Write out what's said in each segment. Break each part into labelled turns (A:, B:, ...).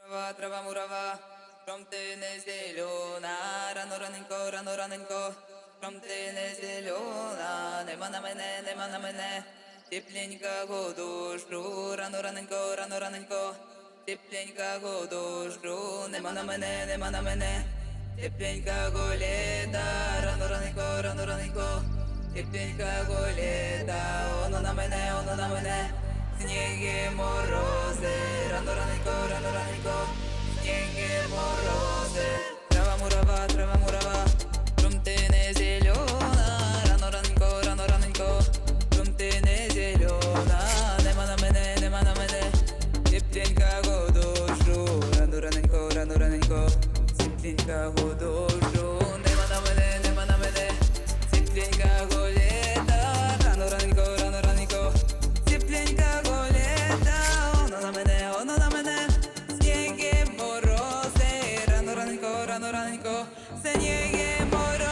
A: Трава мурава, from ты не зелена, рано раненько, from ты не зелена, нема на мене, тепленька годожду, рано раненько, тепленька годожду, нема на мене, тепленька голета, рано раненько, тепленька голета, оно на мене, сніги морози, рано раненько, сніги морози. Трава мурава, ти не зелена, рано раненько, ти не зелена, нема на мене, тепленька годожду, рано раненько, тепленька годожду, нема на мене, тепленька голета, рано раненько, тепленька голета, оно на мене, сніги морози, рано раненько, сніги морози.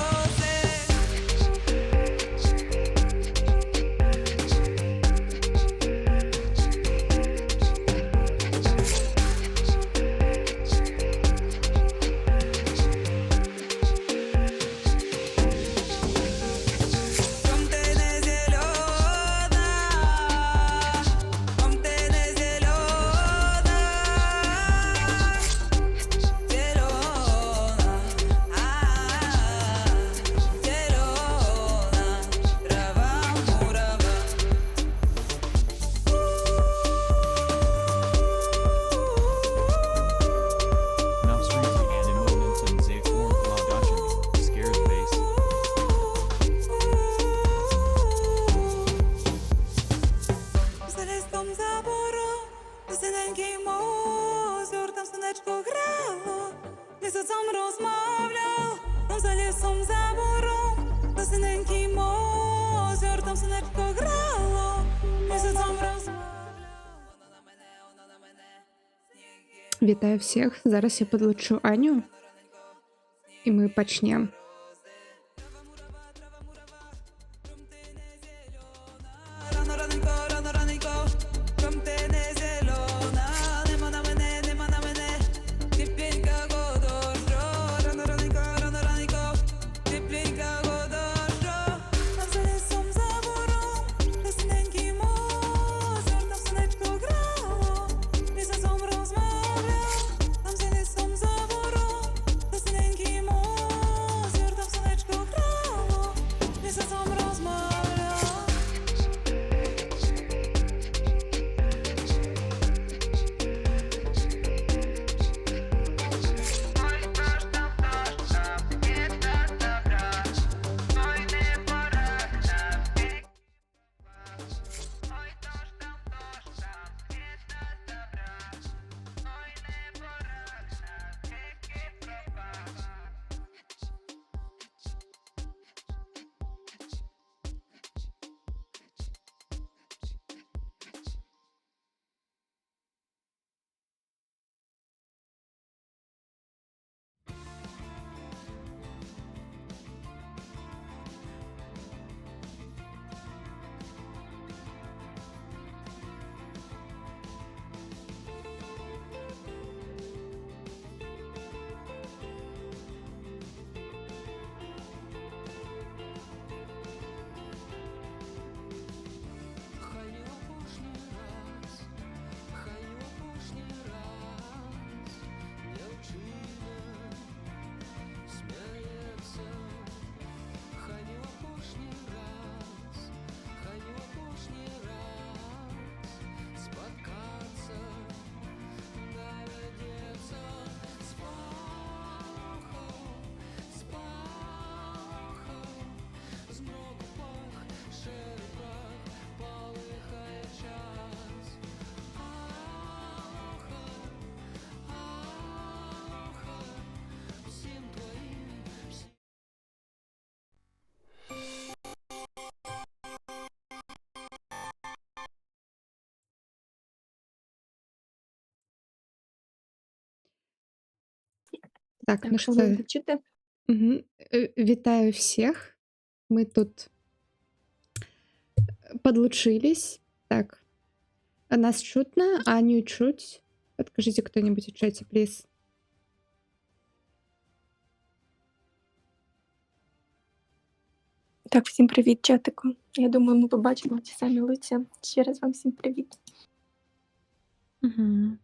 A: Ти не зелена, ти не зелена, зелена, трава мурава.
B: Навстречу animmomenten ze form вкладачами, scared face.
A: За листом забору, синенький озер, там сонечко грало, місяцем розмовляв, там за лісом забору, синенький озер, там сонечко грало, місяцем розмовляв. Воно на мене, сніги.
C: Вітаю всіх! Зараз я підлучу Аню, і ми почнемо.
A: Рано раненько, from ти не зелена, нема на мене, тепленька годожду, рано раненько, тепленька годожду, там за лісом забором, де синенький озер, там сонечко грало, місяцем розмовляв, там за лісом забором, де синенький озер, там сонечко грало, місяцем розмовляв.
D: Хай не опошний раз, дівчина сміється. Хай не опошний раз, споткаться доведеться з пахом, з много пах, шерий прах, полыхає час. Алоха, всім твоїм,
C: Так, ну що,
E: ви чути?
C: вітаю всіх. Ми тут подлучились. Так, нас чутно, Аню чуть. Подкажите кто-нибудь в чате, плиз.
E: Так, всім привіт, чатику. Я думаю, ми побачимо ті самі лиця. Ще раз вам всім привіт.
C: Угу.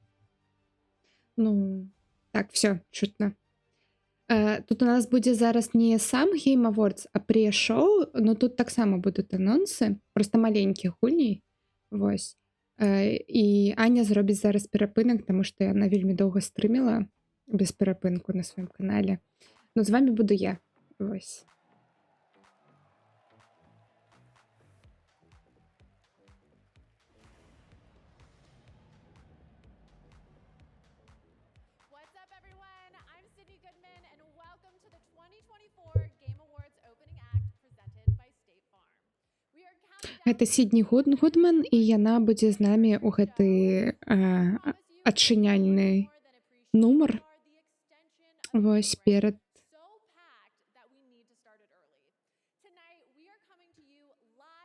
C: Ну, так, все, чутно. Тут у нас буде зараз не сам Game Awards, а pre-шоу, но тут так само будуть анонси, просто маленькі гульні. Вось. І Аня зробить зараз перепинок, тому що вона вельми довго стриміла без перепинку на своєму каналі. Ну, з вами буду я. Вось.
F: What's up, everyone? I'm Sydney Goodman, and welcome to the 2024 Game Awards opening act presented by State Farm. We are counting down
C: Гэта Сідні Гудман, і яна будзе з намі ў гэты адчыняльны нумар. Вось перад
F: so packed that we need to start it early. Tonight, we are coming to you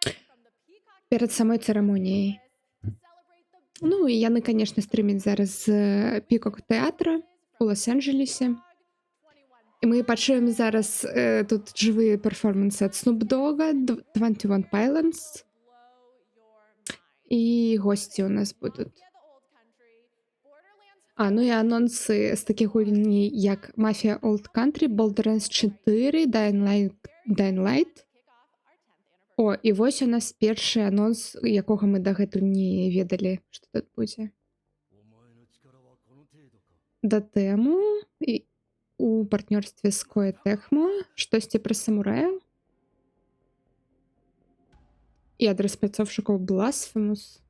F: live from the Peacock
C: перад самой церамоніяй.
F: to celebrate the
C: Ну, і яны, конечно, стрымяць зараз з Пікок тэатра у Лос-Анджелесе.
F: 21
C: І мы пачуем зараз тут жывыя перформансы ад Snoop Dogg, 21 Pilots,
F: blow your mind.
C: і госці у нас будуть.
F: Mafia the Old Country, Borderlands
C: А, ну і анонсы з такіх гульні, як Mafia Old Country, Borderlands 4, Dying Light.
F: kick off our 10th anniversary.
C: О, і вось у нас першы анонс, якога мы дагэтуль не ведалі, што тут будзе. Да тэму і у партнёрстве з Koei Tecmo, штосьці пра самураяў. І ад распрацоўшчыкаў Blasphemous.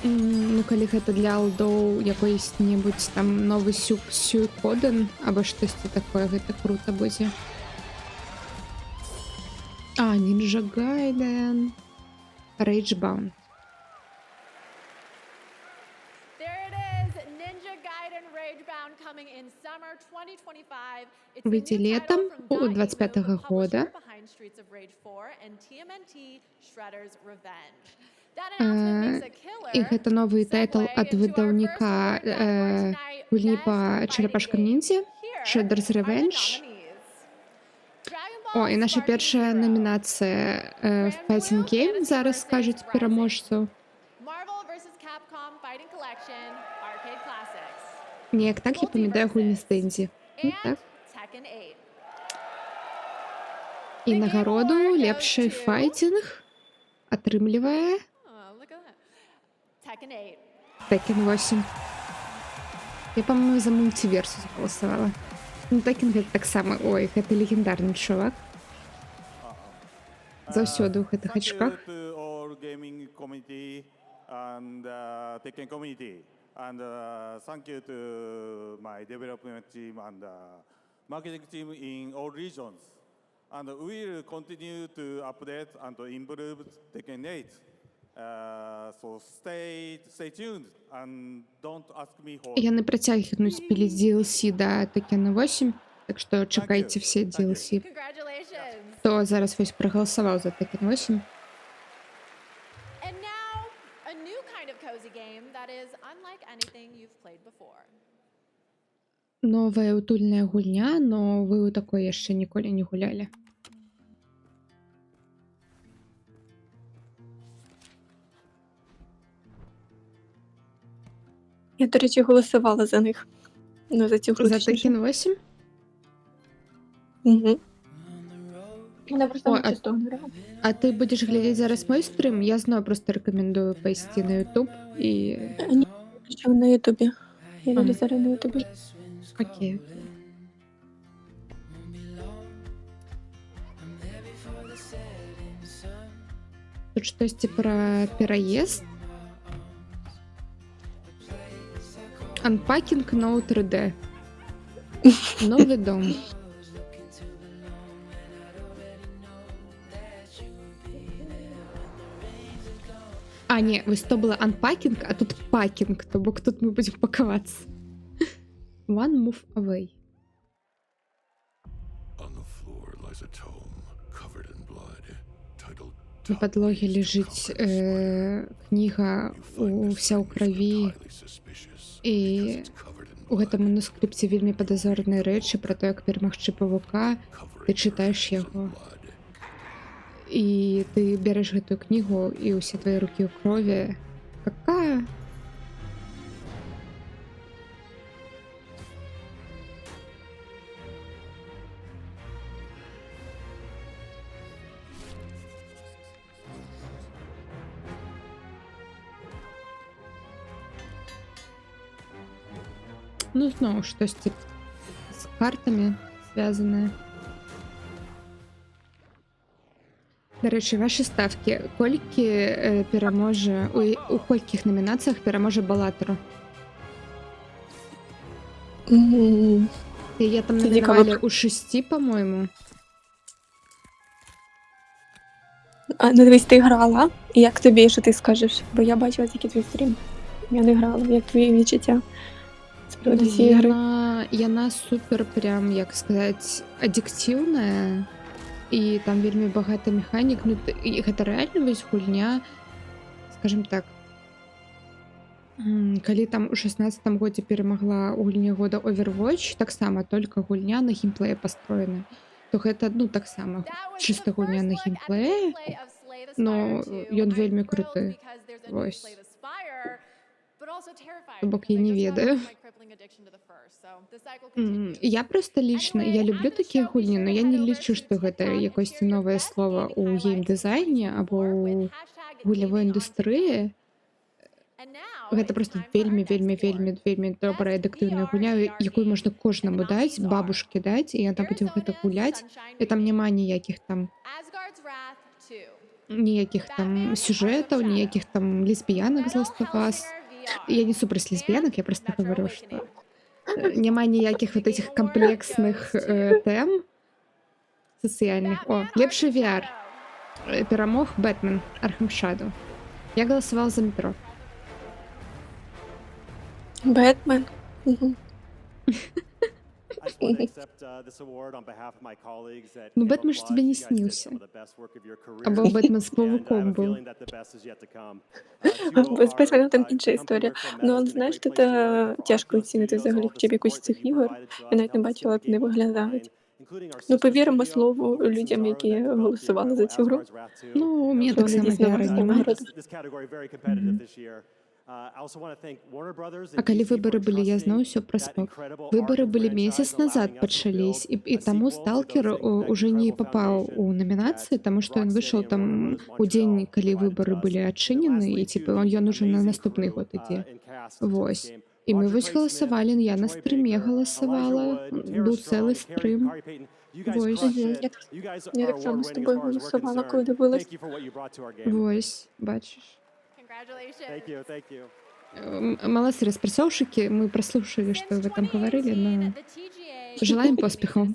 C: Ну, калі гэта для алдоў якойсь-небудзь там новы Сюйкоден або штосьці такое, гэта круто будзе. А, Ninja Gaiden. Ragebound.
F: There it is, Ninja Gaiden Ragebound coming in summer 2025. It's the
C: Выйдзе
F: new
C: летом
F: title from
C: у
F: Dot Emo,
C: 25-го
F: the
C: года.
F: publisher behind Streets of Rage 4 and TMNT Shredder's Revenge. That announcement makes a killer
C: І гэта новы тайтл
F: segue
C: ад
F: to our
C: выдаўніка
F: first award category tonight,
C: гульні
F: Best
C: па
F: Fighting
C: чарапашкам
F: Game.
C: ніндзя,
F: Here
C: Shredder's
F: are the
C: Revenge.
F: nominees. Dragon
C: О,
F: Ball
C: і наша
F: Sparking
C: першая
F: Zero,
C: номінація в Fighting Game. Зараз скажуть переможцю.
F: Marvel vs. Capcom Fighting Collection, Arcade Classics,
C: Ніяк так я пам'ятаю гульні з Дензі. Ну,
F: and
C: так.
F: Tekken 8.
C: І нагороду лепший файтинг атрымлівае
F: Oh, look at that. Tekken 8.
C: Tekken 8. Я, по-моему, за мультиверсус голосовала. Ну, Tekken гэта таксама, ой, гэта легендарны чувак. Заўсёды ў гэтых ачках.
G: Thank you to all gaming community and Tekken community, and thank you to my development team and marketing team in all regions. And we will continue to update and to improve Tekken 8. So stay tuned and don't ask me for.
C: Яны працягнуць піліць DLC да Tekken 8, так што чакайце все DLC.
F: Congratulations.
C: Хто зараз вось прагаласаваў за Tekken 8?
F: And now, a new kind of cozy game that is unlike anything you've played before.
C: Новая утульная гульня, но вы ў такой яшчэ ніколі не гулялі.
E: Я, до речі, голосувала за них. Ну, за цю гру.
C: За Tekken 8?
E: Угу. Вона просто
C: Ой,
E: на чистого не грала.
C: А ты будешь глядеть зараз мой стрим? Я знаю, просто рекомендую пойти на YouTube и...
E: Ні, що на Ютубі. Я
C: Ага.
E: далі зараз на Ютубі.
C: Окей. Тут что-то про переезд. Unpacking No 3D. Новый дом. А, ні, ось то було unpacking, а тут packing, то бок тут ми будемо пакуватися. One move away.
H: On the floor lies a tome covered in blood, titled
C: На підлогі лежить книга «Вся у крові», і у гэтым манускрипце вельмі падазроныя рэчы пра то, як перамагчы павука. Ты чытаеш яго, і ты бярэш гэтую кнігу, і ўсе твае рукі ў крові. Какая? Ну, зноў штосьці з картамі звязанае. Дарэчы, вашы ставкі. Колькі пераможа... У колькіх намінацыях пераможа Балатару? Я там
E: Це
C: намінавалі ў 6, по-моєму.
E: А, ну дивись, ти грала. І як тобі, що ти скажеш? Бо я бачила тільки твій стрім. Я не грала. Як твої відчуття з приводу цієї гри?
C: Яна супер прям, як сказаць, аддиктивная. І там вельмі багата механік. Ну, і гэта рэальна вось гульня, скажем так, калі там у 16-м годзе перамагла у гульне года Overwatch, таксама только гульня на геймплее пастроена, то гэта, ну, таксама чыста гульня на геймплее, но ён вельмі круты. Вось. То бок я не ведаю. Я просто лично, я люблю такія гульні, но я не лічу, што гэта якосьці новае слова ў геймдызайне або ў гульнявой індустрыі. Гэта просто вельмі добрая адэктыўная гульня, якую можна кожнаму даць, бабушке даць, і яна будзе ў гэта гуляць, і там няма ніякіх там сюжэтаў, ніякіх там лесбіянак з Last of Us. Я не супраць лесбіянак, я просто говорю, што няма ніякіх вот этих комплексных тэм сацыяльных. О, лепшы VR. Перамог Бэтмен Arkham Shadow. Я голосовала за метро.
E: Бетмен. Угу.
C: Ну, Бэтмен ж тебе не снился. Або Бэтмен з павуком був.
E: З Бетменом там інша історія. Ну, але знаєш, тут тяжко оцінити взагалі хоча б якусь з цих ігор. Я навіть не бачила, як вони виглядають. Ну, повіримо слову людям, які голосували за цю гру.
C: Ну, мені так само VR немає. А калі выборы былі, я зноў усё праспаў. Выборы былі месяц назад пачались, і таму Сталкер уже не папаў у намінацыі, таму што ён выйшаў там у дзень, калі выборы былі адчынены, і типа ён уже на наступны год ідзе. Вось. І мы вось галасавалі, я на стрыме галасавала, быў цэлы стрым. Вось.
E: Я так само з тобою голосувала, коли дивилась.
C: Вось, бачиш.
F: Congratulations.
C: Молодцы, распрацоўшчыкі, мы праслушалі, што вы там гаварылі, но желаем поспехаў.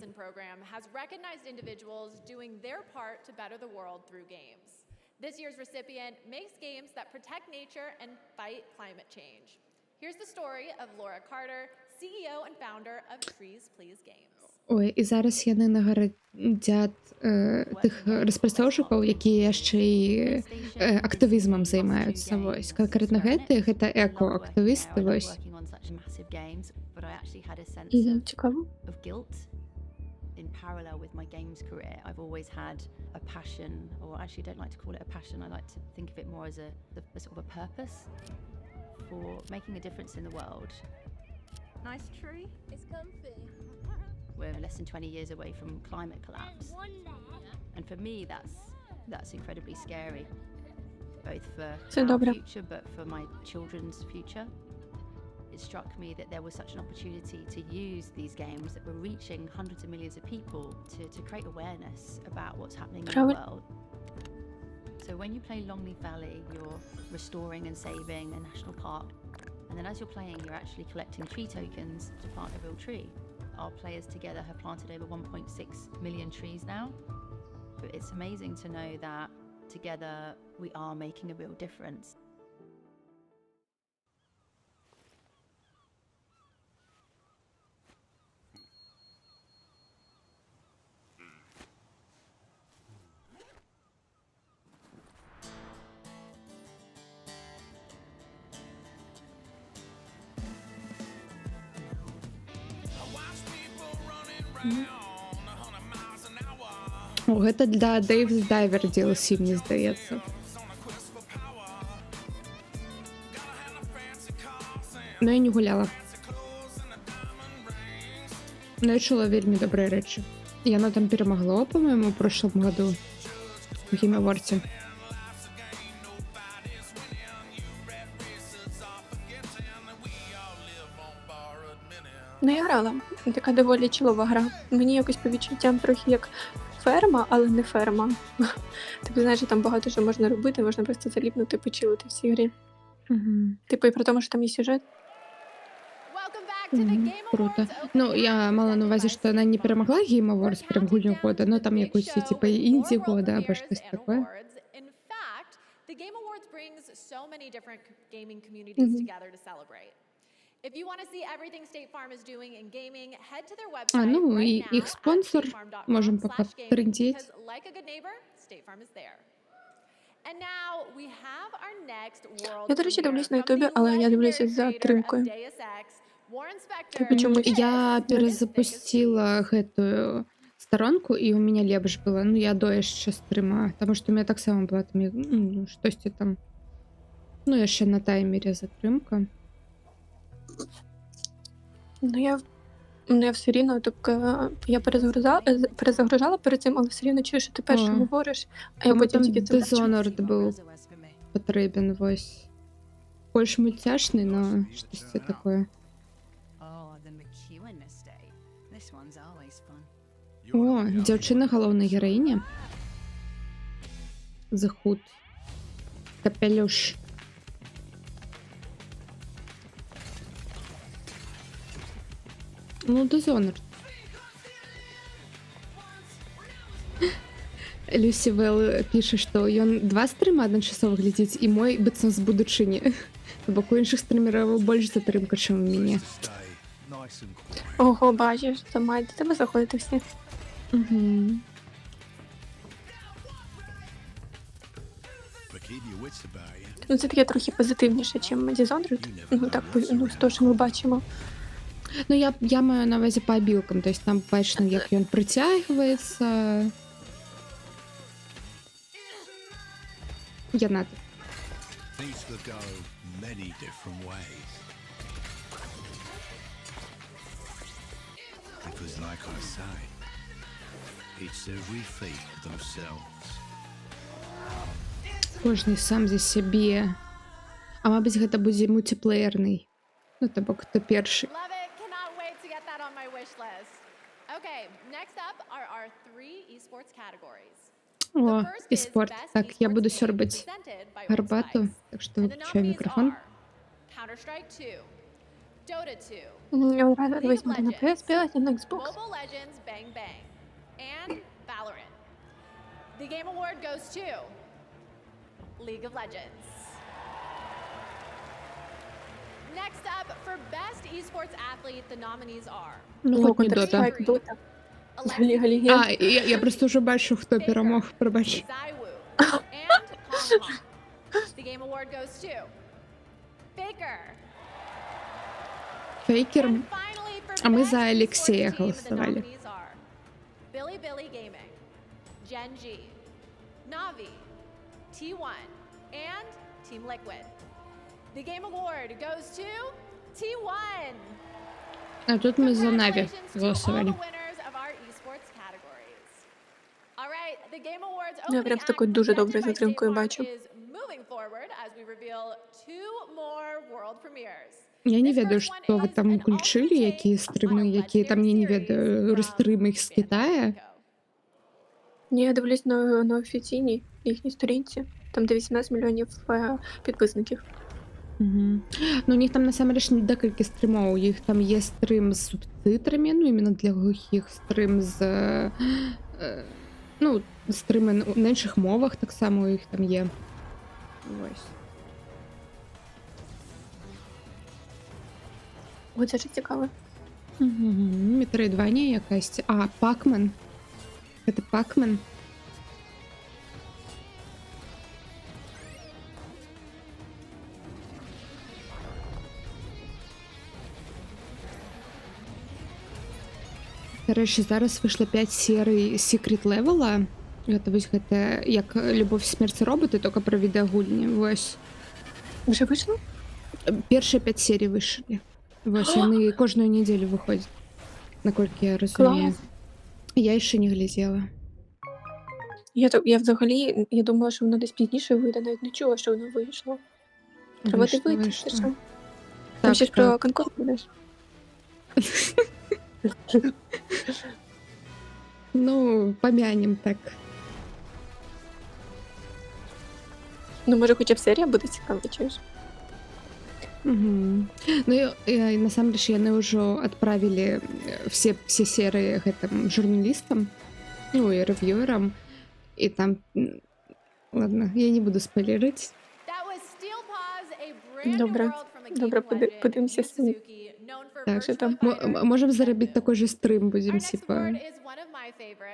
F: This year's recipient makes games that protect nature and fight climate change. Here's the story of Laura Carter, CEO and founder of Trees Please Games.
C: Ой, і зараз яны нагарадзяць тых распрацоўшчыкаў, якія яшчэ і актывізмам займаюцца. Вось. Канкрэтна гэта эко-актывісты. Вось.
E: Цікаво.
I: In parallel with my games career, I've always had a passion, or actually I don't like to call it a passion, I like to think of it more as a sort of a purpose for making a difference in the world. Nice tree. It's comfy. We're less than 20 years away from climate collapse. And for me, that's incredibly scary, both for
E: Це
I: our
E: добре.
I: future, but for my children's future. It struck me that there was such an opportunity to use these games that were reaching hundreds of millions of people to create awareness about what's happening in the
E: Правильно.
I: world. So when you play Longleaf Valley, you're restoring and saving a national park. And then as you're playing, you're actually collecting tree tokens to plant a real tree. Our players together have planted over 1.6 million trees now. But it's amazing to know that together we are making a real difference.
C: О, гэта для Dave's Diver DLC, мне здаецца. Ну, я не гуляла. Но я чула вельмі добрыя рэчы. Яно там перамагло, по-моему, в прошлом году у Game Awards.
E: Ну, я грала. Така доволі чилова гра. Мені якось по відчуттям трохи як ферма, але не ферма. Тобто, знаєш, там багато що можна робити, можна просто заліпнути, почилити в цій грі.
C: Угу.
E: Типу, і при тому, що там є сюжет.
F: Welcome back to the
C: Мгм,
F: Game
C: круто.
F: Awards
C: Ну,
F: opening
C: я мала на
F: presented
C: увазі,
F: by
C: що вона не перемогла Game
F: We're
C: Awards прям
F: counting
C: гульню
F: down
C: года, ну
F: to
C: там
F: the big
C: якусь,
F: show
C: типа,
F: with
C: інді
F: more world
C: года або
F: premieres
C: щось
F: and
C: таке.
F: awards. In fact, the Game Awards brings so many different gaming communities
E: Мгм.
F: together to celebrate. If you want to see everything State Farm is doing in gaming, head to their
C: А,
F: website
C: ну,
F: right
C: і
F: now
C: їх
F: at
C: спонсор, можемо поки
F: statefarm.com/gaming,
C: трындеть.
F: because like a good neighbor, State Farm is there. And now we have our next world
E: Я, до речі,
F: premiere
E: дивлюсь на
F: from
E: Ютубі,
F: the
E: але я дивлюся з
F: legendary creator of
E: затримкою.
F: Deus Ex, Warren Spector.
E: Типу, чомусь.
C: Я
F: This is
C: перезапустила гэтую сторонку, і у меня лепш было. Ну, я до яшчэ стрыма, таму што у меня таксама была там ну, штосьці там. Ну, яшчэ на таймере затрымка.
E: Ну, я все рівно так, я перезагружала перед цим, але все рівно чую, що ти перше
C: О.
E: говориш, а я
C: Кому
E: потім
C: там
E: тільки це бачу.
C: Dishonored був потрібен, вось. Больш мультяшний, но штосьці такое. О, дзяўчына галоўнай гераіні. The Hood. Капелюш. Ну, Dishonored. Люсі Вэлл піша, што ён 2 стрыма адначасова глядзіць, і мой быццам з будучыні. Бо у іншых стрымераў больш затрымка, чым у мяне.
E: Ого, бачиш, то мають до тебе заходити всі.
C: Угу.
E: Ну, це таке трохи позитивніше, ніж Dishonored. Ну, так, ну, з того, що ми бачимо.
C: Ну, я маю на увазі по абілкам, то есть там бачно, як ён прыцягваецца. Янат.
H: Things could go many different ways. Because like I say, it's every feat themselves.
C: Кожны сам за сябе. А мабыць, гэта будзе мультиплеерный. Ну, то бок, хто першы.
F: Love it. Cannot wait to get that on my wish list. Okay, next up are our 3 esports categories.
C: О,
F: The first
C: і
F: is
C: спорт.
F: Best
C: Так, я
F: Esports
C: буду
F: Game,
C: сёрбаць
F: presented by
C: гарбату,
F: Worldspikes.
C: так што
F: And the
C: выключаю
F: nominees
C: мікрафон.
F: are Counter-Strike 2, Dota 2,
E: Я одразу
F: League of
E: візьму на
F: Legends,
E: PS5 і на Xbox.
F: Mobile Legends Bang Bang, and Valorant. The Game Award goes to League of Legends. Next up, for Best Esports Athlete, the nominees are
C: Ну, хоч не Дота.
E: Counter-Strike, Dota. Ліга
F: Alexi,
E: Легенд.
C: А, я просто вже бачу, хто перемог, пробач.
F: Zywoo, and Kong Kong. The Game Award goes to Faker.
C: Фейкер.
F: And finally, for
C: А ми
F: Best
C: за
F: Esports
C: Алексея
F: Team, the
C: голосували.
F: nominees are Billy Gaming, Gen G, Navi, T1, and Team Liquid. The Game Award goes to T1.
C: А тут ми за Наві
F: Congratulations to all
C: голосували.
F: the winners of our esports categories. All right, the Game
E: Я прям з такою дуже доброю затримкою бачу.
C: Я не ведаю, что вы там включили, какие стримы, какие там, я не ведаю, стрими з Китая.
E: Ні, я дивлюсь на офіційній їхній сторінці. Там де 18 мільйонів підписників.
C: Угу. Ну, у них там насамрэч декілька стрімов. У них там є стрим з субтитрами, ну, іменно для глухих, стрим з ну, стрими на інших мовах так само у них там є. Ось.
E: О, це ж цікаво.
C: Угу. Metroidvania якась. А, Pac-Man. Це Pac-Man. Короче, зараз вийшло 5 серій Secret Level. Це як Любов, смерть і роботи, тільки про відеогульні. Ось.
E: Вже вийшло?
C: Перші 5 серій вийшли. Ось, вони кожну неділю виходять. Наскільки я розумію.
E: Клас.
C: Я ще не глядела.
E: Я взагалі, я думала, що воно десь пізніше вийде, навіть не чула, що воно вийшло. Треба
C: Вийшло,
E: дивитися,
C: вийшло.
E: що. Там
C: Так,
E: ще ж про конкурс будеш.
C: Ну, помянем так.
E: Ну, може, хоча б серія буде цікава, чуєш?
C: Угу. Ну, и на самом деле, они уже отправили все серии этим журналистам, ну, и ревьюерам, и там... Ладно, я не буду спойлерить.
E: Добре. Добре, подивимося самі.
C: Так, що там? Можем заробить такой же стрим, будем, типа...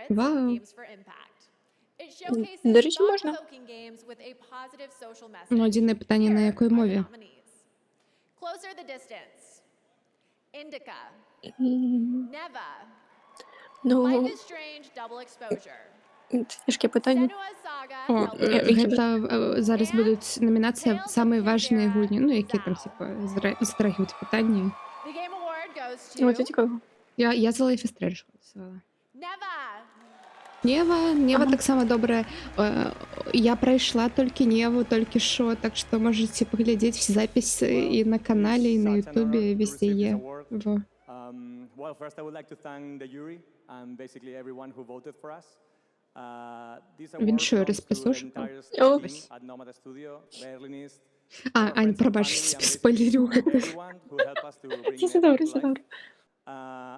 C: Вау.
E: До речі, можна.
C: Ну, єдине питання, на якій мові?
F: Closer the distance. Indica.
E: М,
F: Neva.
E: Ну,
F: Life is Strange Double Exposure.
E: це тяжке питання.
F: Senua's Saga.
C: О,
F: Hellblade.
C: це зараз будуть номінації самі важні гульні, ну, які там, типа, затрагивають питання.
F: The Game Award goes
E: О, це
F: to
E: цікаво.
C: Я за Life is Strange голосувала.
F: Neva.
C: Нева
E: Ага.
C: так само добре. Я пройшла тільки Неву, тільки що, так що можете поглядеть всі записи і на каналі, і на Ютубі, везде є. Во.
J: Well, first I would like to thank the jury and basically everyone who voted for us. This
C: Він
J: award
C: що,
J: belongs to the
C: розписушка?
J: entire
E: О.
J: team at Nomada Studio, Berlinist,
C: А,
J: our
C: Ань,
J: friends and
C: пробач,
J: family, and
C: спойлерю.
J: everyone who helped us to bring
E: Це
J: it
E: добре,
J: to
E: це
J: life.
E: добре.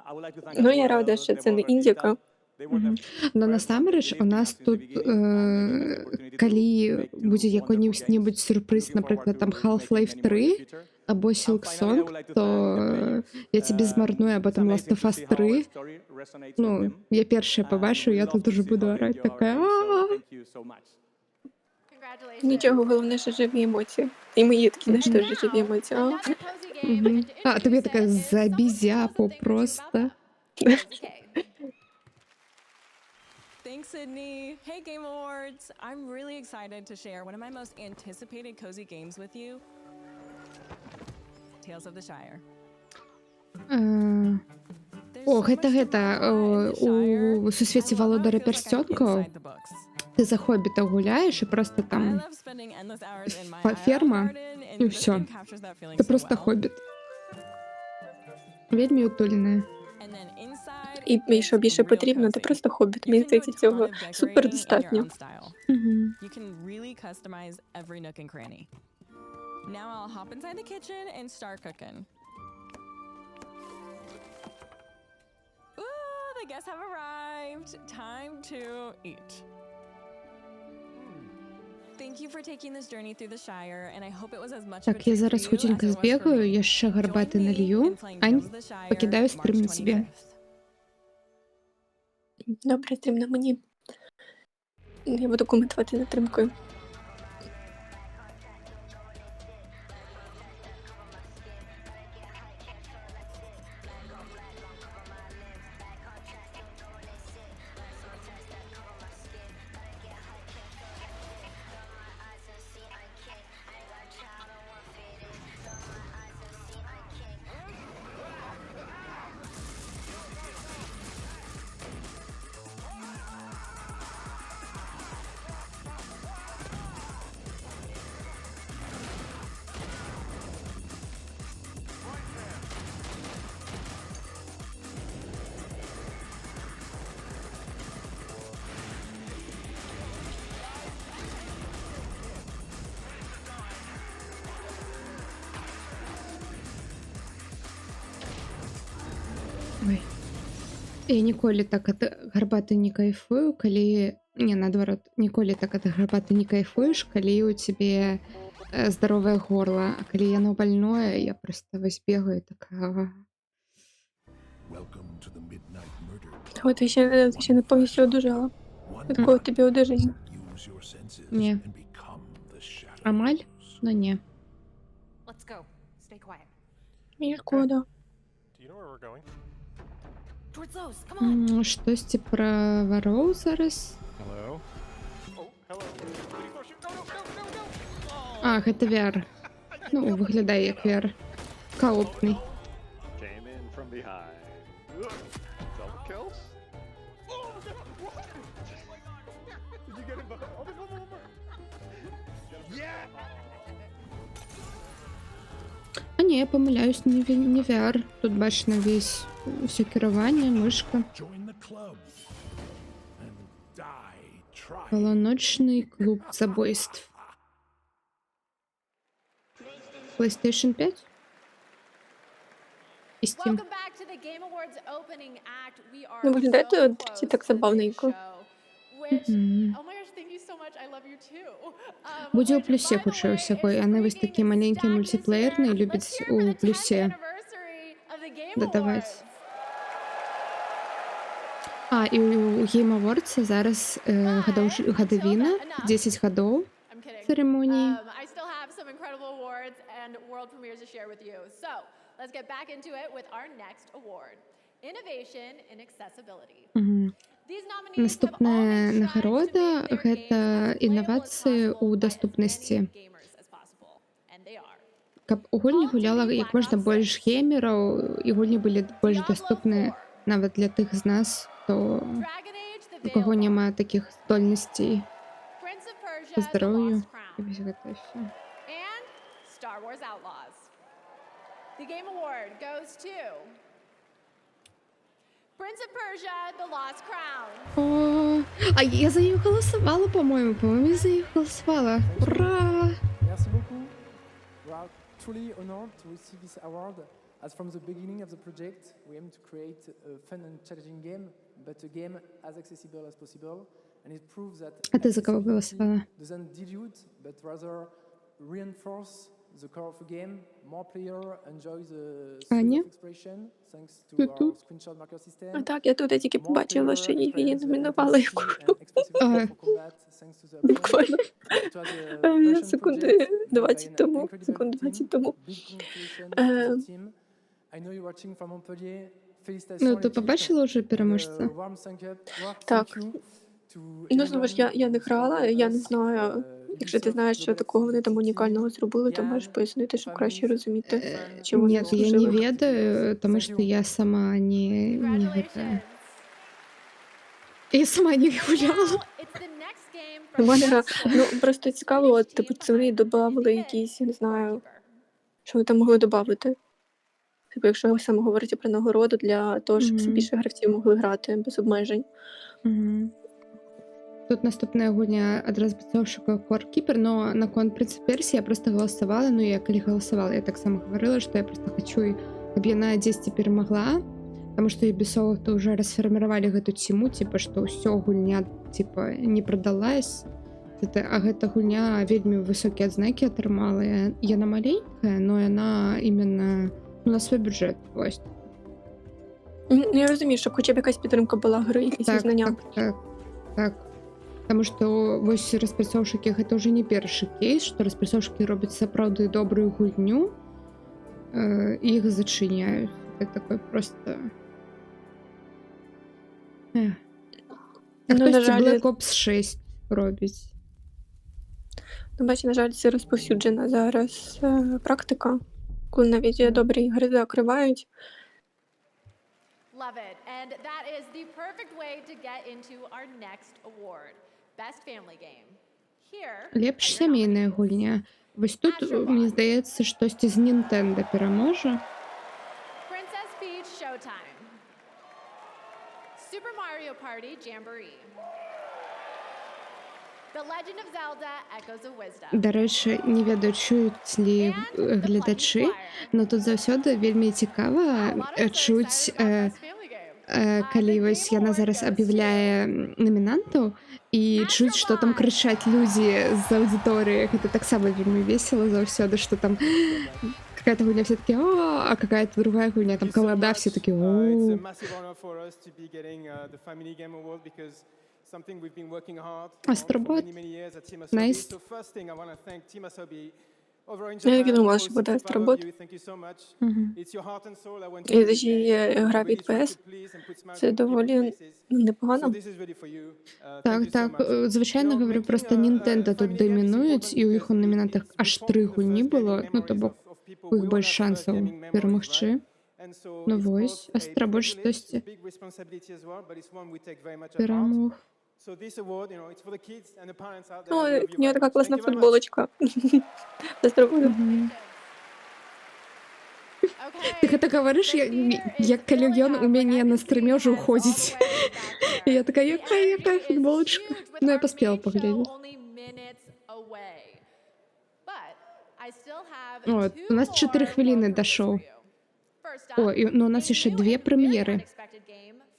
J: I would like to thank
E: Ну,
J: as
E: я
J: well
E: рада, що це не
J: Devolver
E: індіка.
J: Digital. They were the
C: Ну,
J: first
C: насамрэч,
J: to
C: у
J: believe in
C: нас
J: us since the
C: тут,
J: beginning and gave us the opportunity to
C: коли
J: make two
C: буде
J: wonderful
C: який-небудь
J: games.
C: сюрприз,
J: Looking
C: наприклад,
J: forward
C: там
J: to
C: Half-Life
J: making many more in
C: 3,
J: the future.
C: або
J: And finally, I
C: Silksong,
J: would like to
C: то
J: thank the players.
C: я тобі змарную, або
J: It's
C: там
J: amazing
C: Last of
J: to
C: Us
J: see how our
C: 3.
J: story resonates with
C: Ну,
J: them.
C: я перше побачу,
J: And
C: я
J: we
C: тут
J: love to
C: уже
J: see
C: буду
J: how they
C: орати,
J: enjoy our
C: така.
J: games, so
C: «А-а-а».
J: thank you so much.
F: Congratulations.
E: Нічого, головне, що живі емоції. І мої такі, знаєш, теж живі емоції. А?
F: Another cozy game
C: Мгм.
F: and to
C: А, тобі
F: introduce
C: така
F: it is
C: за
F: someone who
C: бізяпу
F: doesn't think too
C: просто.
F: about that. Cozy K.
K: Thanks, Sydney. Hey, Game Awards. I'm really excited to share one of my most anticipated cozy games with you. Tales of the Shire.
C: Е,
K: There's
C: О,
K: so much to
C: гэта
K: learn in the Shire.
C: у Сусвіті
K: I love how it
C: Володаря
K: feels like I'm
C: Перстёнков.
K: inside the books.
C: Ти за хобіта гуляєш і просто
K: I
C: там
K: love spending endless hours in my
C: ферма,
K: IRL garden, and
C: і
K: this
C: все.
K: game captures that feeling
C: Ти
K: so
C: просто
K: well.
C: хобіт. Вельми утульне.
K: And then inside,
E: І що більше
K: it's real
E: потрібно, ти
K: cozy.
E: просто хобіт.
K: You
E: Мені
K: can do
E: здається,
K: a ton
E: цього
K: of decorating
E: супер
K: in your
E: достатньо.
K: own style.
C: Угу.
K: You can really customize every nook and cranny. Now I'll hop inside the kitchen and start cooking. Ooh, the guests have arrived. Time to eat. Thank you for taking this journey through the Shire, and I hope it was as much of a
C: Так, я
K: treat for
C: зараз
K: you
C: хутенько
K: as it was for
C: збігаю,
K: me.
C: я ще гарбати
K: Join me
C: налью.
K: in playing
C: Ань,
K: Tales of the Shire,
C: покидаю стрім на
K: March
C: тебе.
K: 25th.
E: Добре, стрім на мені. Я буду коментувати затримкою.
C: Ой. Я ніколі так ад гарбаты не кайфую, калі не, наадварот, ніколі так ад гарбаты не кайфуеш, калі у цябе здаровае горла, а калі яно больное, я проста вось бегаю такая.
H: Welcome to the Midnight Murder Club.
E: От ти ще не повністю одужала.
H: One
E: Від кого тобі одужання?
H: use your senses
C: Ні.
H: and become the shadows.
C: Амаль? Ну ні.
F: Let's go. Stay quiet.
E: Мені шкода.
L: Do you know where we're going?
F: Towards those. Come on.
C: Штосьці пра вароў зараз.
L: Hello? Oh, hello. Please don't shoot. No, no, no, no, no.
C: А, гэта VR. Ну, выглядае як VR. Каопны.
L: Came in from behind. Double kills? Oh, what? Did you get him? Oh, there's one more. Yeah!
C: А ні, я помиляюсь, не VR. Тут бачно весь все керування, мишка.
H: Join the club and die trying.
C: Полуночный клуб забойств. PlayStation 5? І Steam.
F: Welcome back to the Game Awards opening act. We are
E: Ну, виглядає
F: so
E: тут
F: close
E: так
F: to the big
E: забавненько.
F: show, which-
C: Мгм.
F: Oh my gosh, thank you so much. I love you too.
C: Будзе ў
F: Which,
C: плюсе
F: by the
C: хутчэй
F: way,
C: усяго,
F: is
C: яны вось
F: freaking
C: такі маленькія
F: stacked this
C: мультиплеерныя
F: year.
C: любяць
F: Let's hear it
C: у
F: for the 10th
C: плюсе
F: anniversary of the Game
C: дадаваць.
F: Awards.
C: А, і у Game Awards зараз гадавіна, 10 гадоў
F: I'm kidding.
C: цырымоніі.
F: I still have some incredible awards and world premieres to share with you. So let's get back into it with our next award. Innovation in accessibility.
C: Мгм.
F: These nominees have all
C: Наступная
F: been trying to
C: нагорода
F: make their
C: гэта
F: games as playable as
C: інавацыі ў
F: possible by as
C: даступнасці.
F: many gamers as possible. And they are.
C: Каб у гульні гуляла як можна больш геймераў, і гульні былі больш даступныя нават для тых з нас, хто
F: Dragon Age: The
C: у каго
F: Veil
C: няма
F: Guard,
C: такіх здольнасцей
F: Prince of Persia:
C: па
F: The
C: здароўю.
F: Lost Crown,
C: І вось гэта ўсё.
F: and Star Wars Outlaws. The Game Award goes to Prince of Persia: The Lost Crown.
C: О, а я за неё галасавала, по-моему, я за неё галасавала. Ура!
M: Merci beaucoup. We are truly honored to receive this award. As from the beginning of the project, we aim to create a fun and challenging game, but a game as accessible as possible. And it proves that
C: А ти за кого
M: accessibility
C: голосувала?
M: doesn't dilute, but rather reinforce the core of the game. More player enjoy the
C: Аня?
M: freedom of expression thanks to
C: Ти
M: our
C: тут?
M: screenshot marker system.
E: А так, я тут я тільки
M: More
E: побачила,
M: player
E: що її
M: experience the
E: номінували
M: NPC
E: якусь.
M: and expressive
C: Ага.
M: for combat thanks to the upfront.
E: Буквально
M: It was a passion
E: секунди
M: project made by
E: 20
M: an
E: тому,
M: incredible
E: секунд
M: team.
E: 20 тому.
M: Big congratulations to the team. I know you're watching from Montpellier. Félicitations
C: Ну,
M: à
C: ти
M: l'équipe.
C: побачила вже
M: And,
C: переможця?
M: warm
E: Так.
M: thank you to
E: Ну, знову ж, я не
M: anyone
E: грала,
M: who
E: я не
M: supported us,
E: знаю. Якщо ти
M: Ubisoft,
E: знаєш, що
M: Global
E: такого вони там
M: Activity,
E: унікального зробили, то можеш
M: Jan,
E: пояснити, щоб краще
M: families,
E: розуміти, чим вони
C: Ні, я не
E: служили.
C: ведаю, тому що я сама не гэта.
F: Congratulations.
C: Я сама не гуляла.
F: Now it's the next game
E: У
F: from
E: мене,
F: Nextdoor,
E: ну, просто цікаво, от, типу, це вони додавали якісь, я не знаю, що вони там могли додати. Типу, якщо саме говорити про нагороду для того, щоб
C: Мгм.
E: більше гравців могли грати без обмежень.
C: Мгм. Тут наступная гульня ад разрабатоўшчыкаў Core Keeper, но наконт прынцыперсі я просто галасавала, ну я калі галасавала, я таксама гаварыла, што я просто хачу, каб яна дзесьці перамагла, таму што Ubisoft уже расфарміравалі гэту ціму, типа, што ўсё гульня типа не прадалась. А гэта гульня вельмі высокія адзнакі атрымала. Яна маленькая, но яна іменно на свой бюджет. Вось.
E: Ну, я розумію, щоб хоча б якась підтримка була гри, якісь
C: Так,
E: визнання.
C: так. Таму што вось распрацоўшчыкі гэта ўжо не першы кейс, што распрацоўшчыкі робяць сапраўды добрую гульню, і іх зачыняюць. Гэта такой просто... А
E: Ну, на
C: хтосьці
E: жаль,
C: Black Ops 6 робіць.
E: ну, бач, на жаль, це розповсюджена зараз практика, коли навіть добрі ігри закривають.
F: Love it. And that is the perfect way to get into our next award, Best Family Game. Here,
C: Лепш
F: are your
C: сямейная
F: nominees.
C: гульня. Вось тут, мне здаецца, штосьці з Nintendo пераможа.
F: Princess Peach Showtime. Super Mario Party Jamboree. The Legend of Zelda Echoes of Wisdom.
C: Да рэчы, не ведаю, чуюць ли гледачы, но тут заўсёды вельмі цікава чуць калі вось яна зараз аб'яўляе намінантаў і чуць, што там крычаць людзі з аўдыторыі. Гэта таксама вельмі весела заўсёды, што там какая-то гульня все такі «О», а какая-то другая гульня, там колода, все такі «О».
J: It's a massive honor for us to be getting the Family Game Award because something we've been working hard on for
C: Астробот.
J: many years at Team Asobi.
C: Nice.
J: So first thing I want to thank Team Asobi over in
E: Я так і
J: Japan.
E: думала,
J: for
E: що буде
J: sitting proud of
E: Астробот.
J: you. Thank you so much.
C: Мгм.
J: It's your heart and soul. I want
E: І
J: to
E: тоді є гра від PS. Це доволі непогано.
J: So this is really for you. Thank
C: Так,
J: you so
C: так,
J: much.
C: звичайно, говорю, просто Nintendo тут домінують, і у їх у номінантах аж 3 гульні було, ну, то бок у їх більше шансів перемогти. Ну, вось, Астробот штось перемог.
E: Ну, у нього така класна футболочка. З Астроботом.
C: Мгм. Ти гэта говориш, як кальйон у мяне на стріме вже уходить. І я така, яка футболочка? Ну, я поспіла поглядіти. О, у нас 4 хвилини до шоу. О, і, ну у нас ще 2 прем'єри.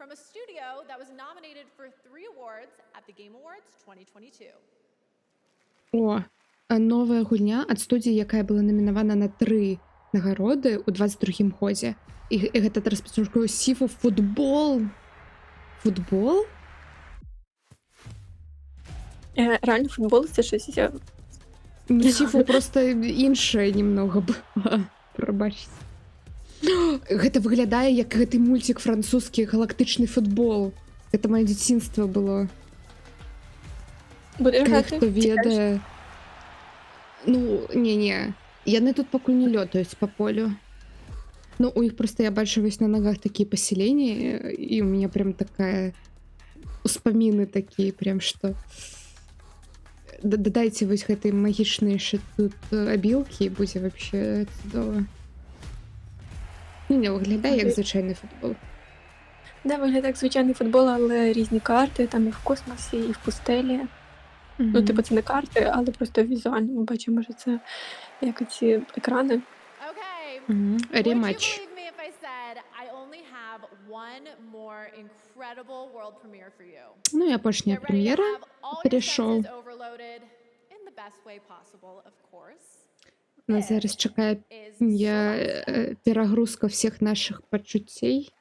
F: From a studio that was nominated for 3 awards at the Game Awards 2022.
C: О, нова гульня ад студії, яка була номінована на 3 нагороди у 22-м годі. І гэта teraz пачуткую Сіфу футбол. Футбол?
E: Реально футбол це щось.
C: Ну, Сіфу просто інше немного было. Пробачте. Гэта выглядае як гэты мультик французскі галактычны футбол. Гэта маё дзяцінства было.
E: Будеш
C: Калі
E: грати?
C: хто ведае. Ну, не-не. Яны тут пакуль не лётаюць по полю. Ну, у іх просто я бачу вось на ногах такія паселенні, і у меня прям такая успаміны такія, прям што дадайце вось гэтай магічнай яшчэ тут абілкі, і будзе вообще цудова. Ну, не виглядає як звичайний футбол.
E: Да, виглядає як звичайний футбол, але різні карти, там і в космосі, і в пустелі. Ну, типу, це не карти, але просто візуально ми бачимо, що це як ці екрани.
C: Рематч. Ну, я пошня прем'єра перейшов. Нас зараз чекає перегрузка всіх наших почуттей.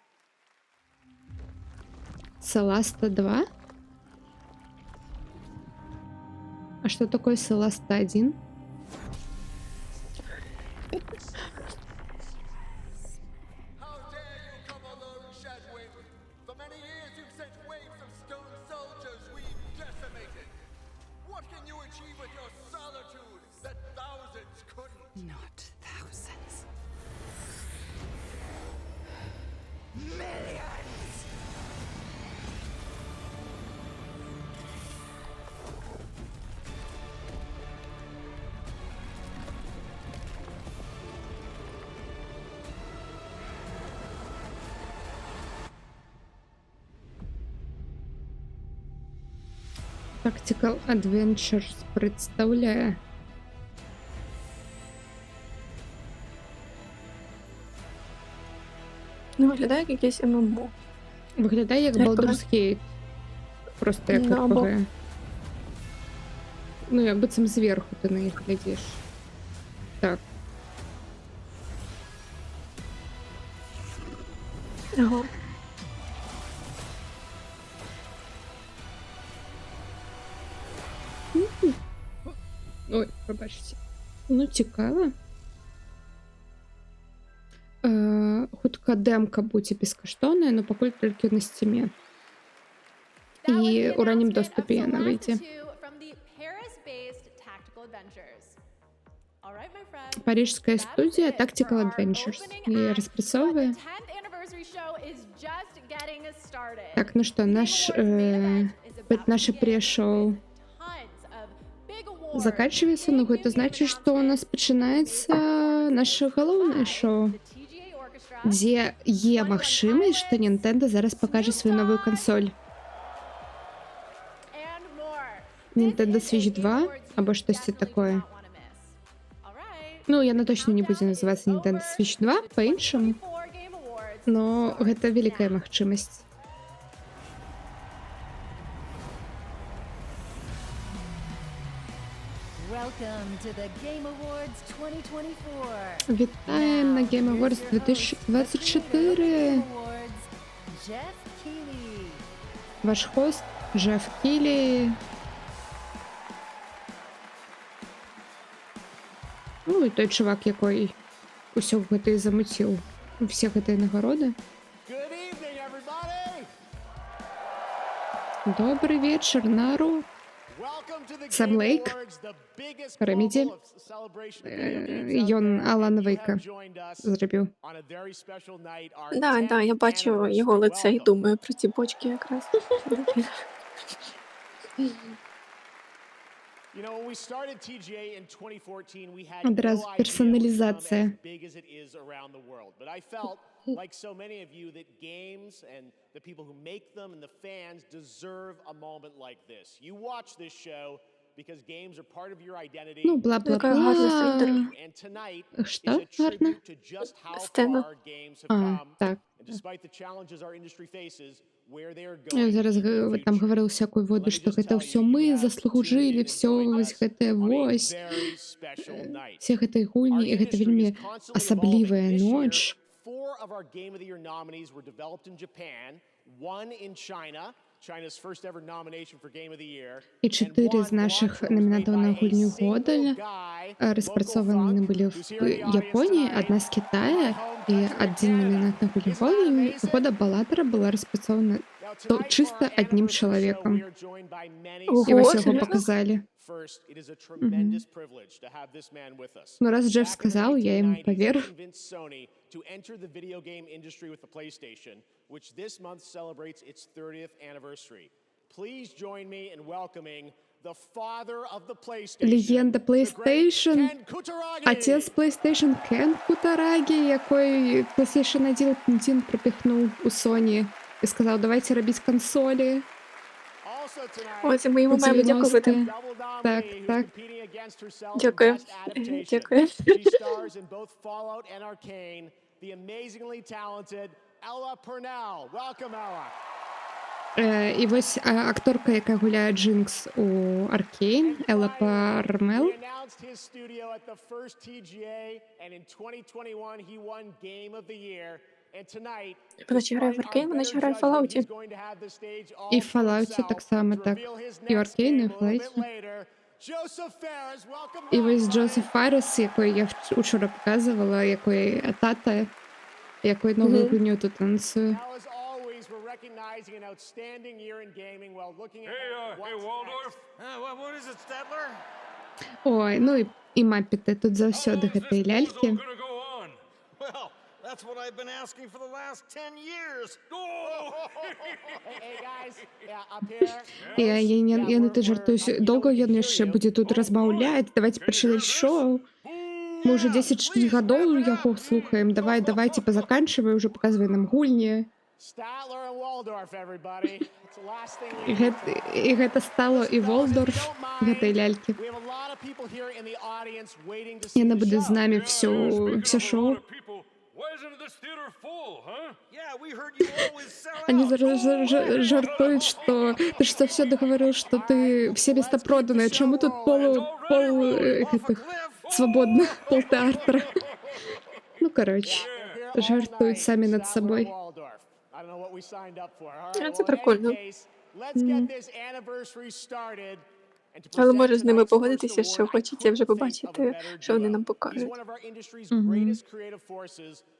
C: Селаста 2. А что такое Селаста 1?
A: Not thousands.
C: Tactical Adventures представляє.
E: Ну, виглядає як якесь ММО.
C: Виглядає як Baldur's Gate. Просто як RPG. Ну, якби цим зверху ти на них глядиш. Так.
E: Ага.
C: Ой, пробачте. Ну, цікаво. Хутка демка будзе бескаштоўная, но пакуль толькі на Steam. І у раннім доступе яна выйдзе. Парижская студия Tactical Adventures. Я распрацоўваю. Так, ну что, наше пресс-шоу заканчивается, но это значит, что у нас пачынаецца наше галоўнае шоу, дзе є магчымасць, што Nintendo зараз пакажа сваю новую кансоль. Nintendo Switch 2 або штосьці такое. Ну, яна точно не будзе называцца Nintendo Switch 2, па-іншаму. Но гэта вялікая магчымасць.
I: Welcome to the Game Awards 2024.
C: Вітаємо на Game Awards 2024.
I: Awards, Jeff Keighley.
C: Ваш хост Джеф Кілі. Ну і той чувак, який усё гэта і замуціў. Все гэтыя нагороды. Добрый вечер, Нару. Сэм Лейк. Ремеді. Ён Алана Вейка зробив.
E: Да, я бачу його лице і думаю про ці бочки якраз.
C: Одразу персоналізація.
N: Like so many of you, that games and the people who make them and the fans deserve a moment like this. You watch this show because games are part of your identity.
C: Ну, бла-бла-бла.
N: And tonight
C: Що?
N: is a
C: Гарно?
N: tribute to just how
E: Сцена.
N: far games have come.
C: Так.
N: And despite the challenges our industry faces, where they are going.
C: Я зараз там говорил всякую воду, что это все мы заслужили, все вось гэта вось. Все гэтай гульні, і гэта вельмі асаблівая ноч.
N: 4 of our Game of the Year nominees were developed in Japan, 1 in China, China's first ever nomination for Game of the Year.
C: І 4 з наших номінантів на гульню года распрацовані були в Японії, одна з Китая, і один номінант на гульню года Балатора була распрацована чисто одним чоловіком. І ось його показали. Ну, раз Джеф сказав, я йому повірив.
N: To enter the video game industry with the PlayStation, which this month celebrates its 30th anniversary. Please join me in welcoming the father of the PlayStation.
C: Легенда PlayStation. Отец PlayStation Кен Кутараги, який PlayStation 1 пропихнув у Sony і сказав, давайте робити консолі.
E: О, це ми йому маємо дякувати.
C: Так, так.
E: Дякую. Дякую.
N: The amazingly talented Ella Purnell. Welcome, Ella.
C: І ось акторка, яка гуляє Джинкс у Аркейн, Елла Пармел.
N: We announced his studio at the first TGA, and in 2021 he won Game of the Year. And tonight,
E: Вона чи грає в Аркейн, вона чи грає в Fallout.
C: І в Fallout так само, так. І в Аркейн, і в Fallout. І ось Джозеф Фаррес, який я вчора показувала, який тата, який нову гуню тут танцює. Ой, ну і Маппети тут завсёди гэтыя лялькі.
N: That's what I've been asking for the last 10 years. Hey guys, up here.
C: Я не те жартуюсь. Довго ён яшчэ будзе тут размаўляць. Давайте пачынаць шоу. Мы уже 10 гадоў яго слухаем. Давай, типа, заканчивай, уже показывай нам гульні. І гэта Стало і Волдорф, гэтай лялькі. Яна будзе з намі все шоу. Они жартуют, что ты же всюду говорил, что ты все места проданы. Чему тут пол этих свободно, полтеатра? Ну, короче, жартуют сами над собой.
E: Це прикольно. Але можу з ними погодитися, що хочеться вже побачити, що вони нам покажуть.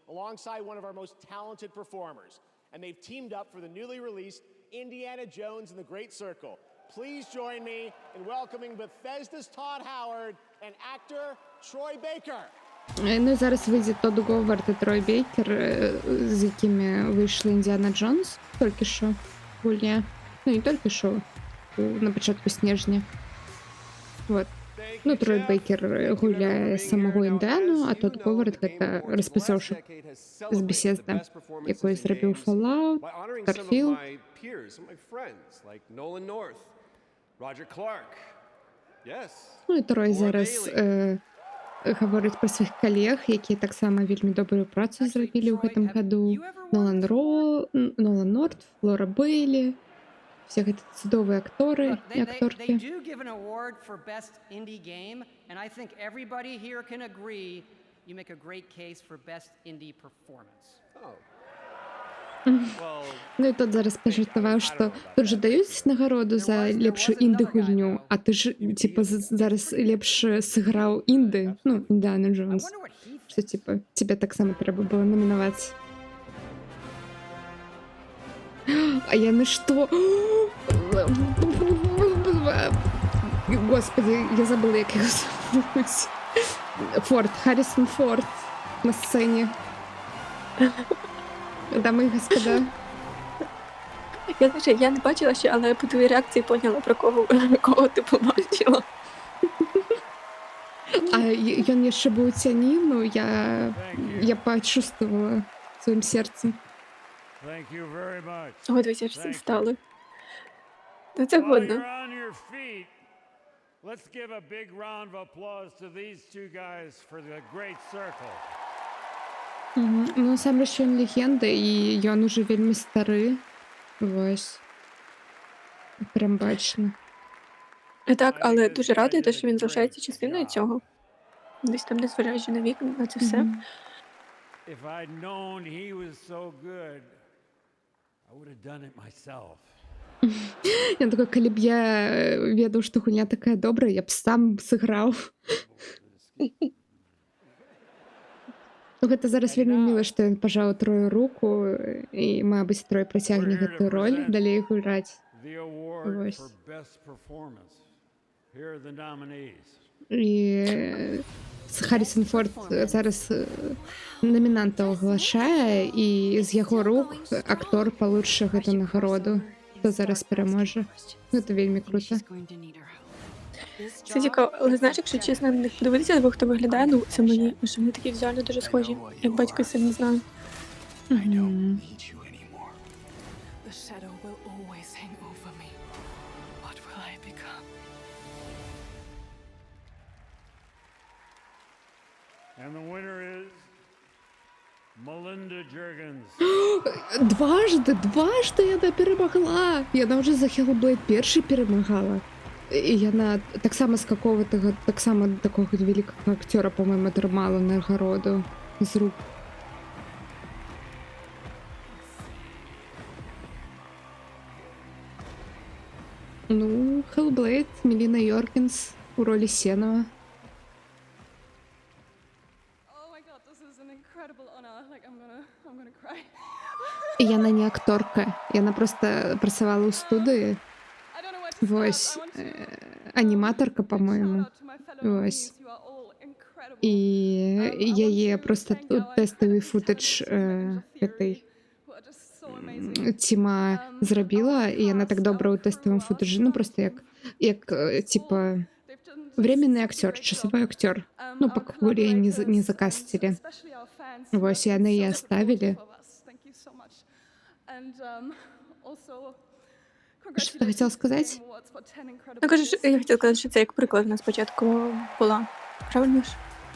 N: Alongside one of our most talented performers, and they've teamed up for the newly released Indiana Jones and the Great Circle. Please join me in welcoming Bethesda's Todd Howard and actor Troy Baker.
C: Ну і зараз вийде Тодд Говард і Трой Бейкер, з якими вийшли Індіана Джонс тільки що гульня. Ну, не тільки що, на початку снежня. Вот. Ну, Трой Бейкер гуляє самого Індіану, а Тодд Говард гэта распісаўшы з Bethesda, який зробив Fallout, Starfield. Ну і Трой зараз говорить про своїх колег, які так само вельмі добрую працю зробили ў гэтым году. Нолан Норт, Флора Бейлі, всі гэты цудовыя акторы
O: Look,
C: і
O: they
C: акторкі.
O: do give an award for best indie game, and I think everybody here can agree you make a great case for best indie performance.
C: Ну і тут зараз пожартував, що тут же дають нагороду за лепшу інди-гульню, а ти ж, типа, зараз лепш сыграў інди, ну, Індіана Джонс. Що, типа, тебе так само треба було номінувати. А я на что? Господи, я забыла, як його зовуть. Форд, Харрісон Форд на сцені. Дамы і господа.
E: Я не бачила ще, але по твоїй реакції поняла, про кого ти побачила.
C: А ён яшчэ быў у цяні, ну я почувствовала своим сердцем.
E: Ой, дивіться, що це стало. Ну це годно.
P: Let's give a big round of applause to these two guys for the great circle.
C: Ну, насамрэч ён легенда, і ён уже вельмі стары. Вось. Прям бачно.
E: Так, але дуже радує, що він залишається частиною цього. Десь там, незважаючи на вік, на це все.
P: If I'd known he was so good, I would have done it myself.
C: Я такой, калі б я ведаў, што гульня такая добрая, я б сам сыграў. Ну, гэта зараз вельмі міла, што ён пажаў Трою руку, і, мабыць, Трой працягне гэтую роль далей гуляць. Вось. І Харрісон Форд зараз намінанта аглашае, і з яго рук актор получыць гэту нагороду. Хто зараз переможе. Це вельмі круто.
E: Це цікаво, але знаєш, якщо чесно, на них подивитися, бо хто виглядає, ну це мені, що вони такі візуально дуже схожі, як батько і син, не знаю.
A: The shadow will always hang over me. What will I become?
P: And the winner is Melinda Juergens.
C: Дважды яна перемагла. Яна вже за Hellblade перший перемагала. І яна таксама з какого-то, таксама такого великого актера, по-моєму, отримала нагороду з рук. Ну, Hellblade, Меліна Йоркінс у ролі Сенова. Яна не акторка, яна просто працавала ў студыі. Вось, аніматарка, по-моему. Вось. І яе просто тэставы футаж гэтай Ціма зрабіла, і яна так добра ў тэставым футажы, ну просто як типа временный актер, часовой актер. Ну, пакуль яе не закасцілі. Вось, яны яе оставілі. Що ти хотіла сказати?
E: Ну, кажеш, я хотіла сказати, що це як приклад на спочатку була. Правильно ж?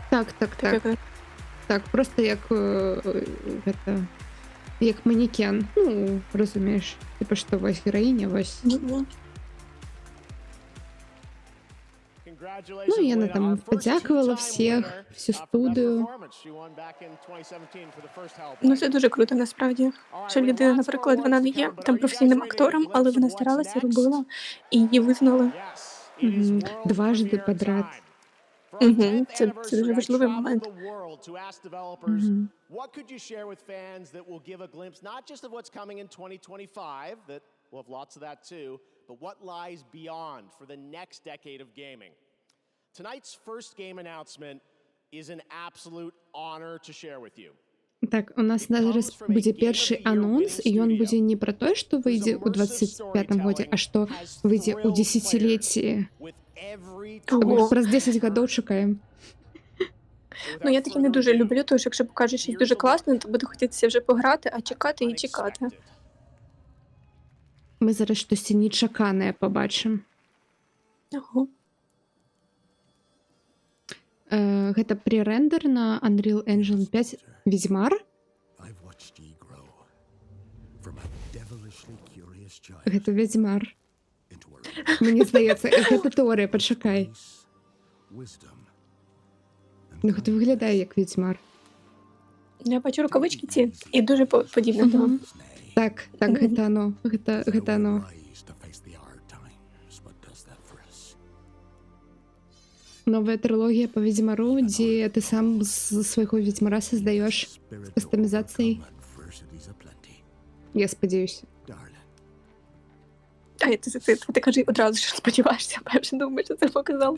C: Так. Так, просто як як манекен. Ну, розумієш. Типа, що ось героїня, ось. Ну, я там подякувала всіх, всю студію.
E: Ну, це дуже круто, насправді. Що людина, наприклад, вона не є там професійним актором, але вона старалася, робила, і її визнали.
C: Дважди подряд.
E: Це дуже важливий момент.
N: What could you share with fans that will give a glimpse not just of what's coming in 2025, that we'll have lots of that too, but what lies beyond for the next decade of gaming? Tonight's first game announcement is an absolute honor to share with you.
C: Так, у нас зараз будзе першы анонс, і ён будзе не пра тое, што выйдзе ў 25-м годзе, а што выйдзе ў дзесяцілетці. Праз 10 гадоў чакаем.
E: Ну, я таки не дуже люблю, тому що якщо покажуть щось дуже класне, то буде хотітися вже пограти, а чекати і чекати.
C: Ми зараз штось нечаканае побачимо.
E: Ого.
C: Гэта пререндер на Unreal Engine 5 Ведьмар. Гэта Ведьмар. Мені здається, гэта теорія, почекай. Ну, гэта виглядає як Ведьмар.
E: Я бачу рукавички ці, і дуже подібне до.
C: Мгм. Так, гэта оно. Гэта оно. Новая трилогия по Ведьмару, где ты сам з свайго Ведьмара создаешь с кастомизацией. Я сподіваюся.
E: А ти кажи одразу, що сподіваєшся, перше думаєш, що це показав.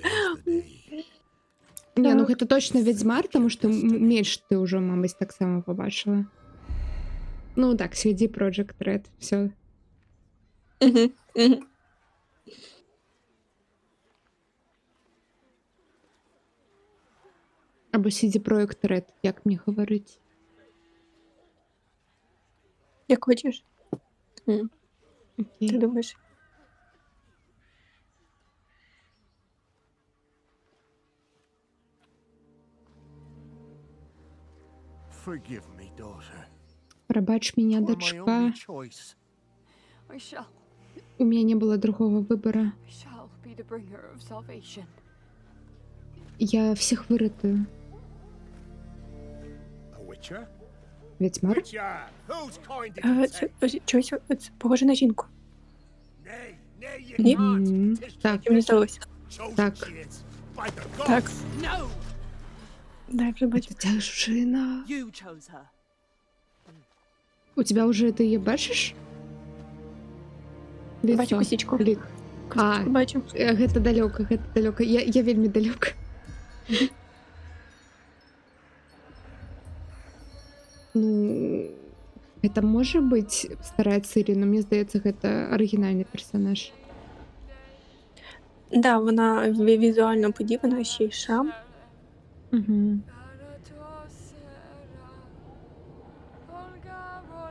C: Не, ну гэта точно Ведьмар, тому що менш ти уже, мабуть, так само побачила. Ну так, CD Projekt Red, все.
E: Угу, угу.
C: Або CD Projekt Red, як мені говорить.
E: Як хочеш.
C: Окей.
E: Ти думаєш?
Q: Forgive me, daughter.
C: Пробач меня,
Q: You are my
C: дочка.
Q: only choice.
A: I shall.
C: У меня не было другого выбора.
A: I shall be the bringer of salvation.
C: Я всех вырытаю.
Q: A witcher?
C: Ведьмар?
Q: Witcher! Whose coin did you
E: Це
Q: take?
E: чогось це похоже на жінку.
Q: Nay, nay, you
E: Ні?
Q: can't.
C: Так,
E: Чи мені здалося?
Q: Chosen
C: Так.
Q: she is. By the
E: Так.
Q: gods! No!
E: Да, я вже бачу.
C: Дівчина.
A: You chose her.
C: У тебя уже ты ее бачишь?
E: Бачу косичку.
C: Лик. А,
E: Бачу.
C: гэта далёка, гэта далёка. Я вельмі далёка. Ну, это может быть старая Цири, но мне здаецца, гэта арыгінальны персонаж.
E: Да, вона візуально подібна, ще й шрам.
C: Угу.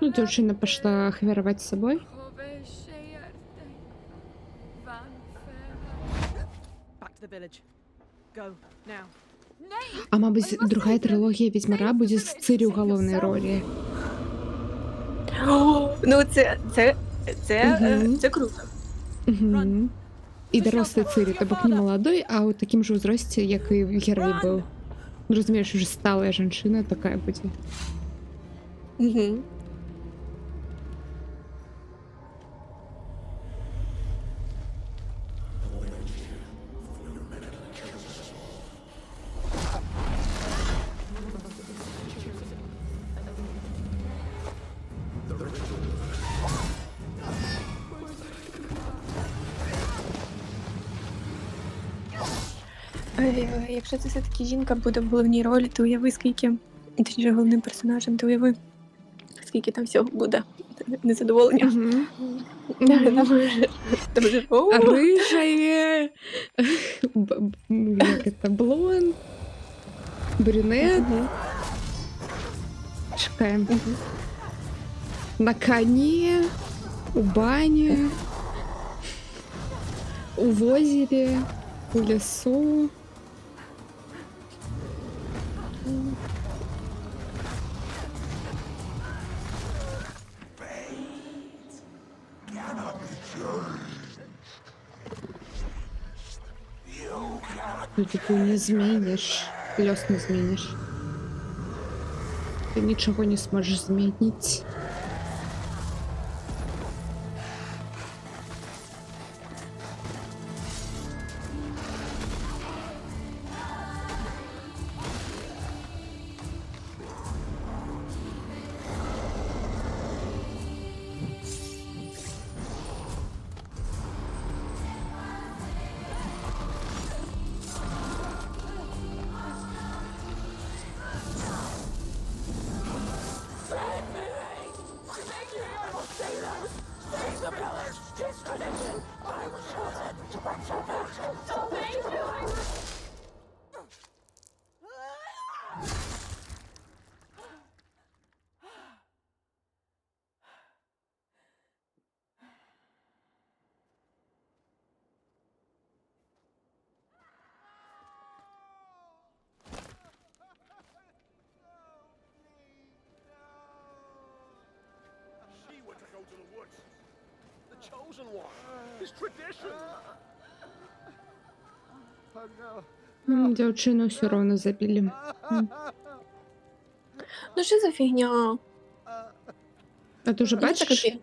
C: Ну, девчина пошла хверовать с собой.
A: Back to the village. Go now.
C: А мабуть, другая трилогія Відьмара буде з Цири у головній ролі.
E: Ну, це круто.
C: Угу. І дорослий Цири, тобто не молодой, а у таким же узрості, як і герой був. Розумієш, уже сталая жінка така буде.
E: Угу. Якщо це все-таки жінка буде в головній ролі, то уяви, скільки, точніше, головним персонажем, то уяви, скільки там всього буде незадоволення.
C: Рыжая, як это, блонд, брюнет. Шукаем. На коне, у бани, в озере, в лесу. Ну, ты не изменишь, лёс не изменишь. Ты ничего не сможешь изменить.
Q: The chosen one. His tradition.
C: Дівчину все одно забили.
E: Ну що за фігня?
C: А ти вже
E: Ну, це
C: бачиш?
E: капі.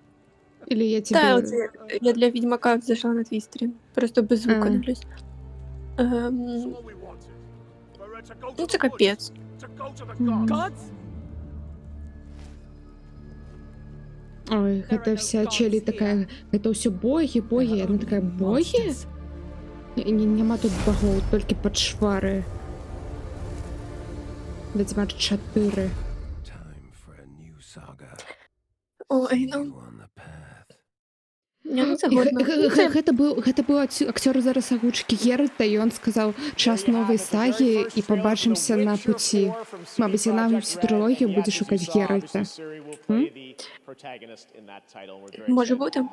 C: Или я
E: Та,
C: тебе...
E: оце я для Відьмака зайшла на твій стрім. Просто без звуку
C: А.
E: дивлюсь. Ну це капець.
C: Ой, это вся чели такая, это все боги, боги. Она такая, боги? Нема тут богов, тільки подшвари. Ведьмар 4.
E: Ой, ну. Ні, ну це
C: І
E: годно. Ну, це-
C: Гэта быў акцёр зараз агучкі Геральта, і ён сказаў час новай сагі і побачымся на пуці. Мабыць, яна всю трылогію будзе шукаць Геральта. М?
E: Може бути.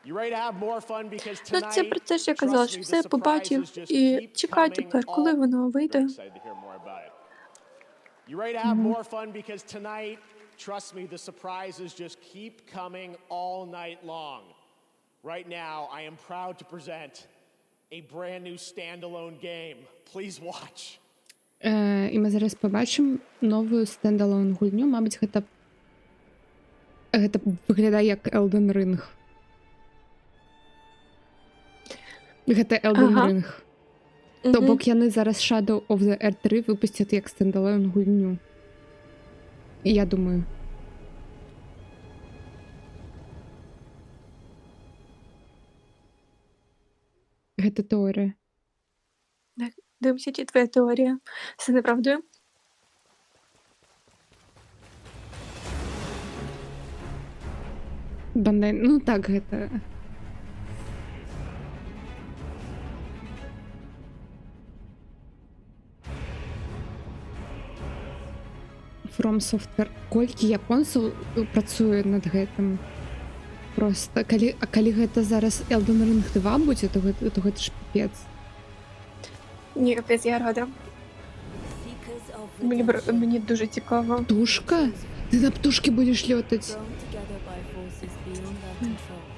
N: You ready to have more fun because
E: Ну
N: tonight,
E: це про те, що я казала,
N: trust
E: що
N: me,
E: все
N: the
E: побачив
N: surprises just
E: і
N: keep
E: чекай
N: coming
E: тепер, коли
N: all-
E: воно вийде.
N: Very excited to hear more about it. You ready to have more fun because tonight, trust me, the surprises just keep coming all night long. Right now, I am proud to present a brand new standalone game. Please watch.
C: І ми зараз побачимо новую стендалон гульню. Мабыць, гэта выглядае як Elden Ring. Гэта Elden
E: Ага.
C: Ring. То
E: Мгм.
C: бок яны зараз Shadow of the Earth 3 выпусцяць як стендалон гульню. Я думаю. Гэта тэорія.
E: Дивимося, чи твоя теорія все неправдою.
C: Бандай, ну так гэта. From Software. Колькі японцаў працуе над гэтым? Просто калі гэта зараз Elden Ring 2 будзе, то гэта ж піпец.
E: Ні, капець, я рада. Мені дуже цікаво.
C: Птушка? Ти на птушки будеш льотати?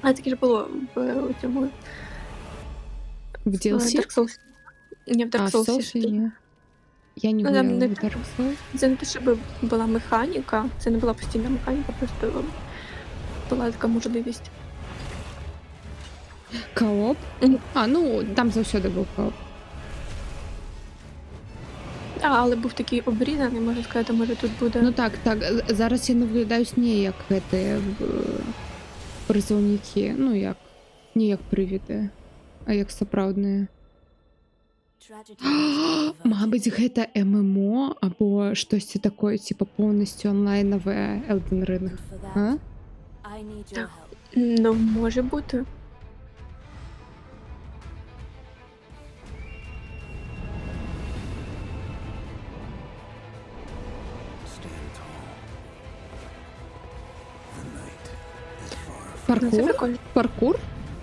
E: А таке ж було в цьому
C: В DLC?
E: Dark Souls. Ні, в
C: А,
E: Dark
C: в
E: Souls.
C: Souls'і ні. Я не
E: Ну, там
C: гуляла
E: не-
C: в Dark Souls.
E: Це не те, щоб була механіка, це не була постійна механіка, просто була така можливість.
C: Кооп? А, ну, там заўсёды був кооп.
E: Але був такий обрізаний, можна сказати, може тут буде.
C: Ну так. Зараз я не виглядаюсь не як гэты призовники, ну як, не як привіди, а як сапраўдныя. Мабыць, гэта ММО або штосьці такое, типа поўнасцю онлайнавае Elden Ring. А?
E: Ну, може бути.
C: Паркур?
E: Це прикольно.
C: Паркур?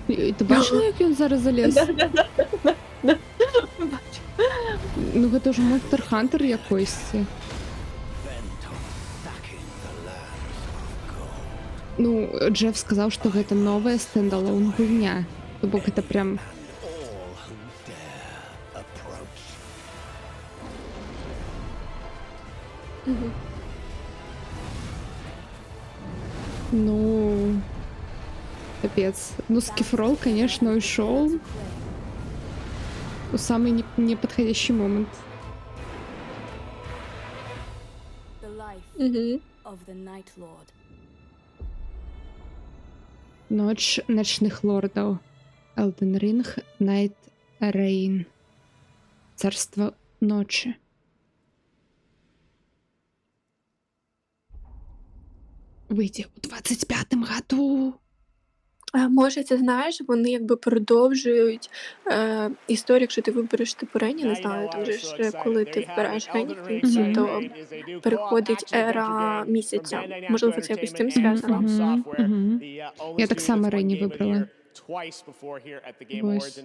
C: Ти бачила, як він зараз залез? Ну гэта ж Monster Hunter якойсьці. Ну, Джеф сказаў, што гэта новая стендалон гульня. То бок гэта прям...
E: Мгм.
C: Ну... Капец. Ну, Скифрол, конечно, ушел в самый неподходящий момент.
E: Мгм.
C: Ночь ночных лордов. Elden Ring, Night Reign. Царство ночи. Вийде у 25-му году.
E: А може, це знаєш, вони якби продовжують історію, якщо ти вибереш типу Рені, не знаю, там же ж коли ти вибираєш Рені в кінці, то переходить ера місяця. Можливо, це якось з цим зв'язано.
C: Я так само Рені вибрала.
N: Ось.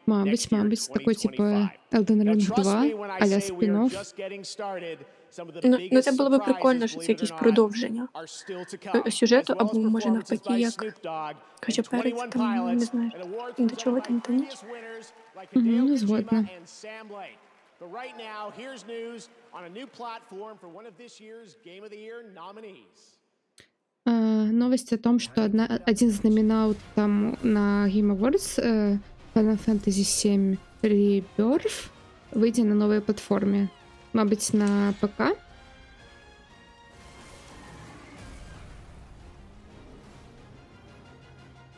C: Мабуть, такой типу Elden Ring 2, а-ля спін-офф.
N: Some of the
E: Ну, це
N: biggest
E: було би
N: surprises,
E: прикольно, що це
N: believe it
E: якесь
N: or not,
E: продовження
N: are still to come,
E: сюжету,
N: as well as
E: або може
N: performances
E: навпаки,
N: by
E: як
N: Snoop Dogg
E: хоча
N: and
E: перець,
N: 21
E: там, не
N: Pilots,
E: знаю,
N: and awards
E: до
N: presented
E: чого
N: by
E: там тянуть.
N: previous winners like
C: Мгм,
N: Hideo
C: ну,
N: Kojima
C: згодна.
N: and Sam Lake. But right now, here's news on a new platform for one of this year's Game of the Year nominees.
C: Новость о том, что один из номинантов там на Game Awards Final Fantasy VII Rebirth выйдет на новой платформе. Мабуть, на ПК.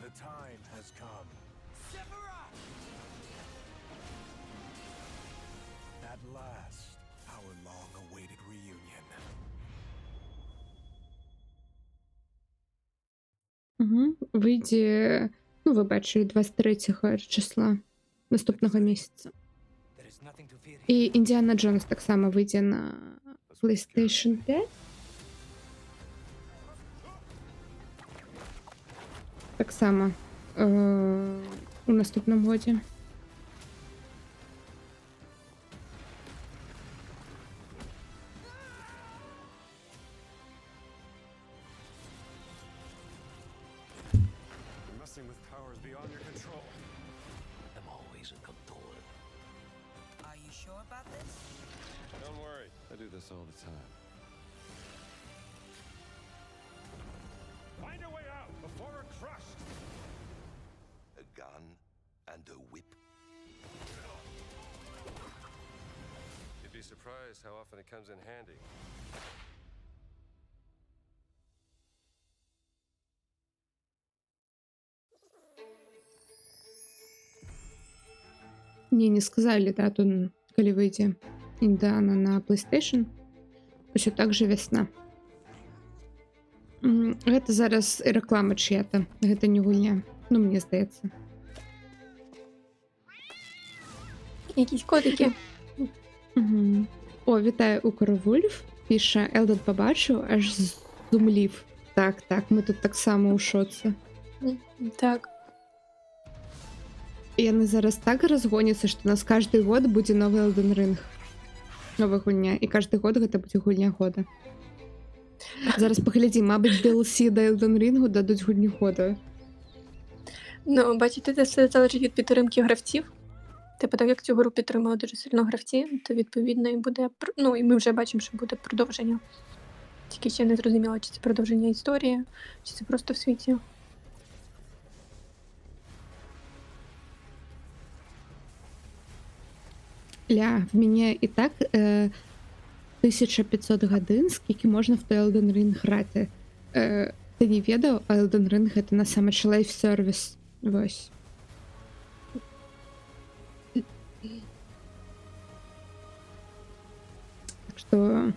H: The time has come. At last, our long-awaited reunion.
C: Угу. Вийде, ну, ви бачили, 23 числа наступного місяця. І Індіана Джонс так само вийде на PlayStation 5. Так само у наступному годі.
H: You're messing with powers beyond your control.
Q: I'm always in control.
D: Are you sure about this?
H: Don't worry, I do this all the time.
Q: Find a way out before we're crushed.
H: A gun and a whip. You'd be surprised how often it comes in handy.
C: Не сказали дату, коли вийде Індіана на PlayStation. Усё так же весна. Гэта зараз реклама чия-то. Гэта не гульня. Ну, мені здається.
E: Якісь котики.
C: Угу. О, вітаю у Коровульф. Пише, Елден побачив, аж зумлів. Так, ми тут так само у шоці.
E: Так.
C: І вони зараз так розгоняться, що у нас кожен год буде новий Elden Ring. Нова гульня. І кожен год гэта буде гульня года. Зараз поглядім, мабуть, DLC до Elden Ring дадуть гульню года.
E: Ну, бачите, це все залежить від підтримки гравців. Типу, так як цю гру підтримали дуже сильно гравці, то відповідно і буде. Ну, і ми вже бачимо, що буде продовження. Тільки ще не зрозуміло, чи це продовження історії, чи це просто в світі.
C: Ля, в мене і так 1500 годин, скільки можна в той Elden Ring грати. Ти не ведав, а Elden Ring это на самый лайф-сервіс. Ось. Так що,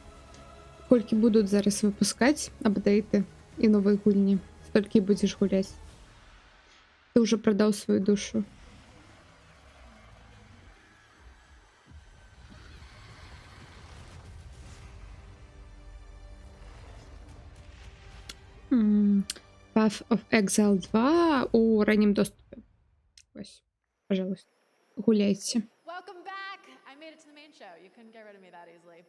C: скільки будуть зараз випускати апдейти і нові гульні, стільки будеш гуляти. Ти вже продав свою душу. Path of Exile 2 у раннем доступе. Ось, пожалуйста, гуляйте.
F: Welcome back. I made it to the main show. You couldn't get rid of me that easily.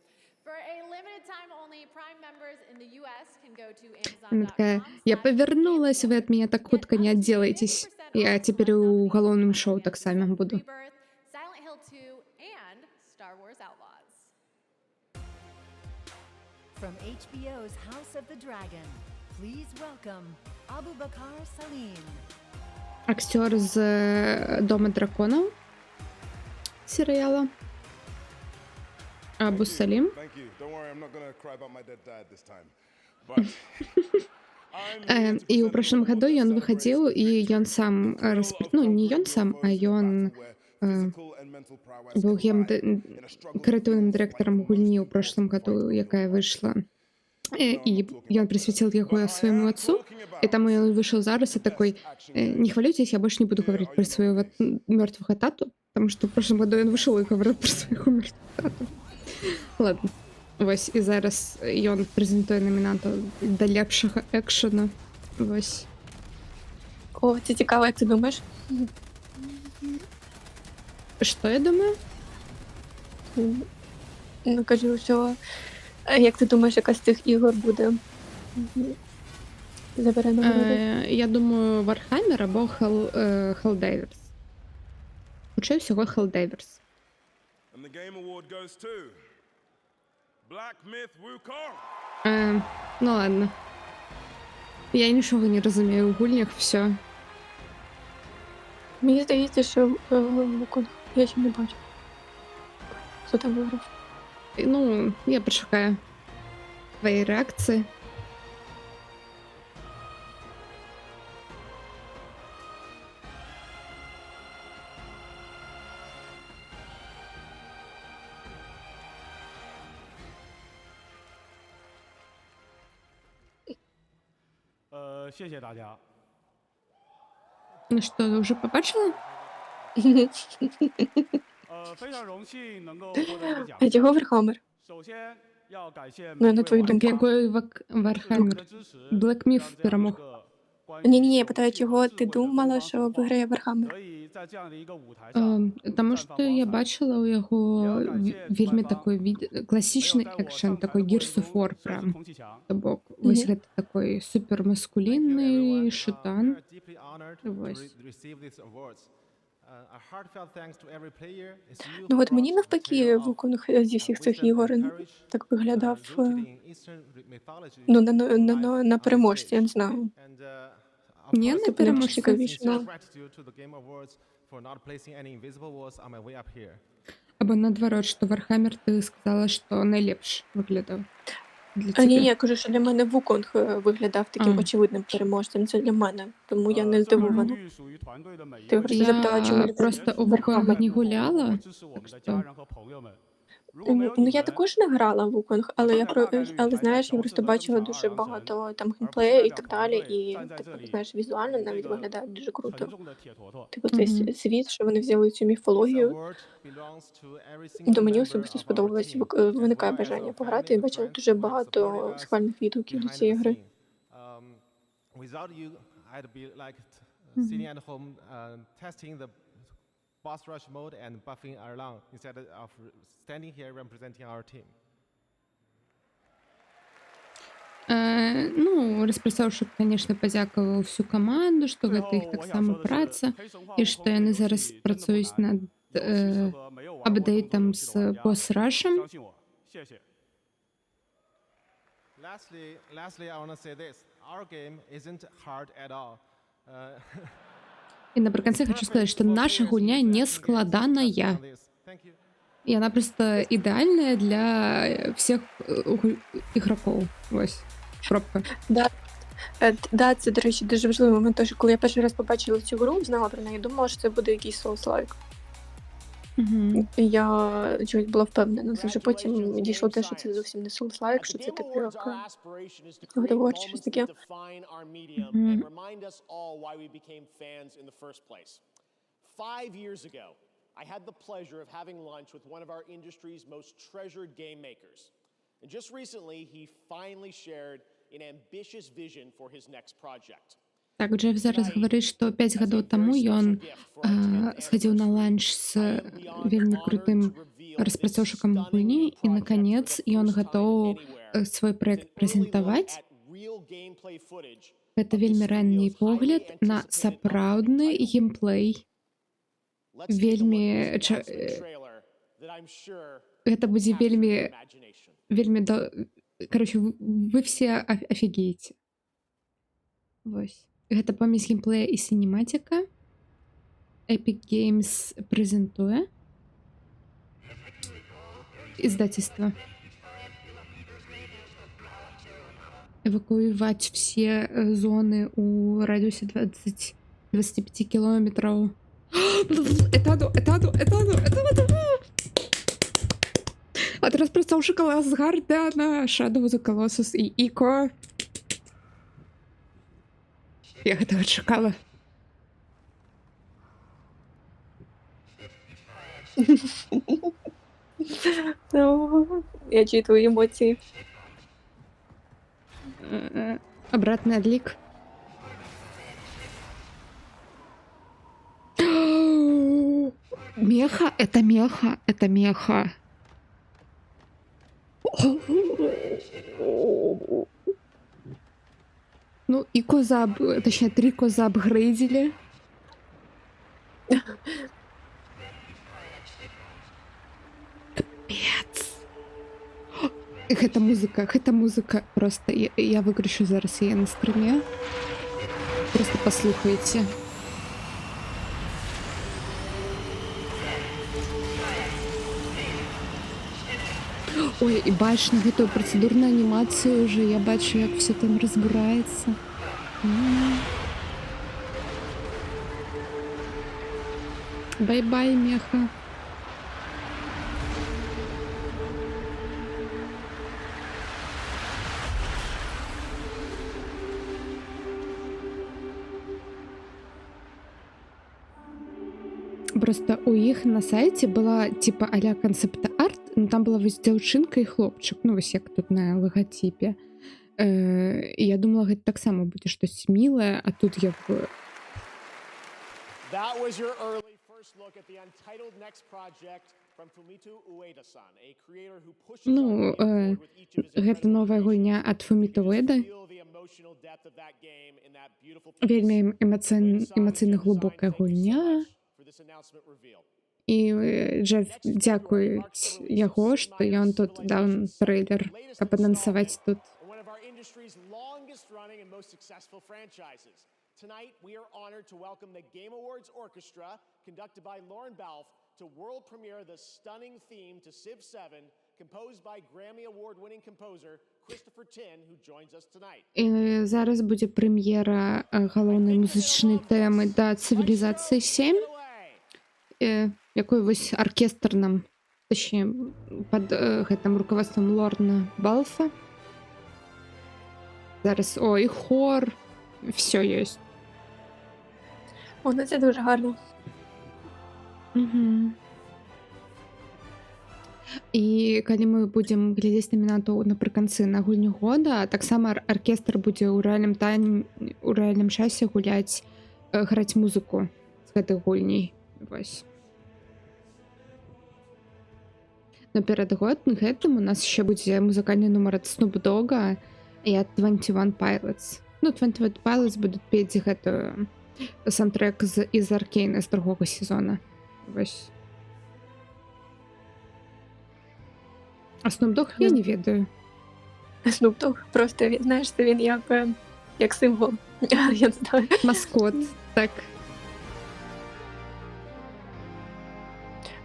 F: For a limited time only, Prime members in the US can go to
C: Она такая, я повернулась, вы от меня так хутко не отделаетесь. Я теперь у уголовным шоу так само буду.
F: Silent Hill 2 and Star Wars Outlaws.
R: From HBO's House of the Dragon, please welcome Abubakar Salim.
C: Актер з Дома драконов серіала. Абу Салим.
H: Thank you. Don't worry, I'm not gonna cry about my dead dad this time. But
C: И в прошлом году он выходил, и он сам, ну, не он сам, а он был креативным директором гульні у прошлом году, яка вийшла. И он присвятил его своему отцу, и там он вышел зараз и такой, не хвалюйтесь, я больше не буду говорить про своего мертвого тату, потому что в прошлом году он вышел и говорил про своего мертвого тату. Ладно. Ось, і зараз ён прэзентуе номінантаў да лепшага экшана. Вось.
E: О, це цікаво, як ти думаєш?
C: Що я думаю?
E: Ну, кажу, що А як ти думаєш, яка з цих ігор буде? Забере нагороди?
C: Я думаю, Warhammer або Helldivers. Хоча всього Helldivers.
Q: And the Game Award goes to Black Myth Wukong.
C: Ну ладно. Я нічого не розумію у гульнях, все.
E: Мені здається, що Вуконг. Я ще не бачу. Хто там виграв?
C: Ну, я почекаю твої реакції. Ну що, ви вже побачили?
E: А чого Вархаммер? Ну, на твою думку.
C: Який Warhammer? Black Myth перемог.
E: Ні, я питаю, чого ти думала, що виграє Вархаммер?
C: Тому що я бачила у його вельми такий класичний екшен, такий Gears of War прям. Тобто, ось це такий супермаскулінний шутан. Ось.
E: Ну от мені навпаки Вуконг зі всіх цих ігор так виглядав ну, на переможці, я не знаю.
C: Ні, не переможці. Або наоборот, що Warhammer ти сказала, що найліпше виглядав.
E: Ні, я кажу, що для мене Вуконг виглядав таким очевидним переможцем. Це для мене, тому я не здивована. Ти просто запитала, чому
C: я просто у Вуконга не гуляла.
E: Ну, я також не грала в Вуконг, але знаєш, я просто бачила дуже багато там геймплею і так далі, і так, знаєш, візуально навіть виглядає дуже круто. Типу цей світ, що вони взяли цю міфологію. До мені особисто сподобалось, виникає бажання пограти, і бачила дуже багато схвальних відгуків до цієї гри.
N: Boss rush mode and buffing around instead of standing here representing our team.
C: Ну, розписавши, звісно, подякував всю команду, що це їх так само праця, і що вони зараз працюють над апдейтом з босс-рашем.
N: Lastly, I want to say this. Our game isn't hard at all.
C: І наприкінці хочу сказати, що наша гульня не складана. І вона просто ідеальна для всіх ігроків. Ось, пробка.
E: Да, це, до речі, дуже важливий момент, тому що коли я перший раз побачила цю гру, знала про неї, думала, що це буде якийсь Souls-like. Я чогось була впевнена, це вже потім дійшло те, що це зовсім не Souls-like, що це таке God of War, щось таке.
N: I had the pleasure of having lunch with one of our industry's most treasured game makers. And just recently, he finally shared an ambitious vision for his next project.
C: Так, Джефф зараз говорить, що 5 років тому він сходив на ланч з вельми крутим розпрацовщиком гульні, і, наконец, він готов свій проект презентувати. Це вельми ранній погляд на сапраўдны геймплей. Вельми... Это будет вельми... Короче, вы все офигеете. Вось. Гэта памесь геймплея і синематика. Epic Games презентуе. Издательство. Эвакуировать все зоны у радиусе 25 километров. Это оно. А teraz представши Асгарда на Shadow of the Colossus і Іко. Я гэтага чакала.
E: Я чую твої емоції.
C: Обратный отлик. Меха, это меха. Ну, и коза, точнее, 3 коза апгрейдили. Капец. Гэта музыка просто. Я выключу зараз яе на стриме. Просто послухайте. Ой, і бачиш на гэтую працэдурную анімацыю уже, я бачу, як все там разбираецца. Бай-бай, меха. Просто у іх на сайце была типа а-ля канцэпт-арт, ну там была вось дзяўчынка і хлопчык, ну вось як тут на лагатипе. Я думала, гэта таксама будзе штось мілае, а тут як бы...
N: That was your early first look at the untitled next project from Fumito Ueda-san, a creator who pushes
C: Ну, гэта новая гульня ад Фуміто Уэда. Вельмі эмацыйна глыбокая гульня. І Джеф дзякуюць яго, што ён тут даў трэйлер, каб анансаваць тут.
N: Tonight, we are honored to welcome the Game Awards Orchestra, conducted by Lauren Balfe, to world premiere the stunning theme to Civ 7, composed by Grammy Award-winning composer Christopher Tin, who joins us tonight.
C: І зараз будзе прэм'ера галоўнай музычнай тэмы да цывілізацыі 7, якой вось аркестр нам, точнее, пад гэтым руководством Лорна Балфа. Зараз, ой, хор, все есть.
E: Воно це дуже гарно.
C: Угу. І калі мы будзем глядзець намінантаў напрыканцы на гульню года, таксама аркестр будзе ў рэальным часе гуляць, граць музыку з гэтай гульняй. Вось. Но перад гэтым у нас яшчэ будзе музыкальны нумар ад Snoop Dogga і ад 21 Pilots. Ну, 21 Pilots будуць пець гэтую саундтрэк з Аркейна з другога сезона. Вось. А Snoop Dogg я не ведаю.
E: Snoop Dogg просто, знаєш, це він як символ. Я не знаю.
C: Маскот, так.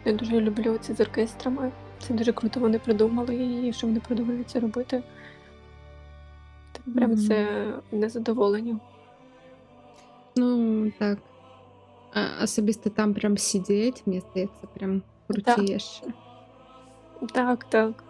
E: Я дуже люблю ці з оркестрами. Це дуже круто вони придумали і що вони продовжують це робити. Прям це незадоволення.
C: Ну, так. Особисто там прям сидеть, мені здається, прям крутієш.
E: Так, так.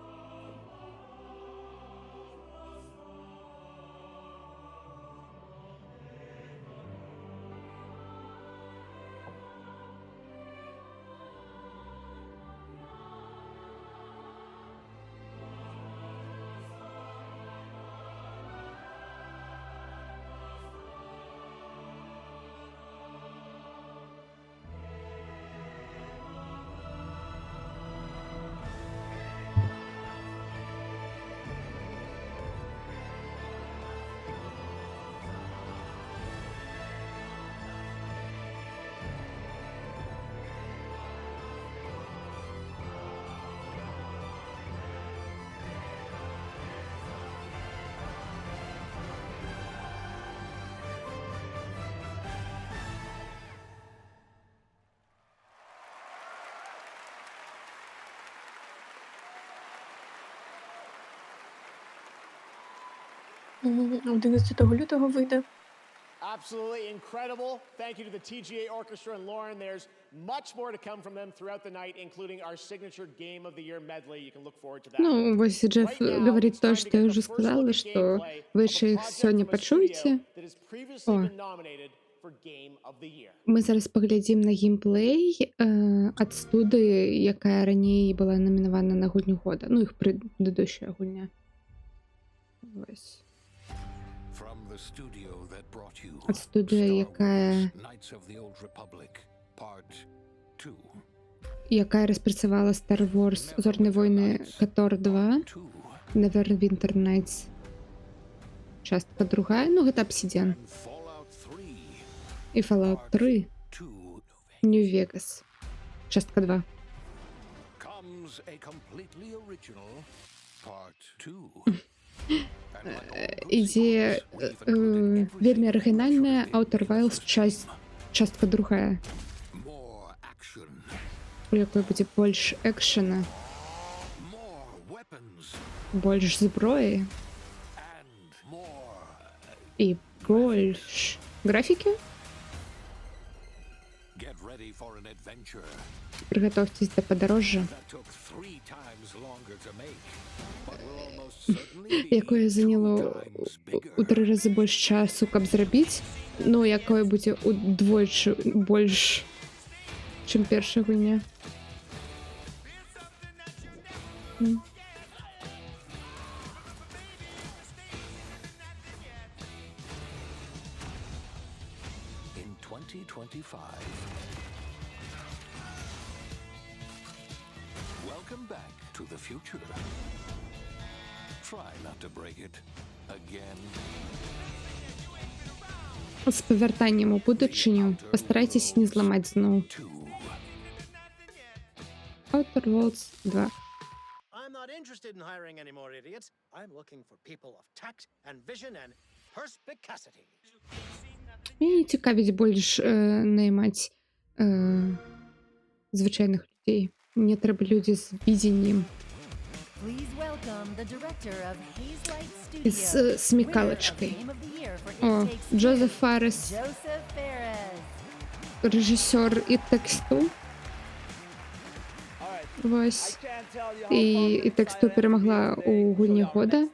N: Mm-hmm.
E: 11 лютого вийде.
N: Absolutely incredible. Thank you to the TGA Orchestra and Lauren. There's much more to come from them throughout the night, including our signature Game of the Year medley. You can look forward to that.
C: Ну, вот Джефф говорит то, что я уже сказала, что вы еще их сегодня почуете. О. Мы зараз поглядим на геймплей от студии, якая ранее была номинована на гульню года. Ну, их предыдущая гульня. Вось. От студії, яка яка распрацавала Star Wars Зорні войны Котор 2, Neverwinter Nights. Частка другая, ну гэта Obsidian. І Fallout 3. New Vegas. Частка 2.
H: Comes a completely original part 2.
C: Ідзе вельмі арыгінальная Outer Wilds частка другая. У якой будзе больш экшена, больш зброі і больш графікі. Приготовьтесь до падарожжа, якое заняло у 3 разы больш часу, каб зрабіць, ну якое будзе удвойчы больш, чым першая гульня.
H: In 2025. Welcome back to the future. Try not to break it again.
C: З павяртаннем у будучыню пастарайцеся не зламаць зноў. Outer Worlds 2.
N: I'm not interested in hiring any more idiots. I'm looking for people of tact and vision and perspicacity.
C: Мені цікавіць больш наймаць звычайных людзей. Мне трэба людзі з виденнем. І з смекалачкай. О, Джозеф Фарес. Рэжысёр і тэксту. Вось. І тэксту перамагла у гульні года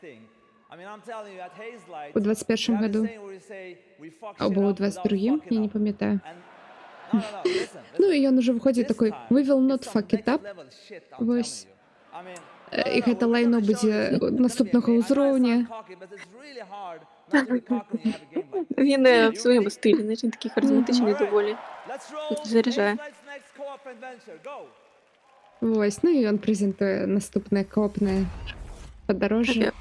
C: у 21 году. Або у 22-м, я не памятаю. Ну і ён уже выходзіць такой «We will not fuck it up». Вось. І гэта лайно будзе наступнага ўзроўня.
E: Він в своєму стилі, знаєш, він такий харизматичний доволі. Заряджає.
C: Вось, ну і ён прэзентуе наступнае коопнае падарожжа.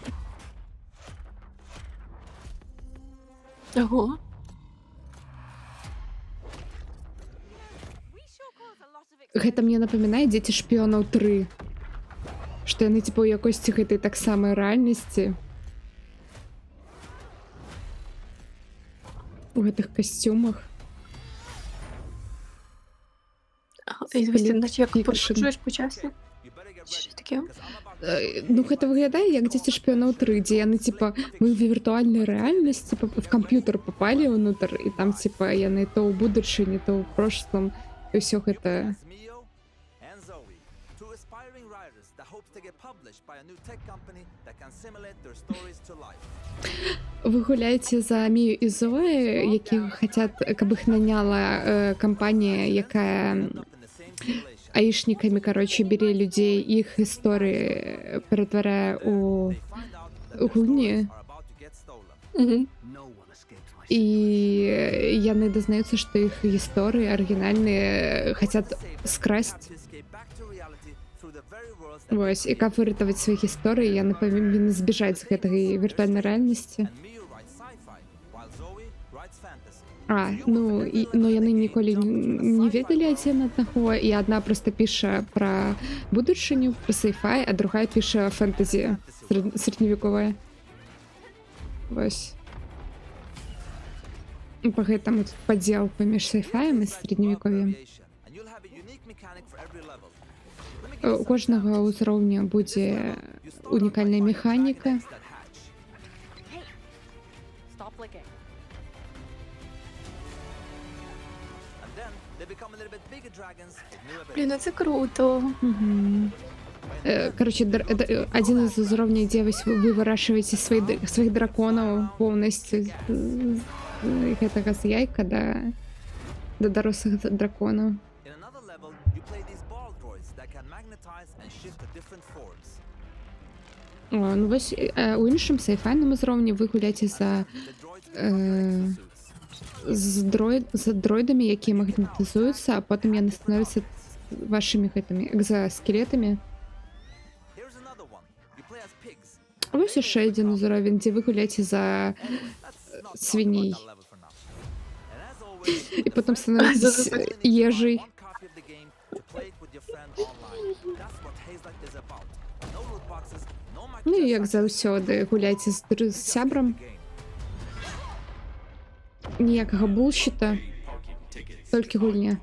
E: Ого.
C: Гэта мне напамінае «Дзеці шпіёнаў 3». Што яны типа ў якосці гэтай таксама рэальнасці. У гэтых касцюмах.
E: Іначе як подорожуєш по часу? Що таке?
C: Ну, гэта выглядае як «Дзеці шпіёнаў 3», дзе яны типа мы в віртуальнай рэальнасці в камп'ютар попалі ўнутр, і там типа яны то ў будучыні, то ў прошлым, і ўсё гэта. Вы гуляеце за Мію і Зоі, які хотят, каб іх наняла кампанія, якая аішнікамі, короче, бере людзей, іх гісторыі ператварае у гульні. І яны дазнаюцца, што іх гісторыі арыгінальныя хотят скрасць. Вось, і каб выратаваць свае гісторыі, яны павінны збежаць з гэтай віртуальнай рэальнасці. Ну яны ніколі не ведалі адзін аднаго, і адна проста піша пра будучыню, пра сайфай, а другая піша фэнтэзі сярэдневековае. Вось. Па гэтаму падзел паміж сайфаем і сярэдневековем. У кожнага ўзроўня будзе унікальная механіка.
E: Блін, ну це круто.
C: Короче, адзін з узроўняў, дзе вы вырашваеце сваіх драконаў поўнасцю. Гэтага з яйка да дарослых драконаў. Ну вось у іншым сайфайным узроўні вы гуляеце за дроідамі, якія магнетызуюцца, а потым яны становяцца вашими этими екзоскелетами. А ось ще один уровень, де ви гуляєте за свиней. І потім становитесь ежей. Ну і як завсёди, гуляйте з сябром. Ніякого булщита, тільки гульня.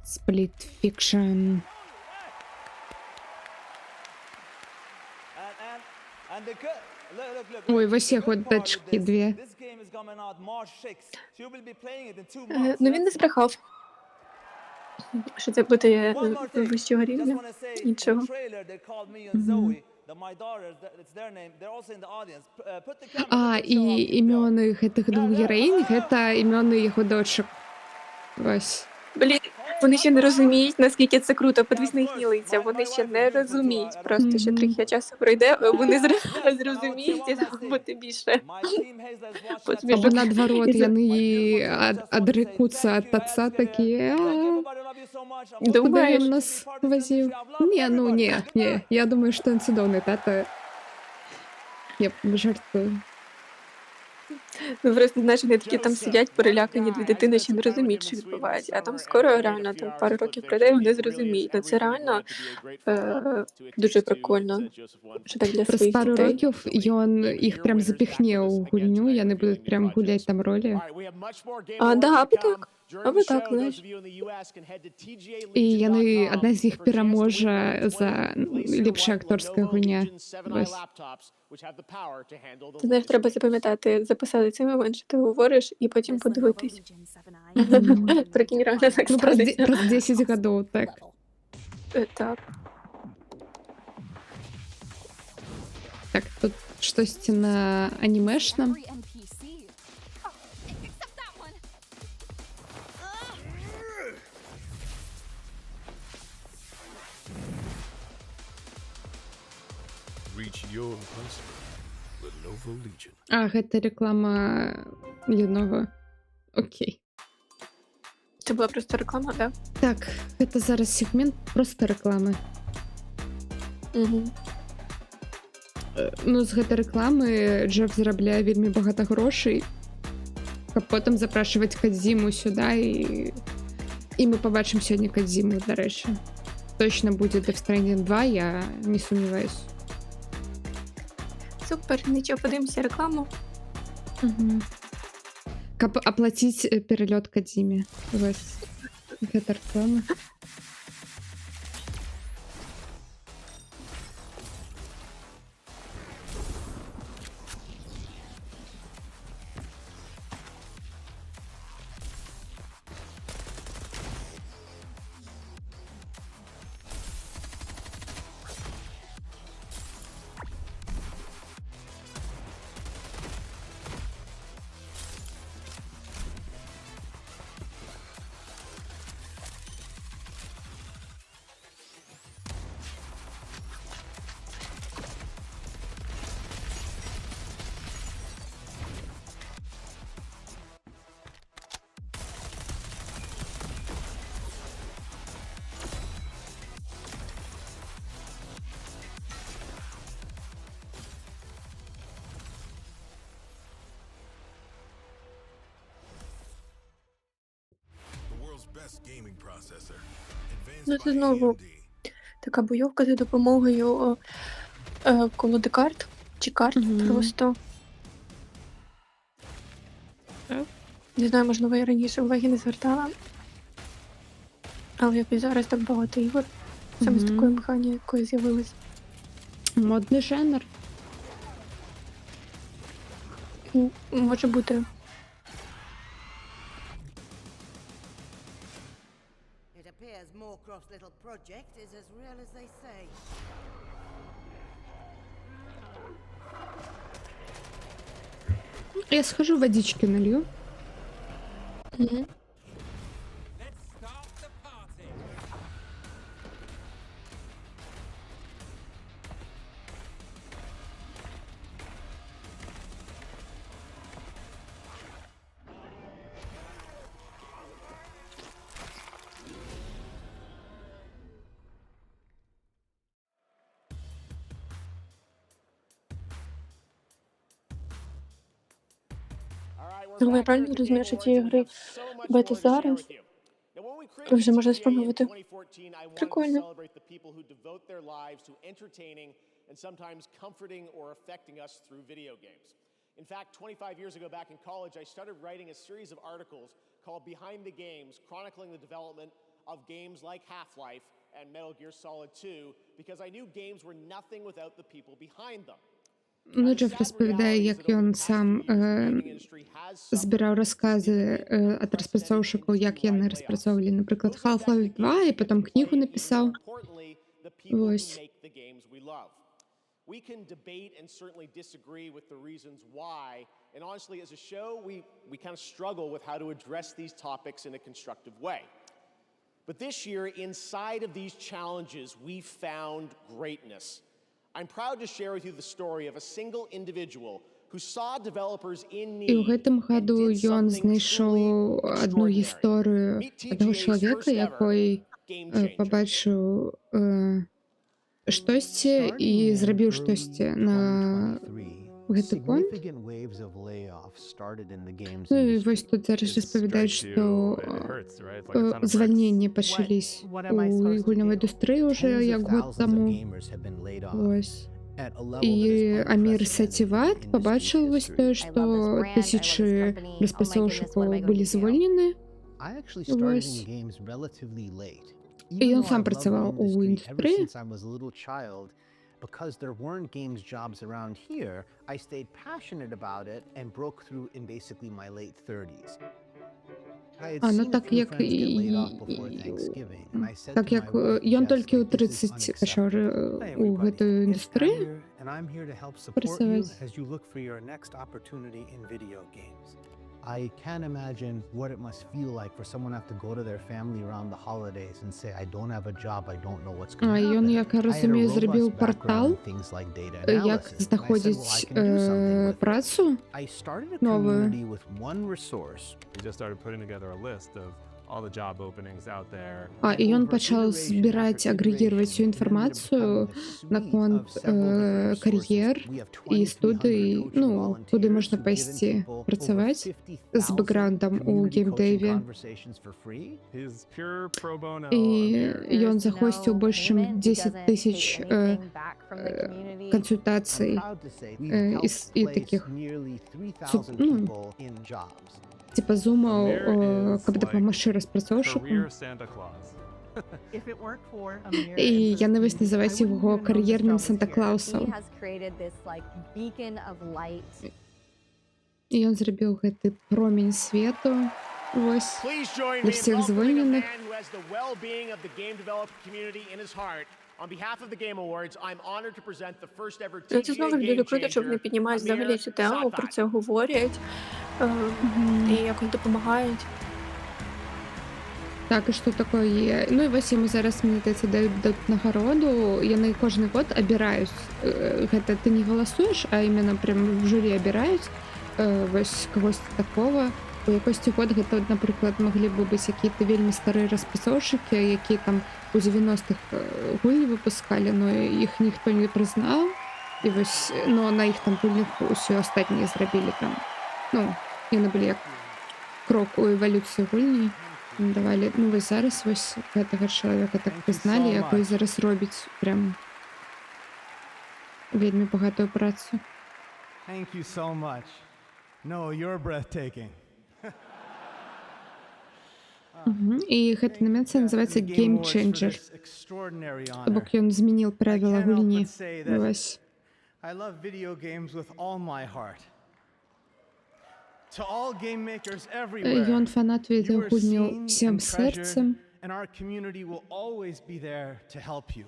C: Split Fiction. Ой, ось є датчики дві.
E: Ну він не збрехав. Що це буде вищого рівня? Нічого.
C: А, і імёны гэтых двох героїнь, гэта імёны його дочок. Ось.
E: Блін, вони ще не розуміють, наскільки це круто. Подивись на їхні лиця. Вони ще не розуміють. Просто ще трохи часу пройде, вони зрозуміють і буде більше.
C: Або наоборот, яны адрекуться от отца такі. Куди він нас возив? Ні. Я думаю, що він цудовний тато. Я жартую.
E: Ну, просто, знаєш, вони такі там сидять, перелякані, дві дитини ще не розуміють, що відбувається. А там скоро реально там пару років пройде, і вони зрозуміють. Ну, це реально дуже прикольно, що так для
C: През
E: своїх
C: пару
E: дітей.
C: років їх прям запіхне у гульню, яни будуть прям гуляти там ролі.
E: А, да, або так, знаєш.
C: І яны, одна з них переможе за ліпша акторська гульня. Ось.
E: Ти знаєш, треба запам'ятати, записати цей момент, що ти говориш, і потім подивитись. Прикинь, реально так
C: Ну,
E: станеться.
C: про 10 годов, так.
E: Так.
C: Так, тут щось на анімешном.
H: Reach your impossible. Lenovo Legion.
C: А, гэта реклама Lenovo. Окей.
E: Це була просто реклама, так?
C: Так, гэта зараз сегмент просто реклами.
E: Угу.
C: Ну, з гэтай рэкламы Джеф зарабляе вельмі багата грошай, каб потым запрашваць Кадзіму сюда, і мы пабачым сёння Кадзіму, дарэчы. Точно будзе Death Stranding 2, я не сумніваюсь.
E: Супер, нічого, подивимося рекламу.
C: Угу. Каб аплаціць пералёт Кадзіме. Вось гэта реклама.
E: Ну, це знову така бойовка за допомогою колоди карт, чи карт просто. Не знаю, можливо, я раніше уваги не звертала. Але якось зараз так багато ігор саме з такою механікою з'явилось.
C: Модний жанр.
E: Може бути.
S: It appears Moorcroft's little project is as real as they say.
C: Я схожу, водички налью.
E: Угу. Тому я правильно розумію, що ці ігри бета зараз вже можна спробувати. Прикольно.
N: And sometimes comforting or affecting us through video games. In fact, 25 years ago back in college, I started writing a series of articles called Behind the Games, chronicling the development of games like Half-Life and Metal Gear Solid 2, because I knew games were nothing without the people behind them.
C: Ну, Джеф розповідає, як він сам збирав розкази від розпрацовщиків, як вони розпрацьовували, наприклад, Half-Life 2, і потім книгу написав. Ось.
N: We can debate and certainly disagree with the reasons why, and honestly, as a show, we kind of struggle with how to address these topics in a constructive way. But this year, inside of these challenges, we found greatness. I'm proud to share with you the story of a single individual who saw developers in need.
C: І у гэтым году ён знайшоў одну історію одного чоловіка, який побачив штосьці і зрабіў штосьці на гэты конт. Ну і вось тут зараз розповідають, што звальненні пачались у гульнявой індустрыі ўжо як год таму. Вось. І Амір Сатіват побачив ось те, що тисячі розпрацовщиків були звольнені. Ось. І він сам працював у індустрії.
T: Because there weren't games jobs around here, I stayed passionate about it and broke through in basically my late 30s.
C: Ну так як ён толькі ў 30 пачаў у гэтую індустрыю працаваць.
T: I can't imagine what it must feel like for someone to have to go to their family around the holidays and say, I don't have a job, I don't know what's going to happen.
C: Ён, як я розумію, зробив портал, як знаходить працю нову. І ён пачаў збіраць, агрэгіраваць всю інфармацыю наконт кар'ер і студый, ну, куды можна пайсці працаваць з бэкграундам у геймдэйве. І ён захосціў больш чым 10 тысяч кансультацый і такіх, ну, типа зумаў, каб дапамагчы распрацоўшчыку. І яны вось называюць яго кар'ерным Санта-Клаусам. І ён зрабіў гэты промень свету, вось, для всіх звольненых.
E: Це знову ж дуже круто, що вони піднімають взагалі цю тему, про це говорять і якось допомагають.
C: Так, і що таке є? Ну і ось йому зараз, мені здається, дають нагороду, яны кожны год абіраюць. Гэта ты не галасуеш, а іменно прям в журі абіраюць вось кагось такого. У якосці год гэта, напрыклад, маглі б быць якія-то вельмі старыя распрацоўшчыкі, якія там у 90-х гульні выпускалі, но іх ніхто не прызнаў. І вось, но на іх там гульнях усё астатнія зрабілі там. Ну, яны былі як крок у эвалюцыі гульні. Давалі, ну вось зараз вось гэтага чалавека так прызналі, якой зараз робіць прям вельмі багатую працу.
T: Thank you so much. No, you're breathtaking.
C: І гэта номінацыя называецца Game Changer. То бок ён змяніў правіла гульні. Вось.
T: I love video games with all my heart. To all game makers everywhere.
C: Ён фанат відеагульняў всім сэрцам.
T: And our community will always be there to help you.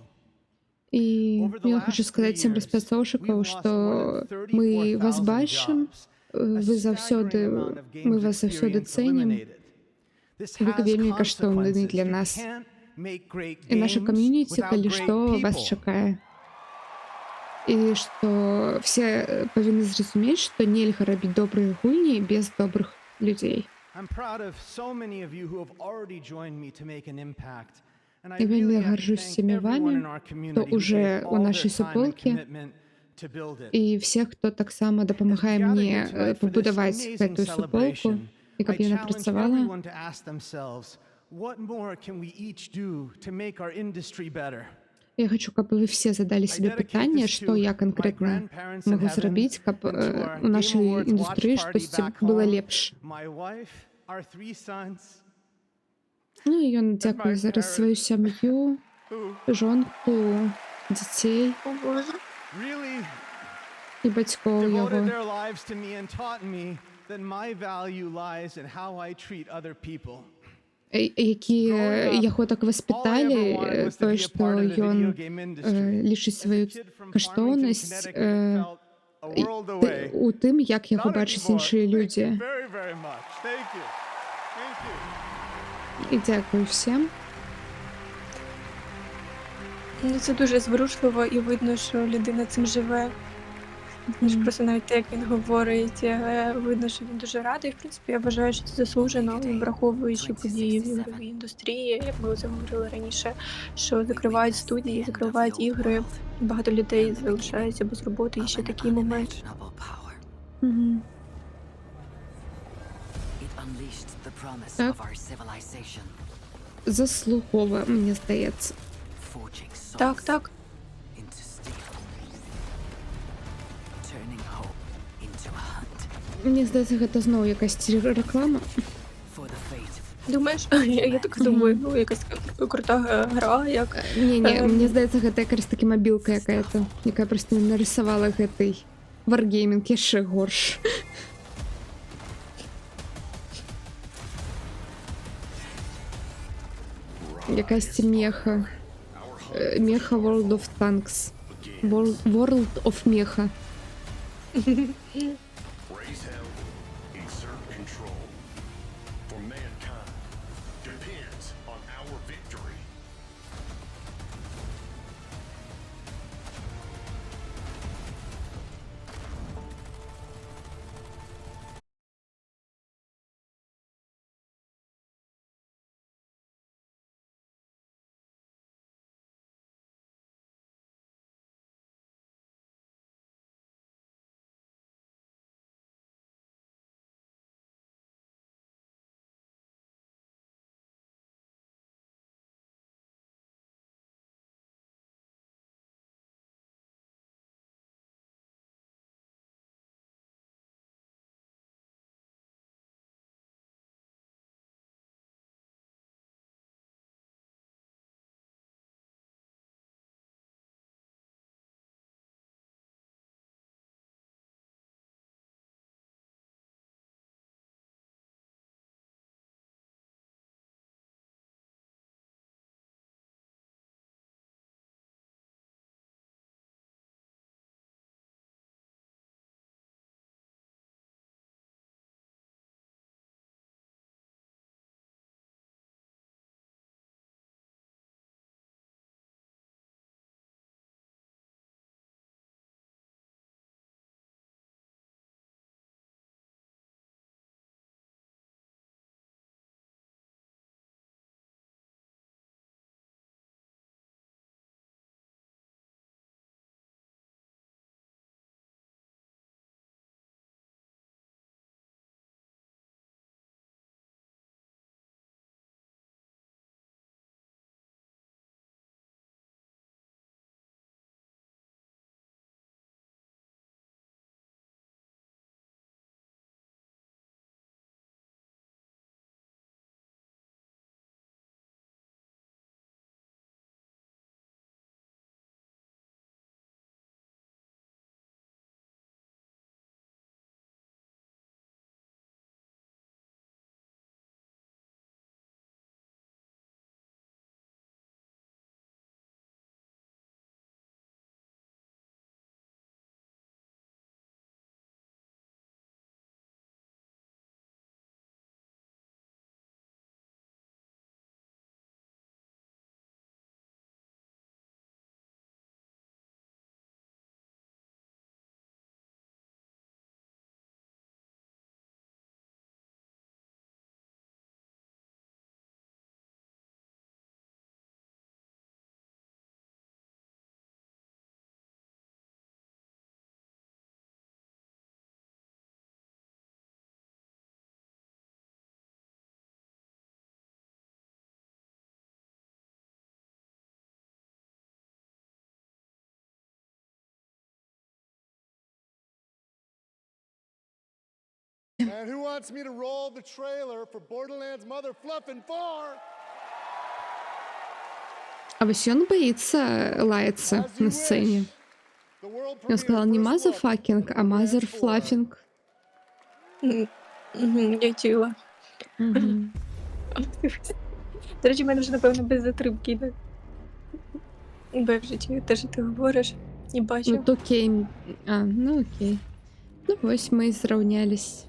C: І я хочу сказаць всім распрацоўшчыкаў, што мы вас бачым, мы вас заўсёды цэнім. Вы вельмі каштоўны для нас. І наша камьюніці, калі што, вас чакае. І што все павінны зразумець, што нельга рабіць добрыя гульні без добрых людзей. Я вельмі гаржусь всімі вамі, хто уже у нашай суполкі і всіх, хто так само допомагає мені побудувати гэтую суполку, і каб яна працавала.
T: What more can we each do to make our industry better?
C: Я хочу, каб вы все задали себе пытанне, што я канкрэтна магу зрабіць, каб у нашай індустрыі штосьці было лепш. Ну і ён дзякуе зараз сваю сям'ю, жонку, дзяцей і бацькоў яго. Які яго так васпіталі, тое, што ён лічыць сваю каштоўнасць у тым, як яго бачаць іншыя людзі. І дзякую всім.
E: Ну, це дуже зворушливо і видно, що людина цим живе. Просто навіть те, як він говорить, видно, що він дуже радий. В принципі, я вважаю, що це заслужено, враховуючи події в ігровій індустрії, як ми вже говорили раніше, що закривають студії, закривають ігри, багато людей залишаються без роботи, і ще такий момент.
C: Так. Заслуговує, мені здається.
E: Так, так.
C: Мені здається, гэта зноў якась реклама.
E: Думаєш? Я так думаю, ну якась крута гра, як...
C: Ні, мені здається, гэта якась таки мобілка якая-то, яка просто нарисувала гэтый варгеймінг яшчэ горш. Якась меха. Меха World of Tanks. World of Mecha.
N: And who wants me to roll the trailer for Borderlands Mother Fluffin' 4?
C: А вообще он боится лаяться на сцене. Он сказал не motherfucking, а motherfluffing.
E: Я чула. До речі, в мене вже, напевно, без затримки йде. Бо я вже чую те, що ти говориш, і бачу.
C: Ну, то окей. Ну окей. Ну, ось ми і зрівнялись.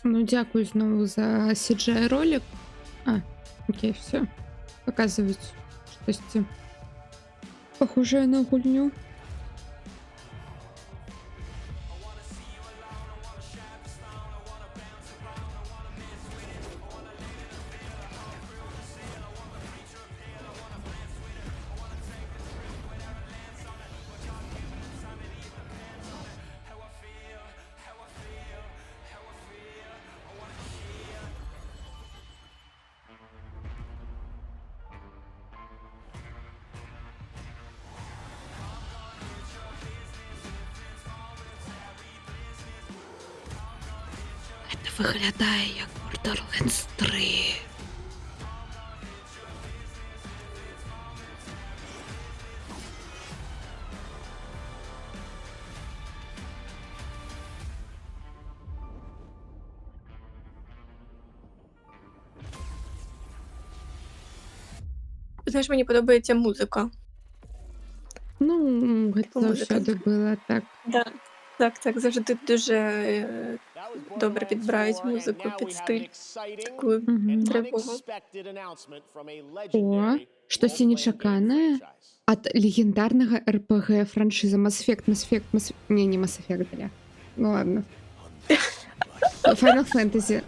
C: Ну, дякую знову за CGI ролик. Окей, все. Показують щось похоже на гульню. Це виглядає як Borderlands 3.
E: Знаєш, мені подобається музика.
C: Ну, це завжди було так.
E: Да. Так, завжди дуже добре підбирають музику під стиль. Таку тривогу.
C: О, щось нечакане от легендарного РПГ франшизы Mass Effect. Не Mass Effect, бля. Ну ладно. Final Fantasy.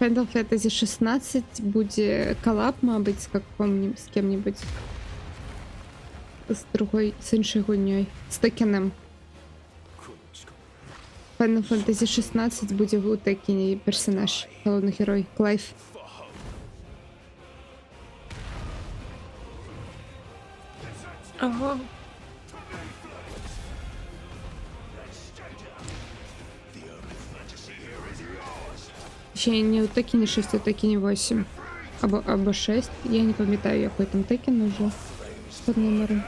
C: Final Fantasy 16 буде коллаб, мабуть, з ким-нибудь. З іншою гульньою. З Текеном. Final Fantasy 16 буде у Текені персонаж, головний герой, Клайв.
E: Ага.
C: Ще не у Текені 6, у Текені 8. Або 6. Я не пам'ятаю, який там Текен уже. Под номером.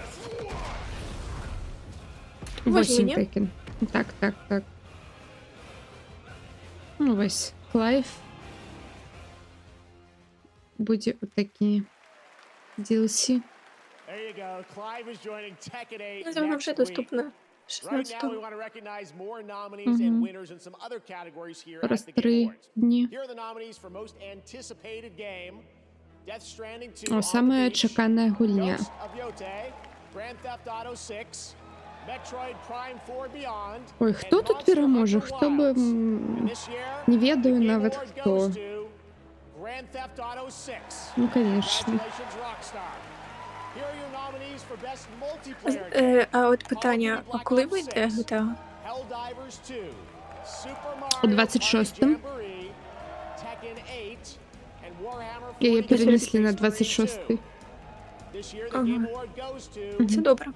C: 8 Текен. Так. Ну, ось Клайв. Буде у Текені. DLC.
E: Це воно вже доступне. 16.
C: Раз 3 дні. О, саме чекана гульня. Ой, хто тут переможе? Хто би... Не ведаю навіть хто. Ну, конечно.
E: А от питання, а коли вийде GTA?
C: У 26-м. Її перенесли на 26-й.
E: Ага. Це добре.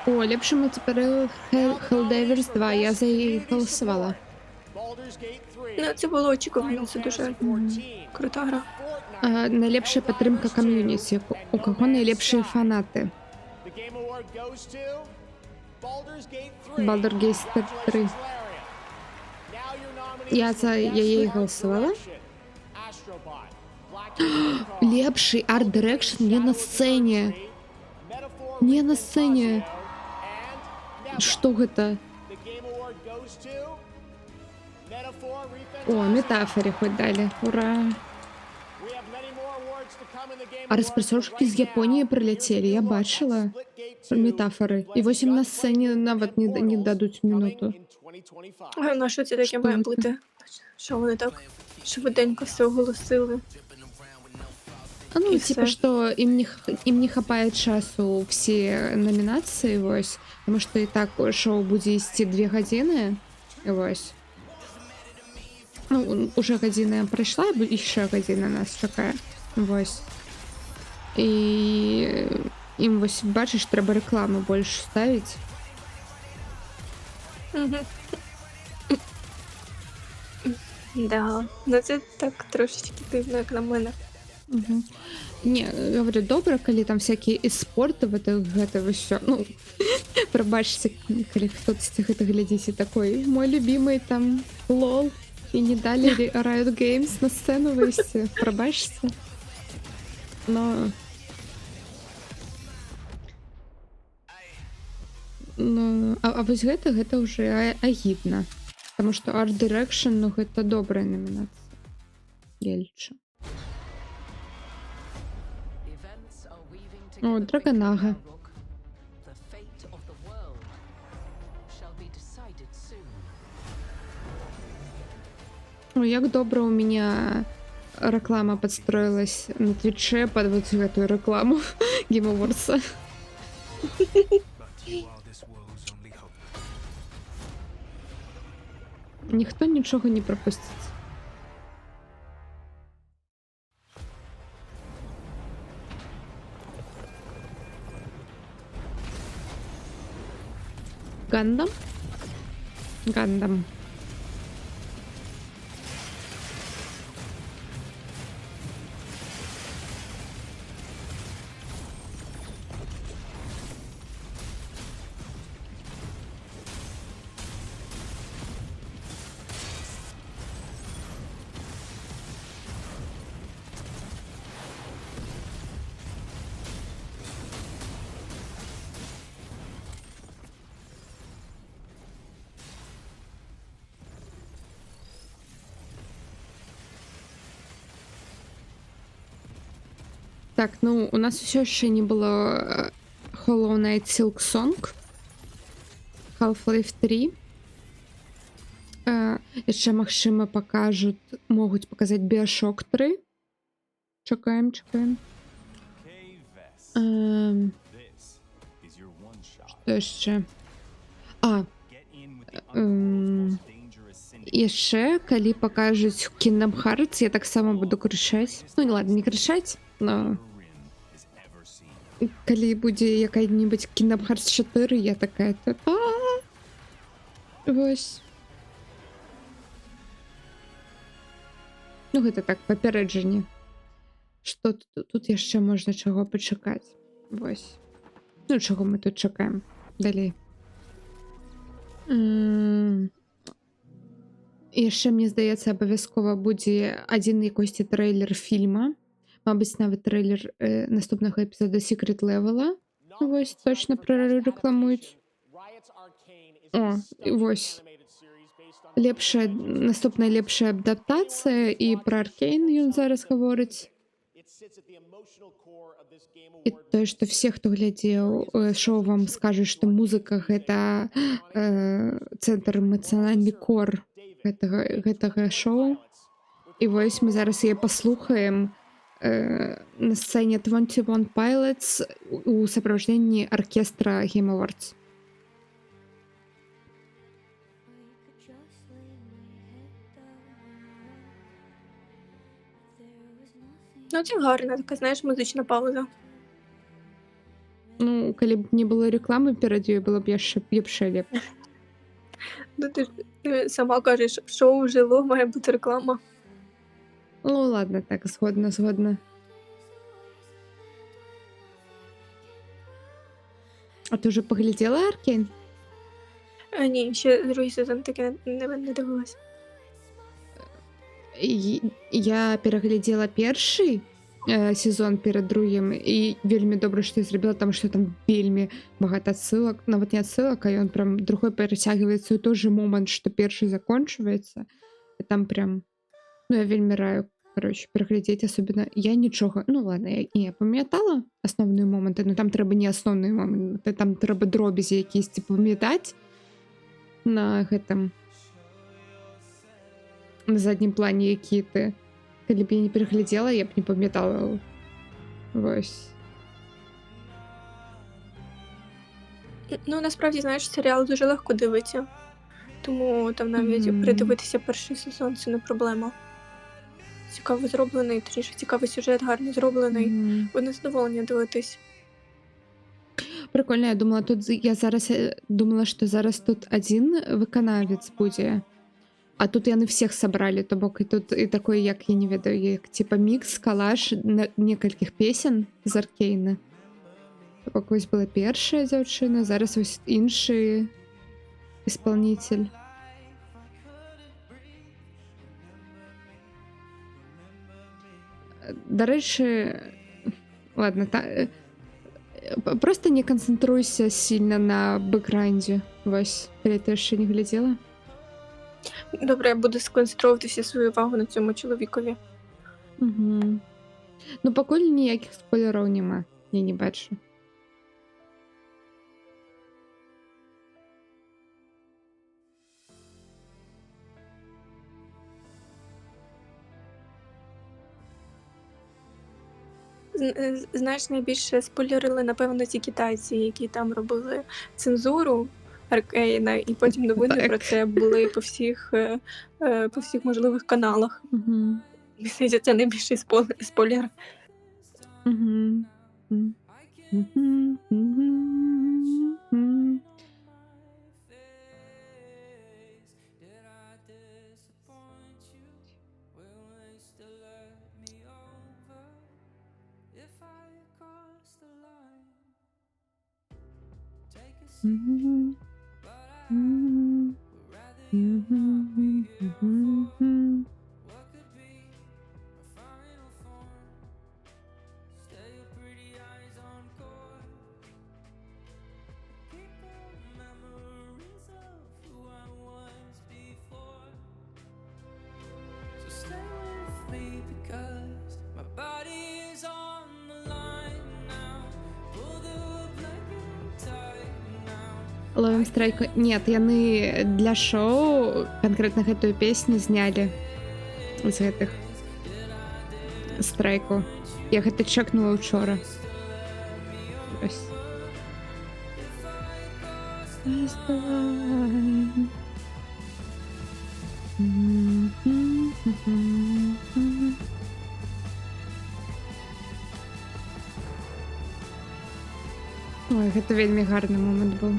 C: О, ліпшому тепер Helldivers 2. Я за її голосувала.
E: Ну, це було очікувано, це дуже крута гра.
C: Найлепша підтримка ком'юніті. У кого найлепші фанати? Baldur's Gate 3. Я її голосувала. Лепший арт-дирекшн не на сцені. Не на сцэне. Што гэта?
N: The Game Award goes to Metaphor
C: О, метафоре хоть далі. Ура!
N: We have many more awards to come in the Game
C: А распрацоўшчыкі з Японіі прылецелі, я бачыла метафоры. І вось ім на сцэне нават не дадуць минуту.
E: А на що це таке має бути? Що вони так швиденько все оголосили?
C: А ну,
E: І
C: типа,
E: все.
C: что им не хапае часу все номінації, вось, тому що і так шоу буде ісці 2 години, вось. Ну, уже година пройшла, і ще година нас чекає, вось. І їм, ось, бачиш, треба рекламу більше ставити.
E: Да, ну це так трошечки дивно, як на мене.
C: Угу. Не, говорю, добре, коли там всякие і спорти, гэта все. Ну, пробачте, коли хтось гэта глядіць і такой, мой любимый там лол, і не дали Riot Games на сцену вийти. Пробачте. Но... Ну, а вось гэта уже агідна. Потому что Art Direction, ну, гэта добрая номінація. Я лічу. О, Драгонага. О, як добра у меня реклама подстроилась на Твиче под вот эту рекламу Game Awards. Ніхто нічого не пропустить. Гандам? Гандам. Так, ну, у нас все ще не було Hollow Knight Silksong, Half-Life 3. Ще, магчыма, могуць паказаць Bioshock 3. Чакаем. Што яшчэ? Яшчэ, калі пакажуць Kingdom Hearts, я таксама буду крычаць. Ну, не ладно, не крычаць, но... Калі будзе якая-нибудь Kingdom Hearts 4, я такая... Вось. Ну, гэта так, папярэджанне. Што тут яшчэ можна чаго пачакаць? Вось. Ну, чаго мы тут чакаем? Далей. Яшчэ, мне здаецца, абавязкова будзе адзін якосьці трэйлер фільма. Мабыць, нават трэйлер наступнага эпізода Secret Level. Вось, точно прарэкламуюць. О, вось. Наступная лепшая адаптацыя, і пра Аркейн ён зараз гаворыць. І тое, што все, хто глядзеў шоу, вам скажуць, што музыка гэта цэнтр, эмацыянальны кор гэтага шоу. І вось мы зараз яе паслухаем на сцэне 21 Pilots у сапроваджэнні аркестра Game Awards.
E: Ну, це гарна така, знаєш, музична пауза.
C: Ну, калі б не было рекламы перад ёй, было б яшчэ лепш.
E: Ну, ти ж сама кажеш, шоу жило, має бути реклама.
C: Ну, ладно, так, згодна. А ти вже погляділа Аркейн?
E: Ні, ще другий сезон таке не дивилась.
C: Я пераглядзела першы, сезон перад другім і вельмі добра, што я зрабіла, там што там вельмі багата адсылак, нават не адсылак, а ён прям другой перацягваецца ў той же момант, што першы закончваецца. І там прям, ну я вельмі раю, короче, пераглядзець, асобна я нічога, ну ладно, я памятала асноўныя моманты, но там трэба не асноўныя моманты, там трэба дробязі якісь памятаць на гэтым, на заднім плане, які ты. Калі б я не пераглядзела, я б не памятала. Вось.
E: Ну, насправді, знаєш, серіал дуже легко дивиться. Тому там навіть передивитися перший сезон – це не проблема. Цікаво зроблений, трішки цікавий сюжет, гарно зроблений. Одне задоволення дивитись.
C: Прикольно, я думала, що зараз тут один виконавець буде. А тут яны всех собрали, то бок і тут і такой, як я не ведаю, як типа мікс, калаш некалькіх песен з Аркейна. То бок вось была першая дзяўчына, зараз вось іншы исполнитель. Дарэчы, ладно, просто не канцэнтруйся сильно на бэкграўндзе. Вось, калі ты яшчэ не глядзела.
E: Добре, я буду сконцентрувати всю свою увагу на цьому чоловікові.
C: Угу. Ну, пакуль ніякіх спойлераў няма, я не бачу.
E: Знаєш, найбільше спойлерили, напевно, ті китайці, які там робили цензуру Аркейна, і потім новини про це були по всіх можливих каналах. Мені здається, це найбільший спойлер.
C: Ловим страйку. Нет, яны для шоу конкретно гэтую песню знялі з гэтых страйку. Я гэта чекнула учора. Ось. Ой, гэта вельмі гарны момант быў.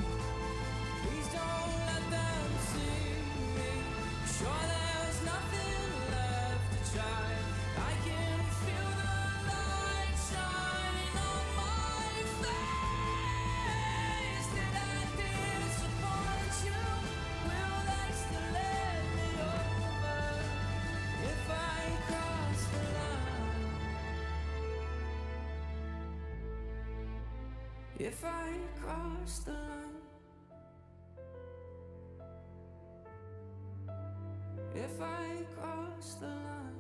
U: If I cross the line, if I cross the line,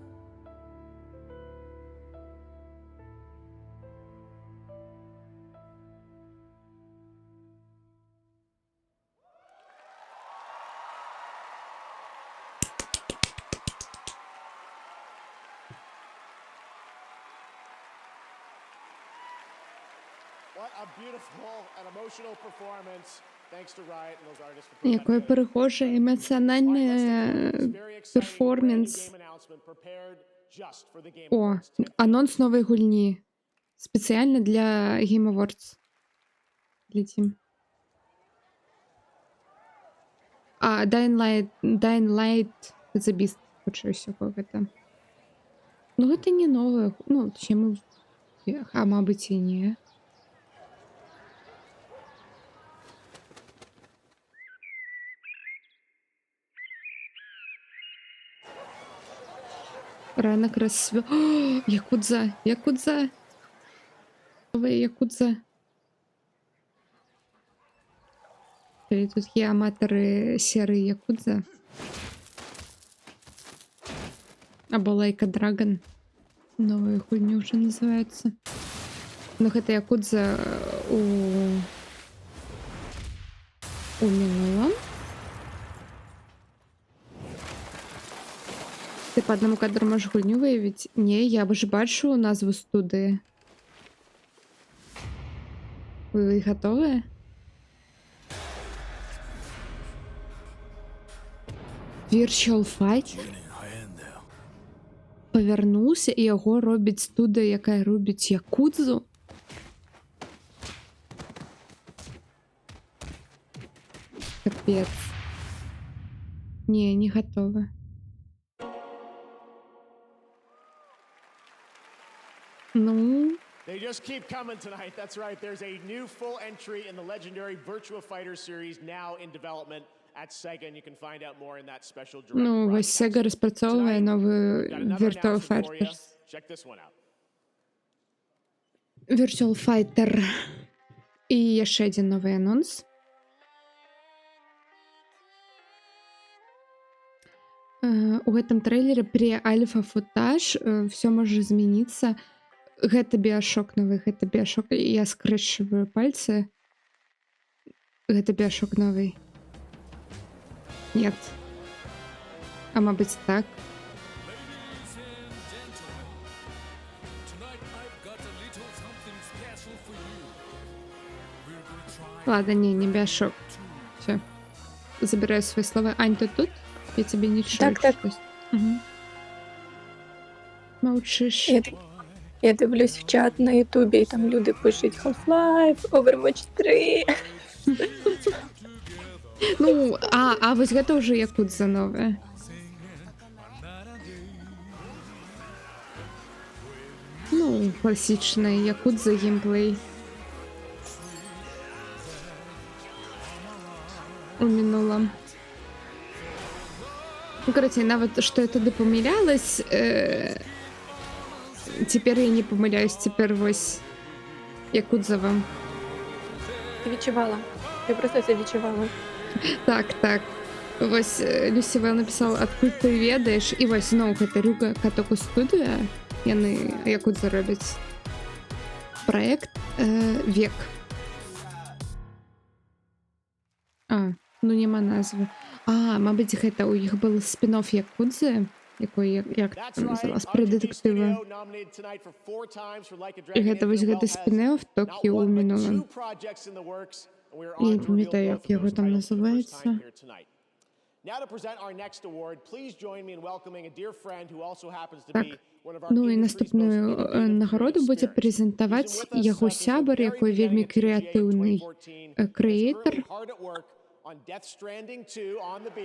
N: What a beautiful and emotional performance. Thanks to Riot and those artists for
C: Якое пригоже емоціональне перформанс. О, анонс нової гульні. Спеціально для Game Awards. Глядім. А, Dying Light The Beast. Хочу всього гэта. Ну, гэта не новое. Ну, чему... А, мабуть, і не. Ранок рассвел. О, Якудза! Якудза! Новая Якудза. Или тут є аматори серії Якудза. Або Like a Dragon. Новая хуйня уже называется. Ну, гэта Якудза у мінулом. Ты по одному кадру можешь гульню выявить? Не, я вже бачу назву студії. Ви готові? Virtual Fight? Повернувся і його робить студія, яка робить Якудзу? Капець. Ні, не готова. Ну...
N: They just keep coming tonight. That's right. There's a new full entry in the legendary Virtua Fighter series now in development at Sega, and you can find out more in that special direct
C: Ну, ось Sega розпрацьовує новий Virtua Fighter.
N: Check this one out.
C: Virtual Fighter. І є ще один новий анонс. У гэтым трэйлеры при альфа-футаж все можа змяніцца. Гэта Bioshock новый, гэта Bioshock. Я скрэчваю пальцы. Гэта Bioshock новый. Нет. А мабыць так. Ладно, не Bioshock. Все. Забираю свои слова. Ань, ты тут? Я тебе не чую.
E: Так.
C: Угу. Мовчиш.
E: Я дивлюсь в чат на Ютубі, і там люди пишуть Half-Life, Overwatch 3.
C: Ну, а вось гэта ўжо Якудза новая. Ну, класічная Якудза геймплей. У мінулом. Ну, короче, нават што я тады памылялась, цяпер я не памыляюсь, цяпер вось Якудза вам.
E: Ти відчувала? Я просто це відчувала.
C: Так. Вось Люсівел написал, адкуль ты ведаеш, і вось зноў гэта Рюга Катоку студыя, яны Якудза робяць. Праект Век. Ну няма назвы. Мабыць, гэта ў іх был спін-офф Якудзы, якой, як там называлась, пра дэтэктыва. І гэта вось гэты спін-офф Токіо ў мінулым. Я не памятаю, як яго там называецца. Так, ну і наступную нагароду будзе прэзентаваць яго сябар, якой вельмі крэатыўны крэатар.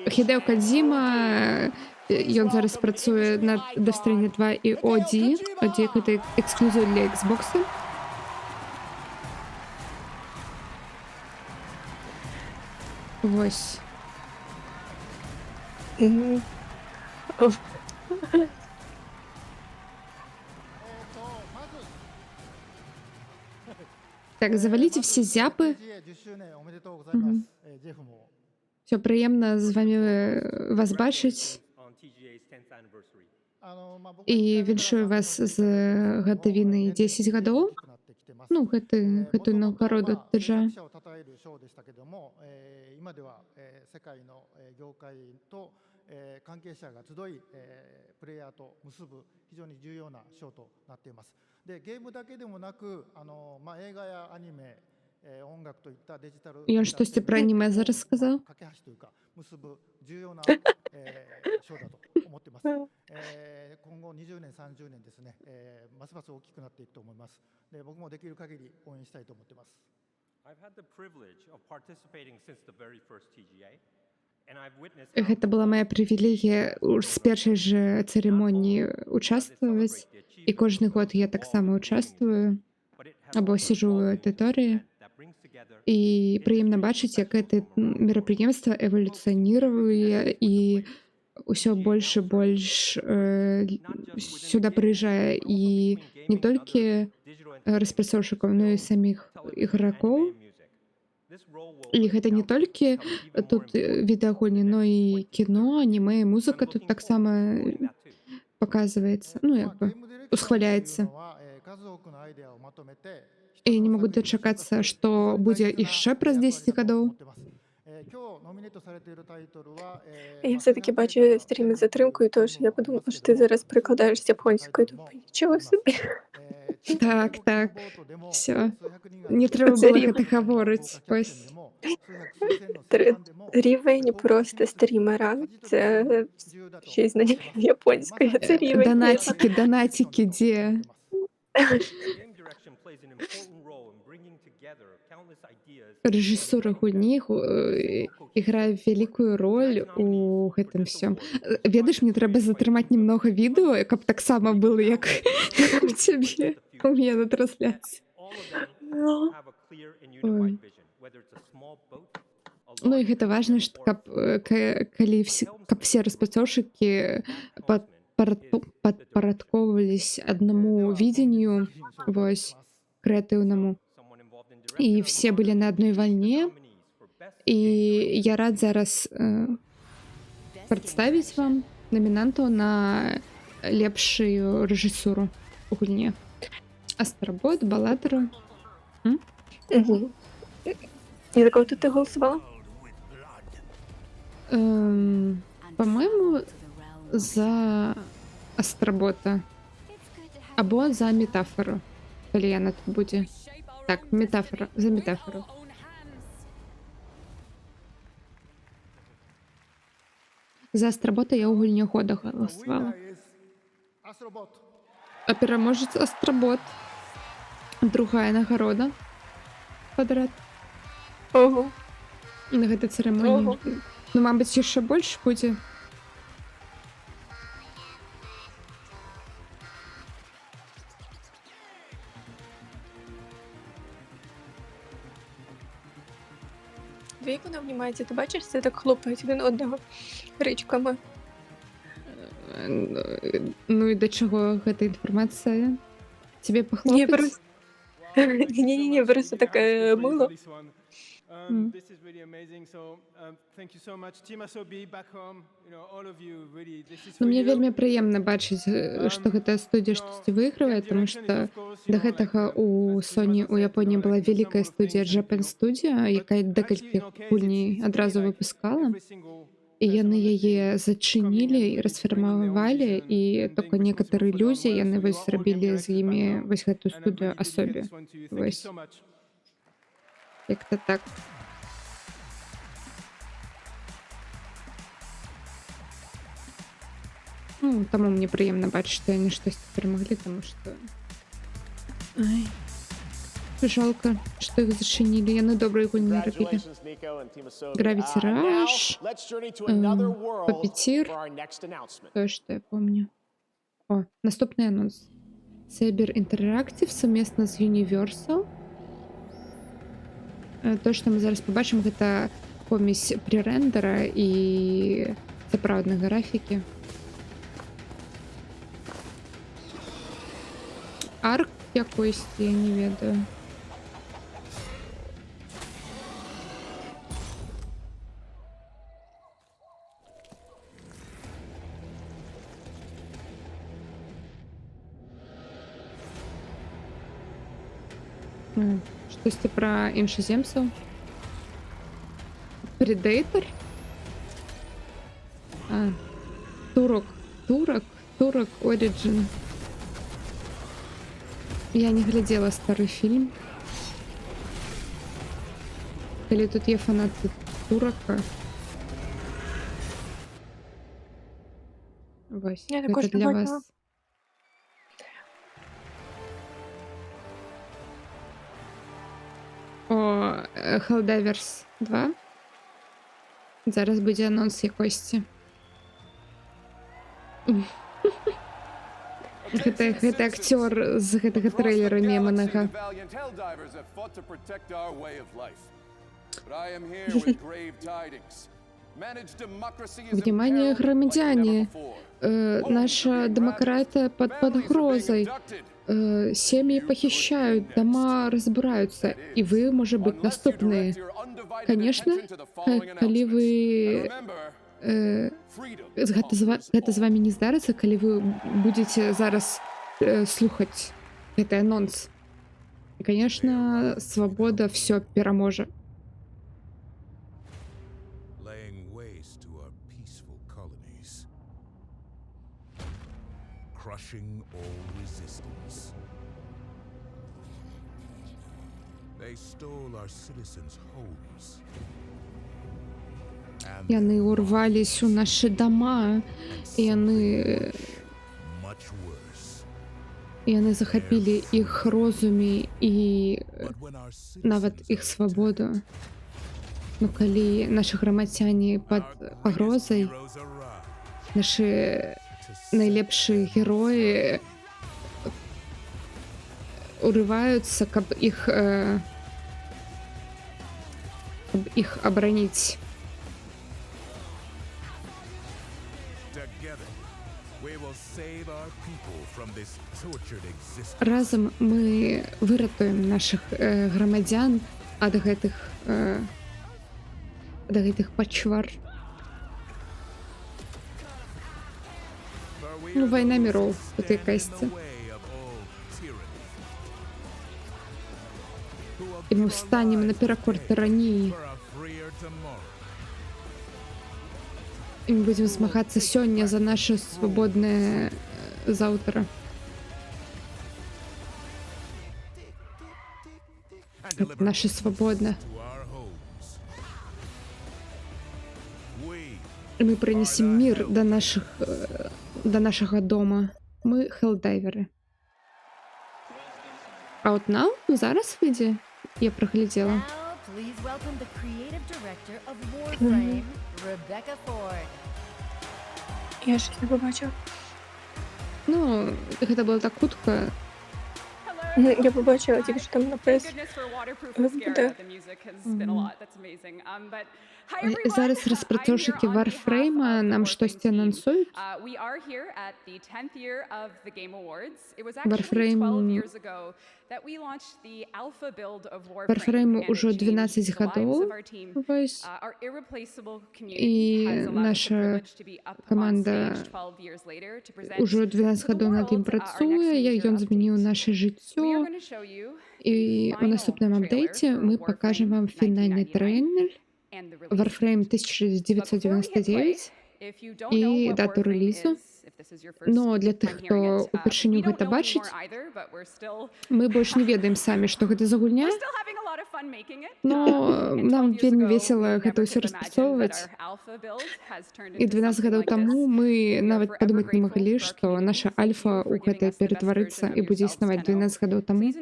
C: Хідео Кадзіма, ён зараз працуе над Death Stranding 2 і Оді. Оді — гэта эксклюзив для Xbox. Вось. Так, завалите все зяпы. Все прыемна з вами вас бачыць. І віншую вас з гадавінай 10 гадоў. Ну, гэтую нагароду дзяржа.
B: 今では世界の業界と関係者が集いプレイヤーと結ぶ非常に重要な賞となっています。で、ゲームだけでもなく映画やアニメ、音楽といったデジタル
C: Ён штосьці пра анімэ зараз сказаў?
B: 架け橋というか結ぶ重要な賞だと思っています。今後20年30年ですね、ますます大きくなっていくと思います。で、僕もできる限り応援したいと思っています。
C: Гэта была моя прывілегія з першай жа цырымоніі участваваць. І кожны год я таксама участвую або сижу ў аўдыторыі. І прыемна бачыць, як гэта мерапрыемства эвалюцыяніруе і ўсё больш і больш сюда прыязджае і не толькі распрацоўшчыкаў, но і саміх ігракоў. І гэта не толькі тут відэагульні, но і кіно, анімэ, музыка тут таксама паказваецца, ну як бы усхваляецца. І не магу дачакацца, што будзе яшчэ праз 10 гадоў.
E: Я все-таки бачу стріми з затримкою, тож я подумала, що ти зараз перекладаєш з японської. Думаю, нічого собі.
C: Так, все. Не треба було гэта гаворыць. Ось.
E: Рівень просто стрімера. Це ще й знання японської. Це рівень.
C: Донатики, де? Рэжысура гульні іграе вялікую роль у гэтым всём. Ведаеш, мне трэба затрымаць немного відэо, каб таксама было, як у цябе, у мяне на трансляцыі. Ну і гэта важна, каб все распрацоўшчыкі падпарадкоўвались аднаму відзенню, вось, крэатыўнаму. І все былі на адной вальне. І я рад зараз прадставіць вам намінантаў на лепшую рэжысуру у гульне. Астробот, Баллатора.
E: І за кого ти голосувала?
C: По-моєму, за Астробота. Або за Метафору, калі яна тут будзе. Так, Метафора, за Метафору. За Астробота я ў гульні года галасавала. А пераможец Астробот. Другая нагорода падрад.
E: Ого.
C: На гэтай цырымоніі. Ну, мабыць, яшчэ больш будзе.
E: Дві вони обнімаються, ти бачиш, це так хлопають один одного ричками.
C: Ну і до чого гэта інфармація? Тебе похлопаць?
E: Ні, просто... Ні, просто так мило.
C: Ну, мне вельмі прыемна бачыць, што гэтая студія штосьці выйгрывае, тому што да гэтага у Sony у Японіі была вялікая студія Japan Studio, якая декалькі гульней адразу выпускала. І яны яе зачынілі і расфармавалі, і толькі некаторыя людзі, яны вось зрабілі з імі вось гэтую студыю асобе. Вось. Як-то так. Ну, таму мне прыемна бачыць, што яны штосьці перамаглі, таму што... Ай. Жалко, што іх зачынілі. Яны добрыя гульні рабілі. Gravity Rush, Puppeteer, тое, што я помню. О, наступны анонс. Saber Interactive совместна з Universal. То, што мы зараз пабачым, гэта помесь пререндера і сапраўднай графікі. Арк якойсьці, я не ведаю. Штосьці пра іншаземцаў. Predator? Турок Origin. Я не глядзела стары фільм. Калі тут є фанаты Турака. Вось, гэта для вас. О, Helldivers 2. Зараз будзе анонс якосьці. Гэта акцёр з гэтага трэйлера меманага. Внимание, громадяне! Наша демократия под угрозой. Семьи похищают, дома разбираются, и вы, может быть, наступные. Конечно, калі вы гэта з вами не здарыцца, калі вы будете зараз слухаць гэты анонс. И, конечно, свобода все пераможа.
H: Crushing all resistance. They stole our citizens' homes.
C: Яны урвались у наши дома, яны захапілі іх розумі і нават іх свабоду. Ну калі нашы грамадзяне пад пагрозай, нашы найлепшыя героі урываюцца, каб іх абараніць. Разам мы выратуем нашых грамадзян ад гэтых пачвар. Ну, вайна міроў тут якасьці. І мы станем наперакор тыраніі. І мы будзем змагацца сёння за наше свабоднае заўтра. Наше свабодна. І мы прынесем мір да нашага дома. Мы хелдайверы. А от нам зараз выйдзе. Я праглядзела.
E: Я щось не побачила.
C: Ну, гэта было так хутка.
E: Я побачила тільки, що там напис.
C: Зараз распрацоўшчыкі Warframe нам штосьці анансуюць. Warframe ўжо 12 гадоў. І наша каманда ўжо 12 гадоў над ім працуе, ён змяніў наша жыццё. І у наступным апдейце мы пакажам вам фінальны трэйлер Warframe 1999 і дату рэлізу. Но для тых, хто упершыню гэта бачыць, мы больш не ведаем самі, што гэта за гульня. Но нам вельмі весела гэта ўсё распрацоўваць. І 12 гадоў таму мы нават падумаць не маглі, што наша альфа ў гэта ператварыцца і будзе існаваць 12 гадоў таму.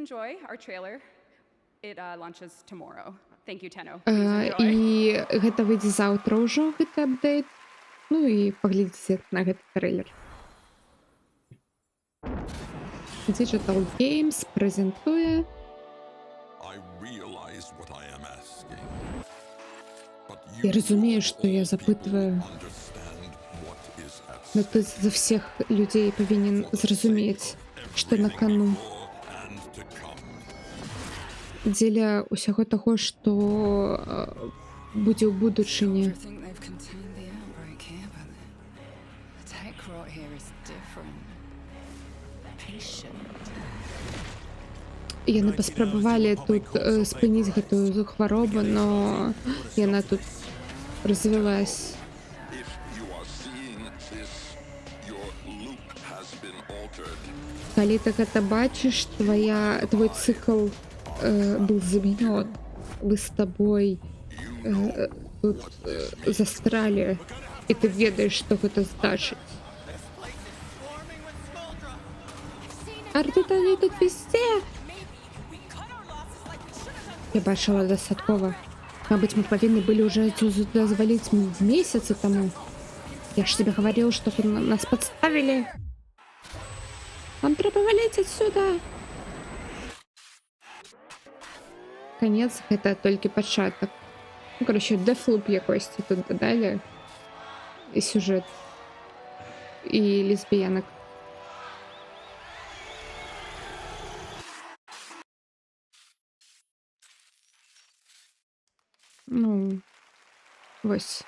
C: І гэта выйдзе заўтра ўжо, гэты апдейт. Ну і паглядзіце на гэты трэйлер. Digital Games прэзентуе. Я разумею, што я запытваю. Но ты за всех людзей павінен зразумець, што на кону. Дзеля ўсяго таго, што будзе ў будучыні. Яны паспрабавалі тут спыніць гэтую хваробу, но яна тут развілась. Калі ты гэта бачыш, твой цыкл был заменён. Вы з табой тут застралі, і ты ведаеш, што гэта значыць. Артытаны тут везде. Я бачыла дастаткова. Мабыць, мы павінны былі ўжо сюда заваліць месяцы таму. Я ж тебе говорил, что нас подставили. Вам треба валить отсюда. Конец, это только початок. Ну, коротше, дефлуп якось тут додали. І сюжет. І лесбіянок. Ну, ось.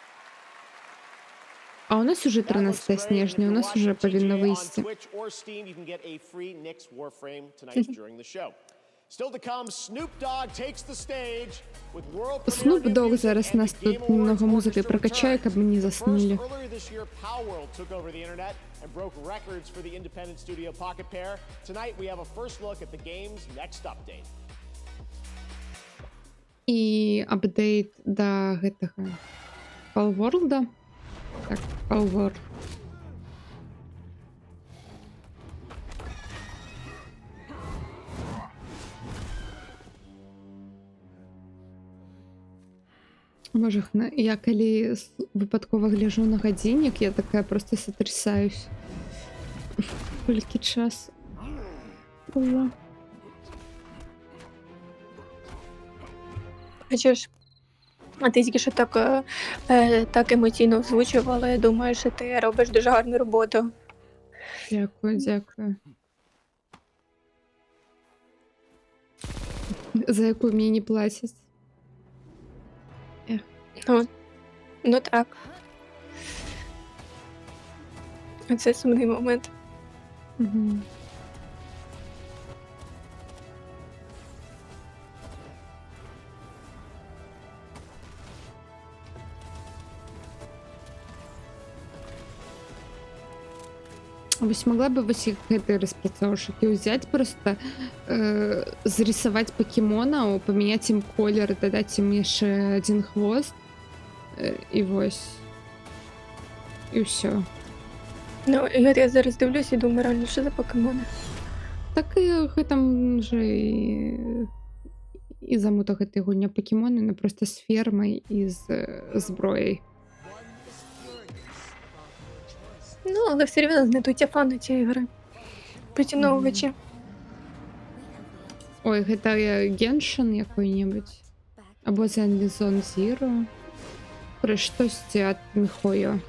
C: А у нас уже 13 снежня, у нас уже повинно вийти.
N: Twitch or Steam, you can get a free Nyx Warframe tonight during the show. Still to come, Snoop Dogg takes the stage with world premiere
C: Snoop Dogg зараз нас тут много музики прокачає, як ми не заснули.
N: Earlier this year, Palworld took over the internet and broke records for the independent studio Pocket Pair. Tonight, we have a first look at the game's next update.
C: І апдейт до гэтага Palworld. Так, Palworld. Може, я коли випадково гляжу на годинник, я такая просто сотрясаюсь. Скільки часу? Ого.
E: Бачиш, а ти тільки що так емоційно озвучувала, я думаю, що ти робиш дуже гарну роботу.
C: Дякую, дякую. За яку мені не платять.
E: Ну так. Оце сумний момент.
C: Угу. Вы смогла бы вы этой распрацоўшчыкі взять просто зарисовать покемона, поменять им колер, додать им яшчэ один хвост і вось і все.
E: Ну, я зараз дивлюсь і думаю, реально, що за покемони?
C: Так і там же і замуток этой гульня покемоны, но просто з фермой і з зброєю.
E: Ну, але все рівно знайдуться фани цієї гри. Поціновувачі.
C: Ой, гэта Genshin якой-небудь. Або Zenless Zone Zero. Про штосьці ад Міхойо.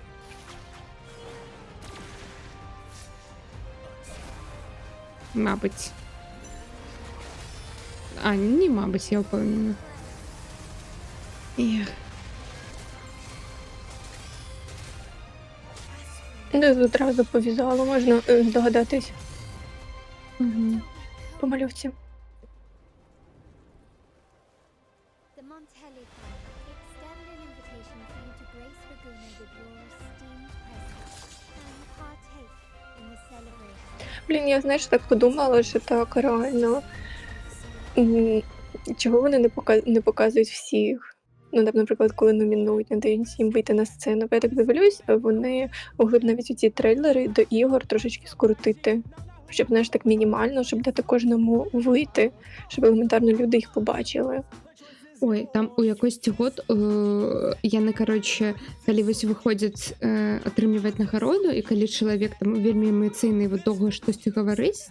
C: Мабуть. А, не мабуть, я впевнена. Ех.
E: Ну, одразу по візуалу можна здогадатись.
C: Угу.
E: По мальовці.
G: The Montelli Fund extend an invitation for you to grace Laguna with your esteemed presence and partake in the celebration.
E: Блін, я, знаєш, так подумала, що так реально. Чого вони не показують всіх? Ну, там, наприклад, коли номінують, не дають їм вийти на сцену. Я так дивлюсь, вони могли б навіть ці трейлери до ігор трошечки скоротити. Щоб, знаєш, так мінімально, щоб дати кожному вийти, щоб елементарно люди їх побачили.
C: Ой, там у якості год яны, короче, калі вось выходзяць атрымліваць нагароду, і калі чалавек там вельмі эмацыйны вот доўга штосьці гаварыць,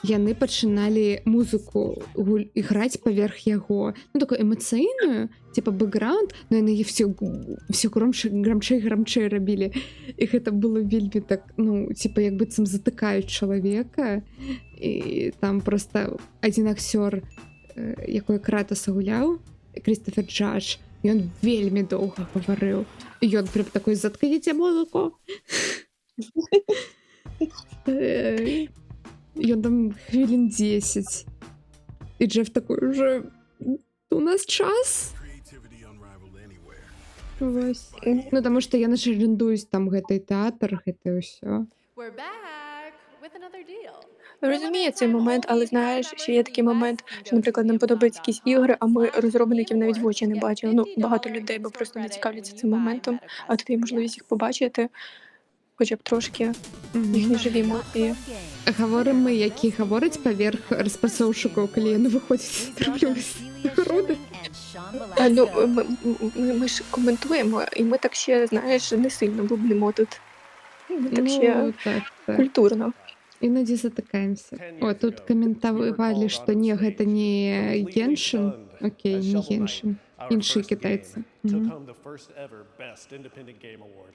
C: яны пачыналі музыку іграць паверх яго. Ну, такую эмацыйную, типа бэкграунд, но яны все грамчэй рабілі. І гэта было вельмі так, ну, типа як быццам затыкаюць чалавека. І там просто адзін акцёр, якой Кратаса гуляў, Крістофер Джадж, і ён вельмі доўга гаварыў. І ён прям такой: заткніце музыку. И он там хвилин 10. И Джефф такой уже: у нас час. Вось. Ну, тому що я не орендуюсь там гэтай тэатр, гэта ўсё.
F: We're back with another deal.
E: Розумію цей момент, але знаєш, ще є такий момент, що, наприклад, нам подобаються якісь ігри, а ми розробників навіть в очі не бачили. Ну, багато людей, бо просто не цікавляться цим моментом, а тут є можливість їх побачити, хоча б трошки їхні живі емоції.
C: Говоримо ми, які говорять поверх розпрацовщиків, коли вони виходять траплювати нагороди.
E: Ну, ми ж коментуємо, і ми так ще, знаєш, не сильно бубнемо тут. Ми так ще культурно.
C: Іноді затикаємося. О, тут коментували, що ні, гэта не Genshin. Окей, не Genshin.
K: Our
C: інші
K: first
C: китайці.
K: game took
C: Мгм.
K: home the first ever Best Independent Game Award.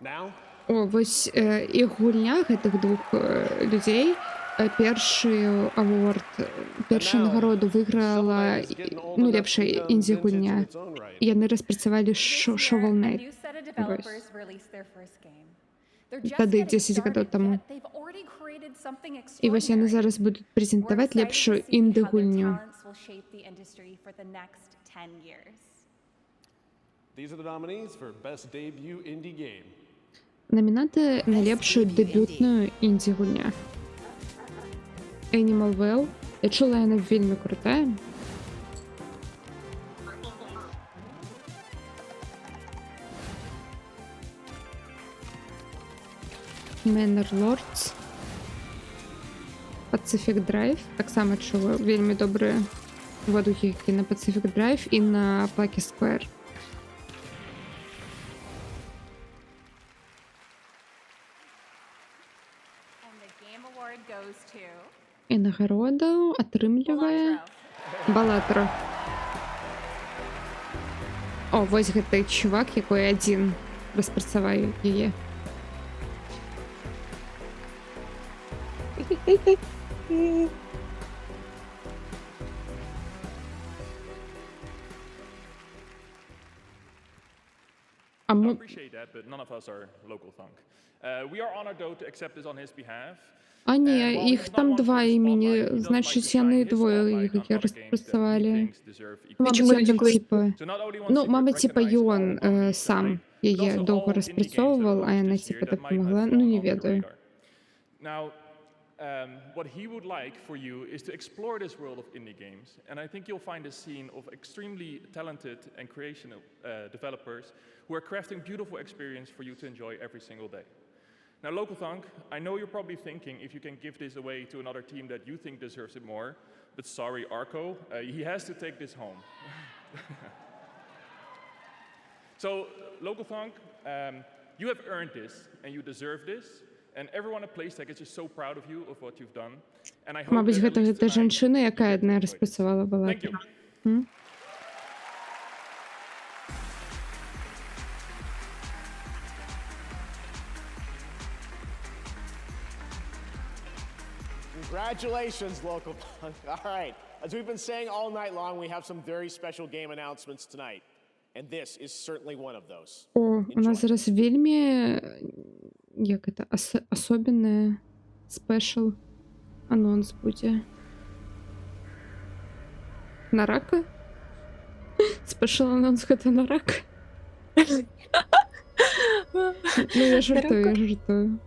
K: Now,
C: О, ось і гульня гэтых двох людей першы аворд, першую нагороду выйграла ну, лепшая індзі-гульня. Яны распрацавалі Shovel Knight.
V: New set of
C: Вось.
V: developers released their first game. They're just
C: Тады
V: getting
C: 10 гадоў
V: started,
C: таму.
V: yet they've already created something
C: І вось яны зараз будуць прэзентаваць лепшую інді-гульню.
V: talents will shape the industry for the next 10 years.
K: these are the nominees for Best Debut Indie Game.
C: Намінанты на лепшую дэбютную інді-гульня. Animal Well. Я чула, яна вельмі крутая. Manor Lords. Pacific Drive. Таксама чула вельмі добрыя водгукі на Pacific Drive і на Plucky Square.
V: And the game award goes to
C: І нагороду атрымлівае Балатра. О, вось гэты чувак, якой адзін распрацаваў яе.
W: I appreciate that, but none of us are local thunk. We are honored though to accept this on his behalf.
C: А ні, їх там два імені, значить, яны двоє їх розпрацювали. Мабуть, типа, Йон сам її довго розпрацьовував, а вона, типа, допомогла. Ну, не ведаю.
W: Now, what he would like for you is to explore this world of indie games, and I think you'll find a scene of extremely talented and creative developers who are crafting beautiful experience for you to enjoy every single day. Now, Local Thunk, I know you're probably thinking if you can give this away to another team that you think deserves it more, but sorry, Arco, he has to take this home. So, Local Thunk, you have earned this, and you deserve this, and everyone at Playstack is just so proud of you, of what you've done, and I hope
C: Мабуть,
W: that at least
C: гэта
W: tonight-
C: жанчына, якая адна распрацавала Балатра.
N: Congratulations, Local Punk. All right, as we've been saying all night long, we have some very special game announcements tonight, and this is certainly one of those.
C: О, у нас зараз вельмі, як это, асобенне спешл анонс будзе. На рака? Спешл анонс гэта на рака? Ну, я жартую.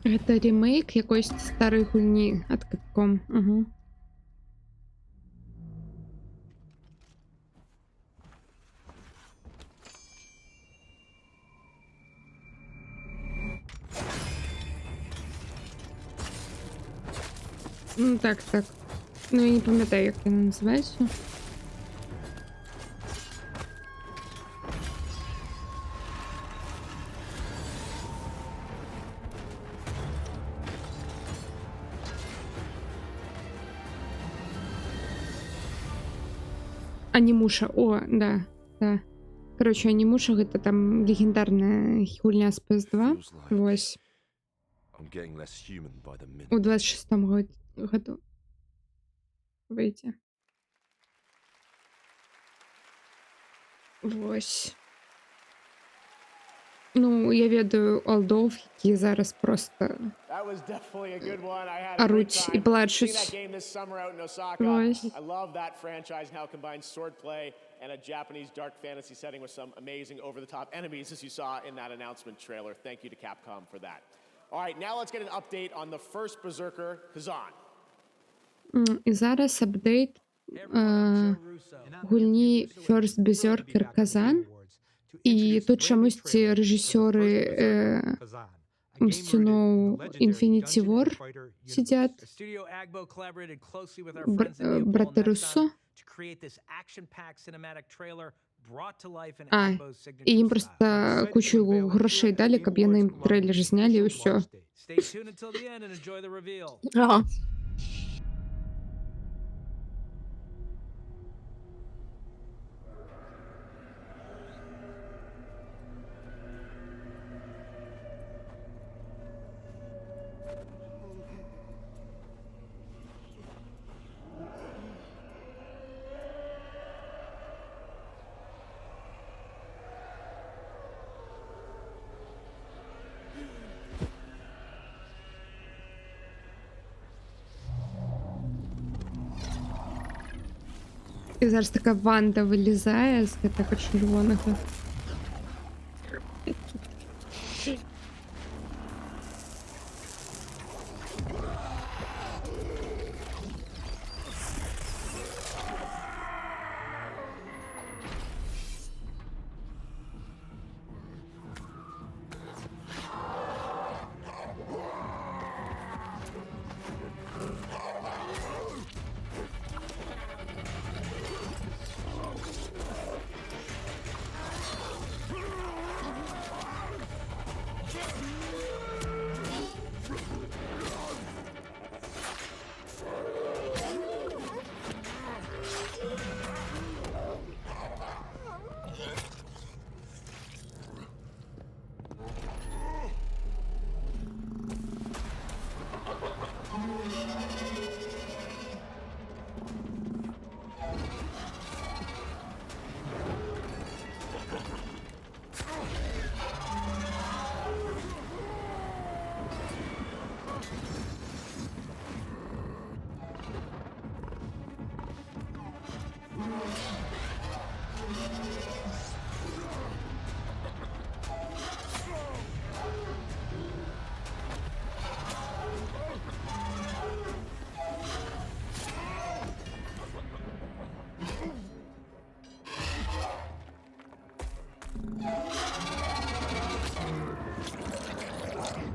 C: Гэта ремейк якоїсь старої гульні ад Capcom. Угу. Ну так. Ну я не пам'ятаю, як вона називається. Анимуша, о, да. Короче, Анимуша гэта там легендарная гульня з PS2. Вось. У 26-му году. Выйдзе. Вось. Ну, я ведаю олдов, які зараз просто оруть і плачуть. Вось.
N: I love that franchise and how it combines swordplay and a Japanese dark fantasy setting with some amazing over-the-top enemies, as you saw in that announcement trailer. Thank you to Capcom for that. All right, now let's get an update on the first Berserker, Kazan.
C: І зараз апдейт гульні First Berserker Казан, і тут чомусь ці режисери Мстюноу Infinity War сидять, брати Руссо. І їм просто кучу грошей дали, каб яны ім трейлер зняли, і ўсё.
E: Ага.
C: І зараз така Ванда вилізає з гэтага чырвонага.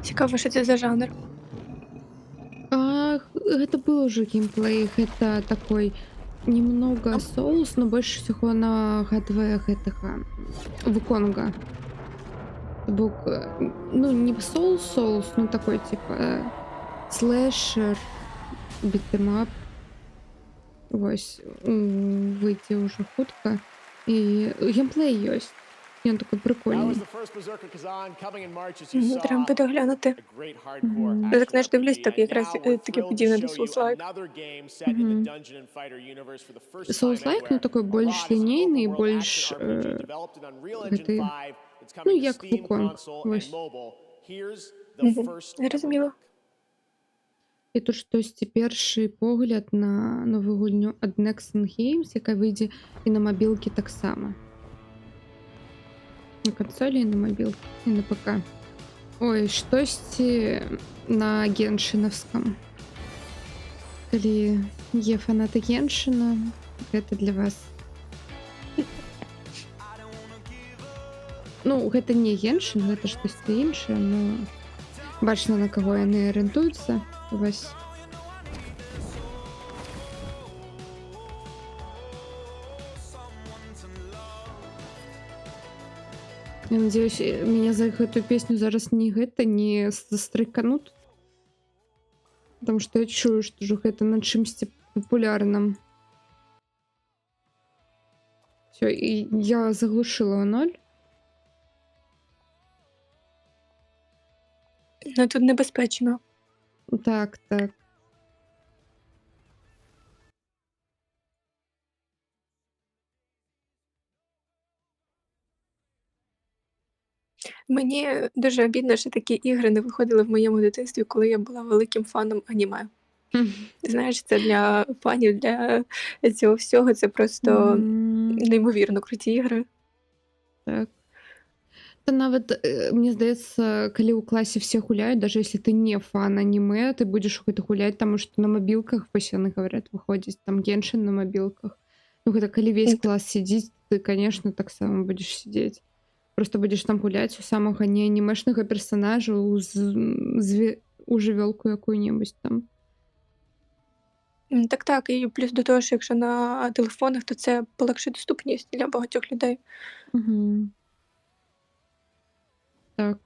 E: Цікаво, що це за жанр.
C: Гэта был уже геймплей, гэта такой немного соус, но больше всего нагадывае гэтага Вуконга. Бок, ну не соус, но такой типа слэшер, бітэмап. Вось, выйдзе уже хутка. І геймплей ёсць. Ён такой прикольний.
E: Треба буде глянути. Я так, знаєш, дивлюсь, так якраз таке подібне до Souls-like.
C: Souls-like, ну такой більш лінійний, більш такий, ну як Wukong, ось.
E: Зрозуміло.
C: І тут штосьці перший погляд на нову гульню ад Nexon Games, яка вийде і на мобілки так само. На консолі, і на мобілки, і на ПК. Ой, штосьці на геншинавском. Калі є фанаты Геншина, гэта для вас. Ну, гэта не Геншин, гэта штосьці іншае, но бачна, на каго яны арыентуюцца. Вось. Я надеюсь, меня за эту песню зараз не гэта не застрыканут. Потому что я чую, што ўжо гэта на чымсьці папулярным. Всё, і я заглушила 0.
E: Ну тут небезпечно.
C: Так, так.
E: Мені дуже обідно, що такі ігри не виходили в моєму дитинстві, коли я була великим фаном аніме. Знаєш, це для фанів, для цього всього, це просто неймовірно круті ігри.
C: Так. Та нават мне здаецца, калі ў класе все гуляюць, даже если ты не фан аніме, ты будзеш гэта гуляць, таму што на мабілках вось яны говорят выходзіць там Геншин на мабілках. Ну гэта калі весь клас сидзіць, ты конечно таксама будзеш сидзець. Просто будзеш там гуляць у самага не анімешнага персонажа, у жывёлку якую-небудзь там.
E: Так, і плюс до того, що якщо на телефонах, то це полегшить доступність для багатьох людей.
C: Угу. Так.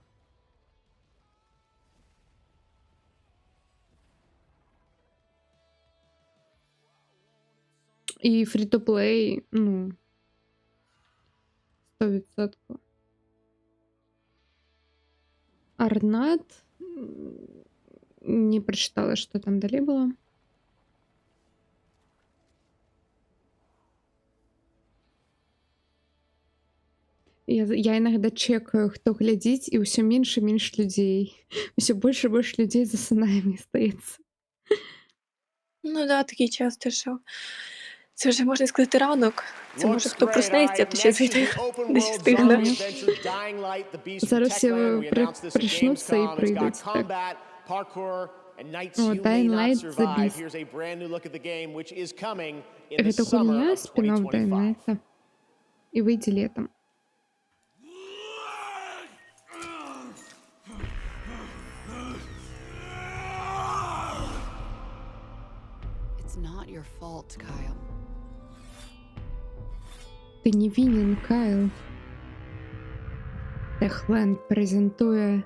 C: І фрі-то-плей, ну, 100%. Арнат. Не прочитала, что там далее было. Я иногда чекаю, хто глядзіць, і ўсё менш і менш людзей. Усё больш і больш людзей засынае, мне здаецца.
E: Ну да, такий часто, що це вже можна сказати ранок. Це може хто проснеться, то ще зайде десь встигне.
C: Зараз всі причнуться і прийдуть. Так. О, Dying Light The Beast. Гэта гульня спін-офф Dying Light. І вийде летом.
A: Your fault, Kyle.
C: Ти не винен, Кайл. Техленд презентує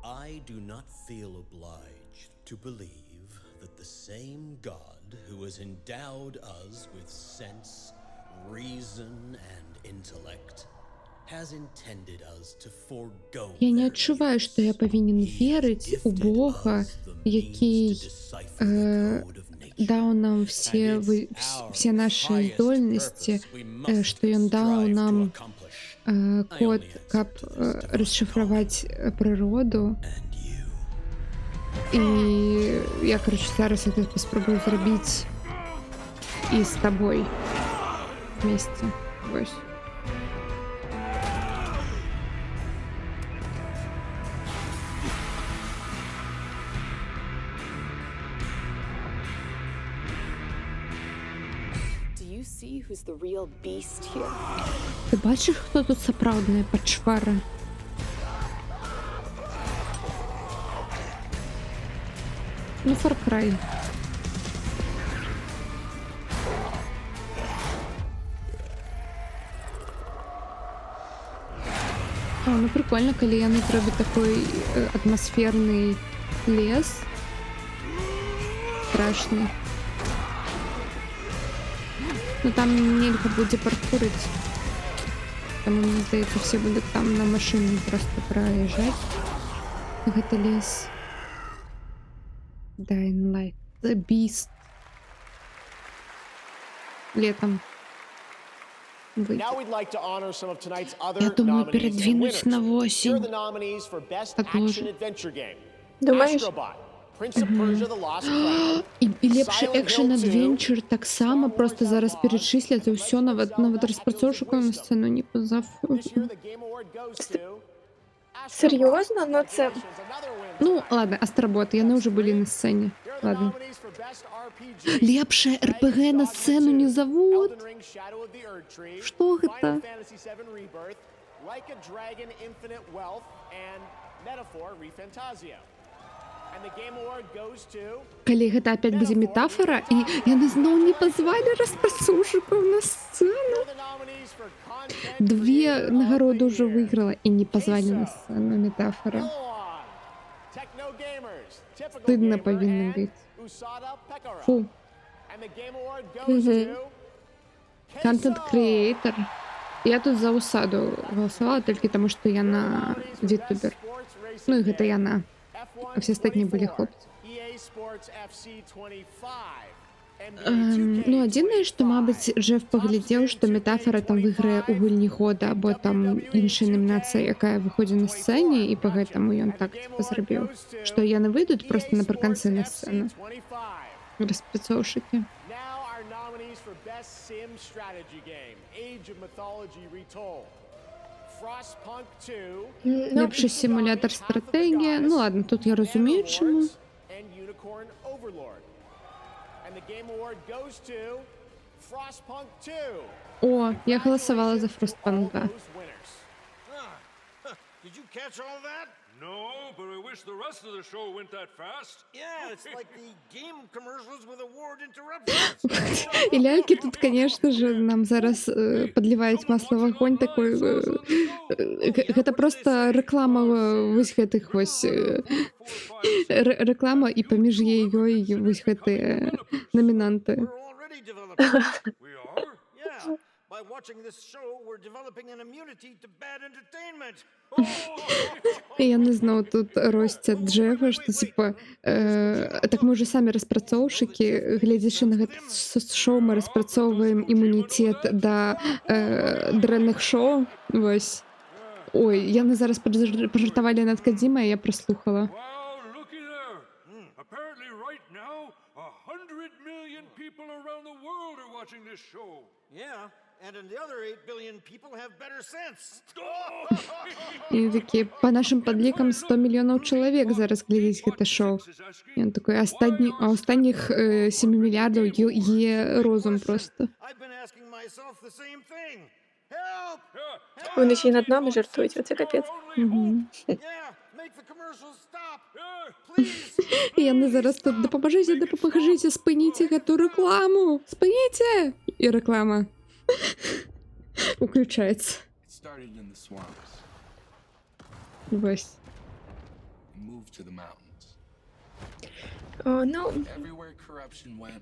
J: I do not feel obliged to believe that the same God who has endowed us with sense, reason, and intellect has intended us to forgo.
C: Я не адчуваю, што я павінен верыць у Бога, який даў нам все наши здольнасці, што ён даў нам код, каб расшифраваць прыроду. І я, короче, зараз это паспрабую зрабіць і з табой вместе. Вось.
A: Who's the real beast here?
C: Ти бачиш, хто тут сапраўдная пачвара? Ну, Far Cry. О, ну прикольно, калі яны зробяць такой атмасферный лес. Страшный. Ну там нельга будзе паркурыць. Таму, мне здаецца, все будуць там на машыне просто праязджаць. Гэта лес. Dying Light The Beast. Летом. Я думаю, передвинусь на 8. Отложу.
E: Думаєш?
C: І лепший екшн-адвенчер таксама, просто зараз перечислять ўсё, нават распрацоўшчыкаў на сцену не позав.
E: Серйозно? Ну це...
C: Ну, ладно, Астробот, яны уже были на сцене. Ладно. Лепшее РПГ на сцену не зовут? Что это? Калі гэта опять будзе метафора, і яны зноў не пазвалі распрацоўшчыкаў на сцену. 2 нагороды ўжо выйграла і не пазвалі на сцену. Метафора. Стыдно павінна быць. Фу. Контент креатор. Я тут за Усаду галасавала толькі таму, што яна ютубер. Ну і гэта яна. А все остальные были хлопцы. Ну, адзінае, што, мабыць, Джеф паглядзеў, што метафора там выйграе ў гульні года, або там іншая намінацыя, якая выходзіць на сцэне, і па гэтаму ён так зрабіў. Што яны выйдуць проста напрыканцы на сцэну. Распрацоўшчыкі.
N: nominees for Best Sim Strategy Game, Age of Mythology Retold. Frostpunk 2,
C: Ліпший симулятор стратегії. Ну ладно, тут я розумію, чому.
N: and Unicorn Overlord. And the Game Award goes to Frostpunk 2.
C: О, я голосувала за Frostpunk 2.
N: Those winners.
I: Did you catch all that?
Q: No, but I wish the rest of the show went that fast.
I: Yeah, it's like the game commercials with award interruptions.
C: І ляльки тут, конечно же, нам зараз підливають масло в огонь такой. Гэта просто реклама вось гэтых вось реклама і паміж ёй вось гэтыя номінанти.
I: We are? Yeah. By watching this show, we're developing an immunity to bad entertainment.
C: Я не знаю, тут ростят Джефа, что типа так мы уже самі распрацоўшчыкі, глядзячы на гэта шоу, мы распрацоўваем імунітэт да дрэнных шоу. Вось. Ой, яны зараз пажартавалі над Кадзіма, я праслухала.
Q: Wow, looky there. Apparently right now, 100 million people around the world are watching this show.
I: Yeah, and the other 8 billion people have better sense.
C: І такі, по нашим падлікам, 100 мільёнаў чалавек зараз глядзіць гэта шоу. І он такой, а останніх 7 мільярдаў є розум просто.
I: I've been asking myself the same thing. Help!
E: Вони ще й над нами жартують, оце капець.
I: Yeah, make the commercials stop. Please.
C: І яны зараз тут, допоможіть, спиніть гэту рекламу, спиніться! І реклама уключається. Вось.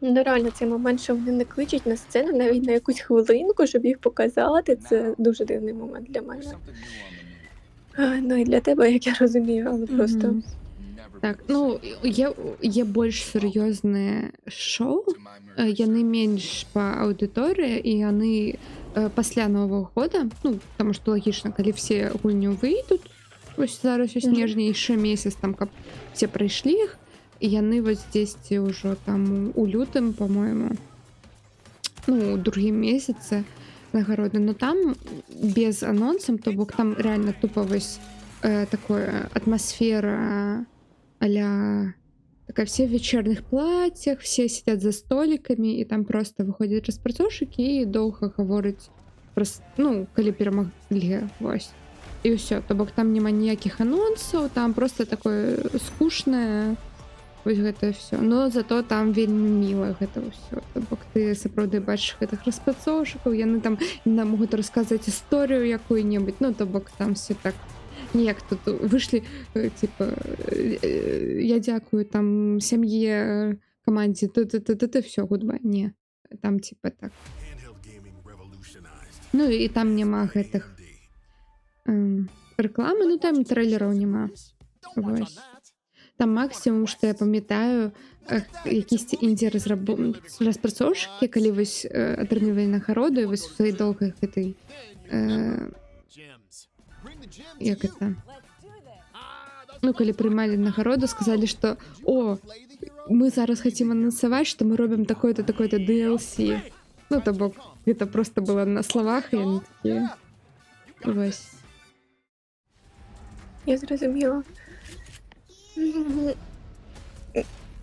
E: Ну реально, цей момент, що вони не кличуть на сцену навіть на якусь хвилинку, щоб їх показати, це дуже дивний момент для мене. Ну і для тебе, як я розумію, але просто...
C: Так, ну, є більш серйозне шоу, яны менш по аудитории, і яны пасля Нового года, ну, потому что логично, калі все гульню выйдут, вось зараз у снежні яшчэ месяц, там, каб все прайшлі іх, і яны вось дзесьці ўжо там у лютым, по-моему, ну, у другім месяцы нагароды, но там без анонсам, то бок там реально тупо вось такое атмосфера а-ля такая, все в вечерних платьях, все сидят за столиками, и там просто выходят распрацоўшчыкі і доўга гавораць пра, ну, калі перамаглі, вось. І ўсё, то бок там няма ніякіх анонсаў, там просто такое скучнае, вось гэта ўсё. Но зато там вельмі міла гэта ўсё. То бок ты сапраўды бачыш гэтых распрацоўшчыкаў, яны там могуць расказаць гісторыю якую-небудзь, ну, то бок там все так ніяк тут вышлі, типа, я дзякую там сям'е, камандзе, ты все, гудбай. Не, там типа так. Ну і там няма гэтых рэкламы, ну там трэйлераў няма. Вось. Там максімум, што я памятаю, якісьці інді-распрацоўшчыкі, калі вось атрымлівалі нагароду, і вось у сваёй доўгай гэтай як это, ну, калі прымалі нагароду, сказалі, што о, мы зараз хацім анансаваць, што мы робім такое-то, такое-то DLC. Ну, то бок, гэта просто было на словах, і яны такія. Вось.
E: Я зрозуміла.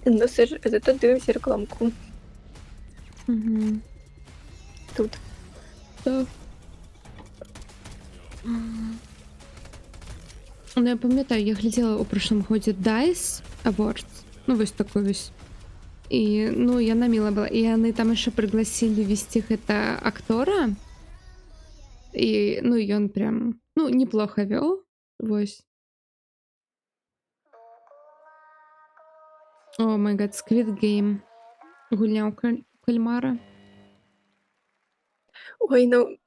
E: Ну, все ж, зато дивимося рекламку. Тут.
C: Так. Ну, я пам'ятаю, я глядела у прошлом годзе DICE Awards, ну, вось такой вось. І, ну, яна мила была. І яны там яшчэ пригласілі весці гэта актора. І, ну, ён прям, ну, неплохо вёл. Вось. О май гад, Squid Game. Гульня у кальмара.
E: Ой, ну...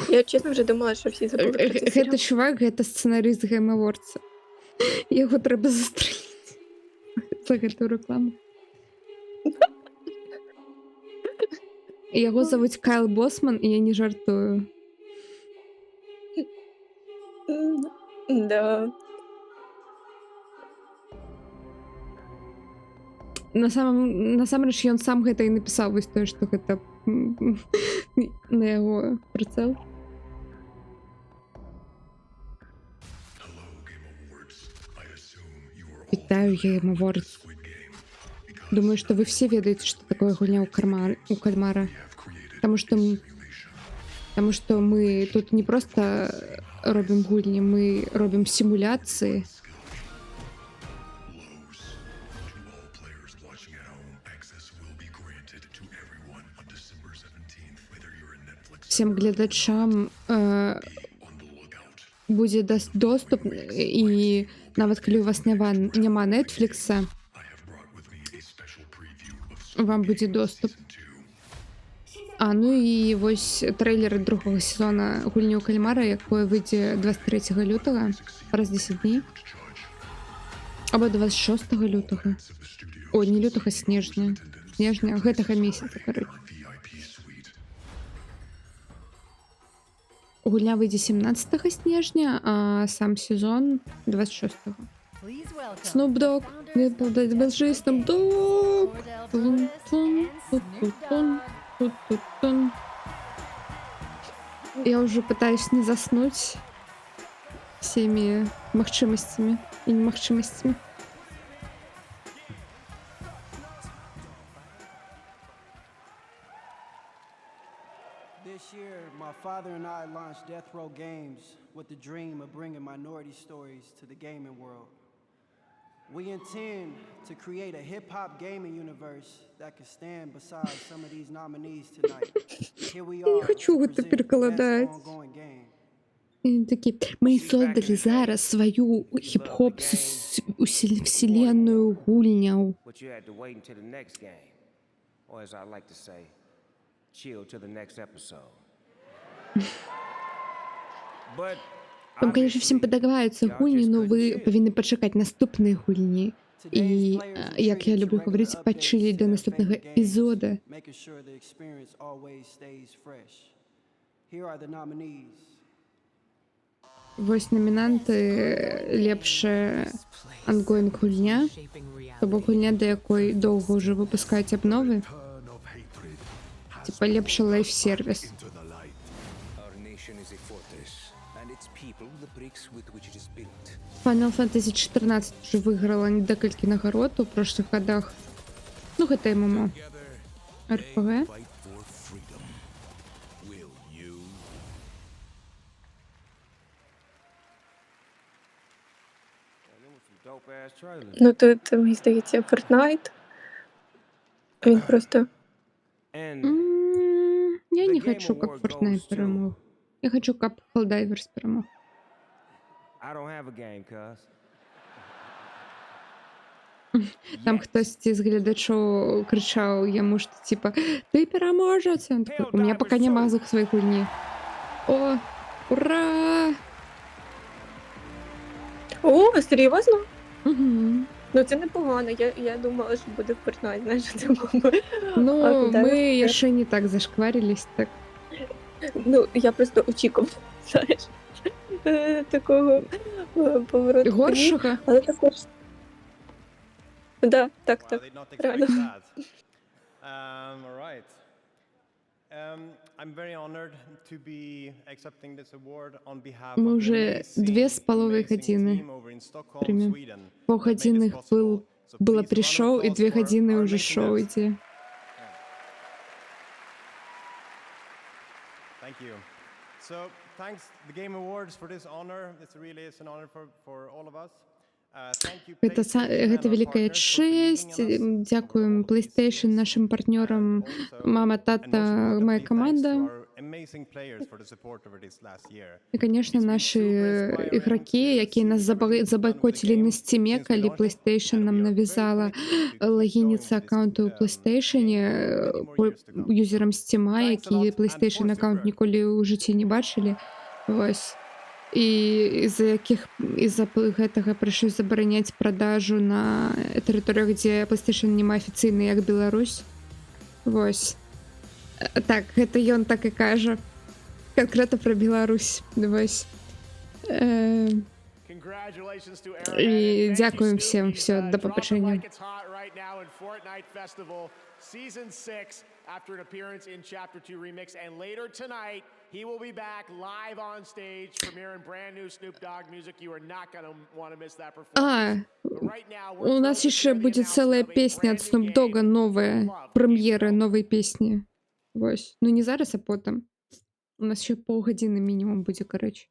E: Я, чесно, вже думала, що всі забули про цей серіал.
C: Гэта чувак, гэта сцэнарыст Game Awards. Яго трэба застрэліць за гэтую рэкламу. Яго завуць Кайл Босман, і я не жартую.
E: Да.
C: насамрэч ён сам гэта і напісаў, вось тое, што гэта на яго прыцэл. Вітаю, Game Awards. Думаю, что вы все ведаете, что такое гульня у кальмара. Потому что мы тут не просто робим гульні, мы робим симуляции. Всем глядачам будзе доступ, і нават калі у вас няма Netflix, вам будзе доступ. Ну і вось трэйлер другого сезона гульні ў кальмара, якое выйдзе 23 лютага, праз 10 дней. Або 26 лютага. О, не лютага, снежня. Снежня гэтага месяца, кароче. Гульня выйдзе 17 снежня, а сам сезон 26. Snoop Dogg, Snoop Dogg. Я уже пытаюсь не заснуть всеми магчымасцямі и немагчымасцямі.
L: This year, my father and I launched Death Row Games with the dream of bringing minority stories to the gaming world. We intend to create a hip-hop gaming universe that could stand beside some of these nominees tonight. Here we are to present the best ongoing game.
C: Такі, ми создали зараз свою хіп-хоп вселенную гульню. Там, конечно, всім подобаються гульні, но ви повинні почекати наступні гульні. І, як я люблю говорити, почили до наступного епізоду. Ось номінанти лепше ангоїнг гульня, тобто гульня, до якої довго вже випускають обнови. Типа лепше лайф-сервіс. Final Fantasy 14 уже выиграла декілька нагород у прошлых годах. Ну, это ММО. РПГ.
E: Ну, тут, мені здається, Fortnite. Він просто...
C: Я не хочу, как Fortnite перемог. Я хочу, как Helldivers перемог. Там хтось з глядачів кричав йому, що типа «Ти переможець!» Он такой «У меня пока нема звук своей гульні». О, ура!
E: О, серйозно?
C: Угу.
E: Ну це непогано, я думала, що буде Fortnite, знаєш, це було.
C: Ну, ми ще не так зашкварились, так.
E: Ну, я просто очікувала, знаєш, такого повороту.
C: Горшого?
E: Але також... Да, так, реально.
C: Мы уже 2,5 годины примем. Полгодины было пришел, и 2 годины уже шоу идти.
N: Thank you. So, thanks the Game Awards for this honor. It's really an honor for all of us.
C: Гэта великая честь. Дякуем PlayStation, нашим партнерам, мама, тата, моя команда. И, конечно, наши игроки, якія нас забойкотили на Steam, калі PlayStation нам навязала логиниться аккаунту у PlayStation юзерам Steam, які PlayStation аккаунт ніколі ў жыцці не бачылі. Вось. І з-за гэтага прыйшлось забараняць продажу на тэрыторыях, дзе PlayStation няма афіцыйна, як Беларусь. Вось. Так, гэта ён так і кажа. Конкретно про Беларусь. Вось.
N: Congratulations to Arrowhead.
C: І
N: And thank you,
C: дякуємо
N: Snoop.
C: всім.
N: He's,
C: Все, до
N: dropping
C: побачення.
N: like it's hot right now in Fortnite Festival Season 6 after an appearance in Chapter 2 Remix. And later tonight, he will be back live on stage premiering brand new Snoop Dogg music. You are not going to want to miss that performance. But right now,
C: У нас еще будет целая песня от Snoop Dogg, новая, прем'єра нової пісні. Ось. Ну не зараз, а потім. У нас ще півгодини мінімум буде, коротше.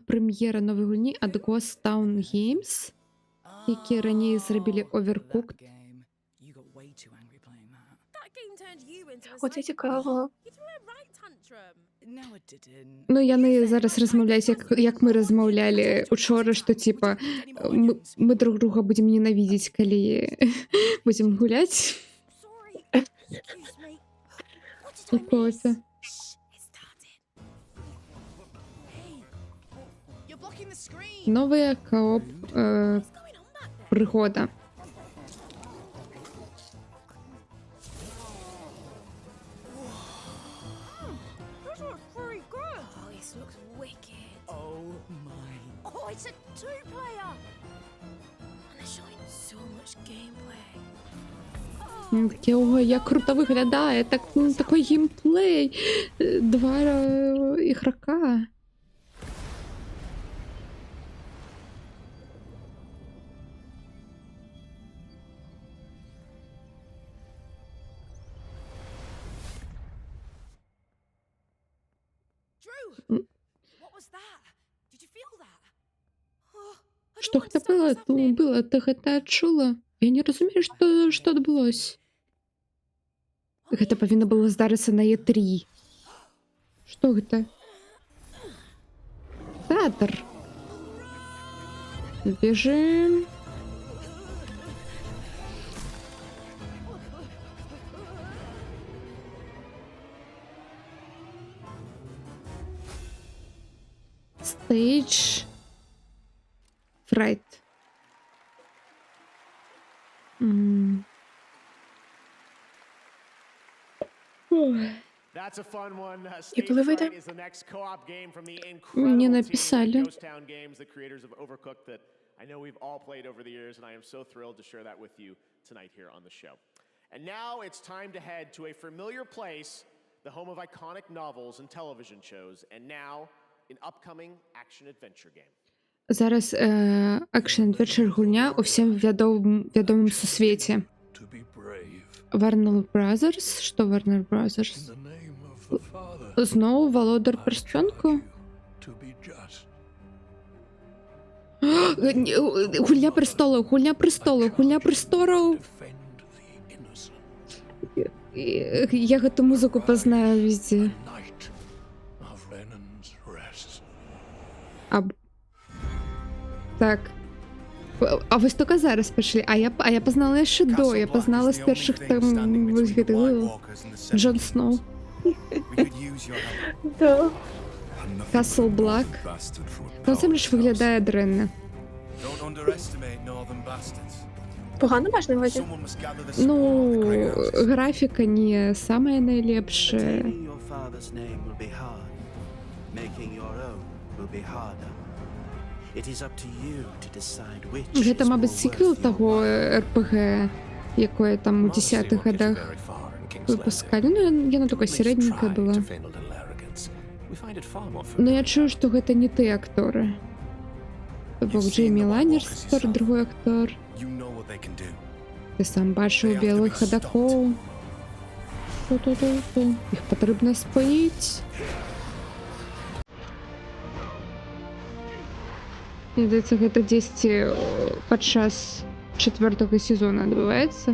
C: Прем'єра нової гульні від Ghost Town Games, які раніше зробили Overcooked.
E: Оце цікаво.
C: Ну, я не зараз розмовляю, як ми розмовляли учора, що, типа, ми друг друга будемо ненавидіти, коли будемо гуляти. Какое-то. Новая кооп пригода.
D: It's a two-player. And they're showing so much gameplay.
C: Таке, ой, як круто виглядає, так, такий геймплей. Два ігрока. Что это было? Ты это чула? Я не розумію, що відбулося. Гэта павінна было здарыцца на E3. Што гэта? Тэатр. Бежим. Stage fright.
N: That's a fun one.
E: І коли вийде?
N: Is the next co-op game from the
C: Мені
N: incredible team
C: написали.
N: at Ghost Town Games, the creators of Overcooked that I know we've all played over the years, and I am so thrilled to share that with you tonight here on the show. And now it's time to head to a familiar place, the home of iconic novels and television shows, and now an upcoming action-adventure game.
C: Зараз екшн-адвенчер гульня у всім відомому сусвіті. Warner Brothers? Що Warner Brothers? Знову Володар Перстенко? Гульня престолу, гульня престолу, гульня престолу. Я гэту музыку познаю везде. Так. А вось тільки зараз пішли. А я познала яшчэ до. Я познала з перших там Джон Сноу.
E: Да.
C: Castle Black. Насамрэч виглядає дрэнна.
E: Погано маєш на увазі?
C: Ну, графіка не самая найлепшая. Гэта, мабыць, сіквел таго РПГ, якое там у 10-х годах выпускалі. Ну, яно такое сярэдненькая была. Но я чую, што гэта не тыя акторы. То бок Джеймі Ланністер, другой актор. Ты сам бачыў белых хадакоў. Іх патрэбна спыніць. Мне здаецца, гэта дзесьці падчас 4-го сезона адбываецца.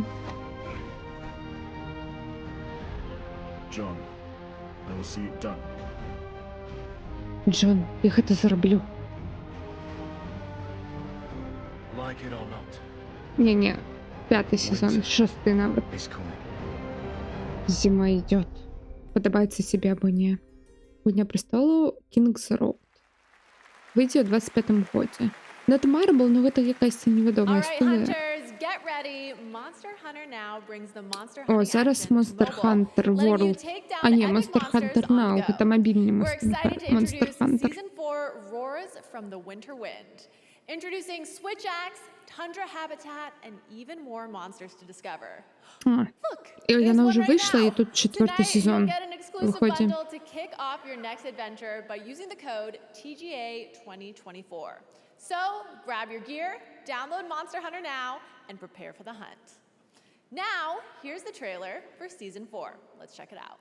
C: Джон, я гэта зараблю. Не-не, 5-й сезон, 6-й нават. Зима идет. Падабаецца себе або не. Гульня престолу King's Road. Выйдзе ў 25-м годзе. Net Marble, ну гэта якась невядомая студыя.
F: Hunters, get ready. Monster Hunter Now brings the Monster
C: О,
F: Hunting
C: зараз
F: action to
C: Monster
F: mobile,
C: Hunter
F: letting you
C: World.
F: take down
C: А ні,
F: epic
C: Monster
F: monsters
C: Hunter
F: on
C: Now.
F: the
C: Это
F: go.
C: мобильный
F: We're
C: Monster
F: excited to
C: Monster
F: introduce
C: Hunter.
F: Season 4 Roars from the Winter Wind. Introducing Switch Axe, Tundra Habitat, and even more monsters to discover.
C: А, я она уже вышла, и тут 4-й
F: Tonight,
C: сезон
F: you'll get an exclusive
C: выходит.
F: bundle to kick off your next adventure by using the code TGA2024. So, grab your gear, download Monster Hunter now, and prepare for the hunt. Now, here's the trailer for Season 4. Let's check it out.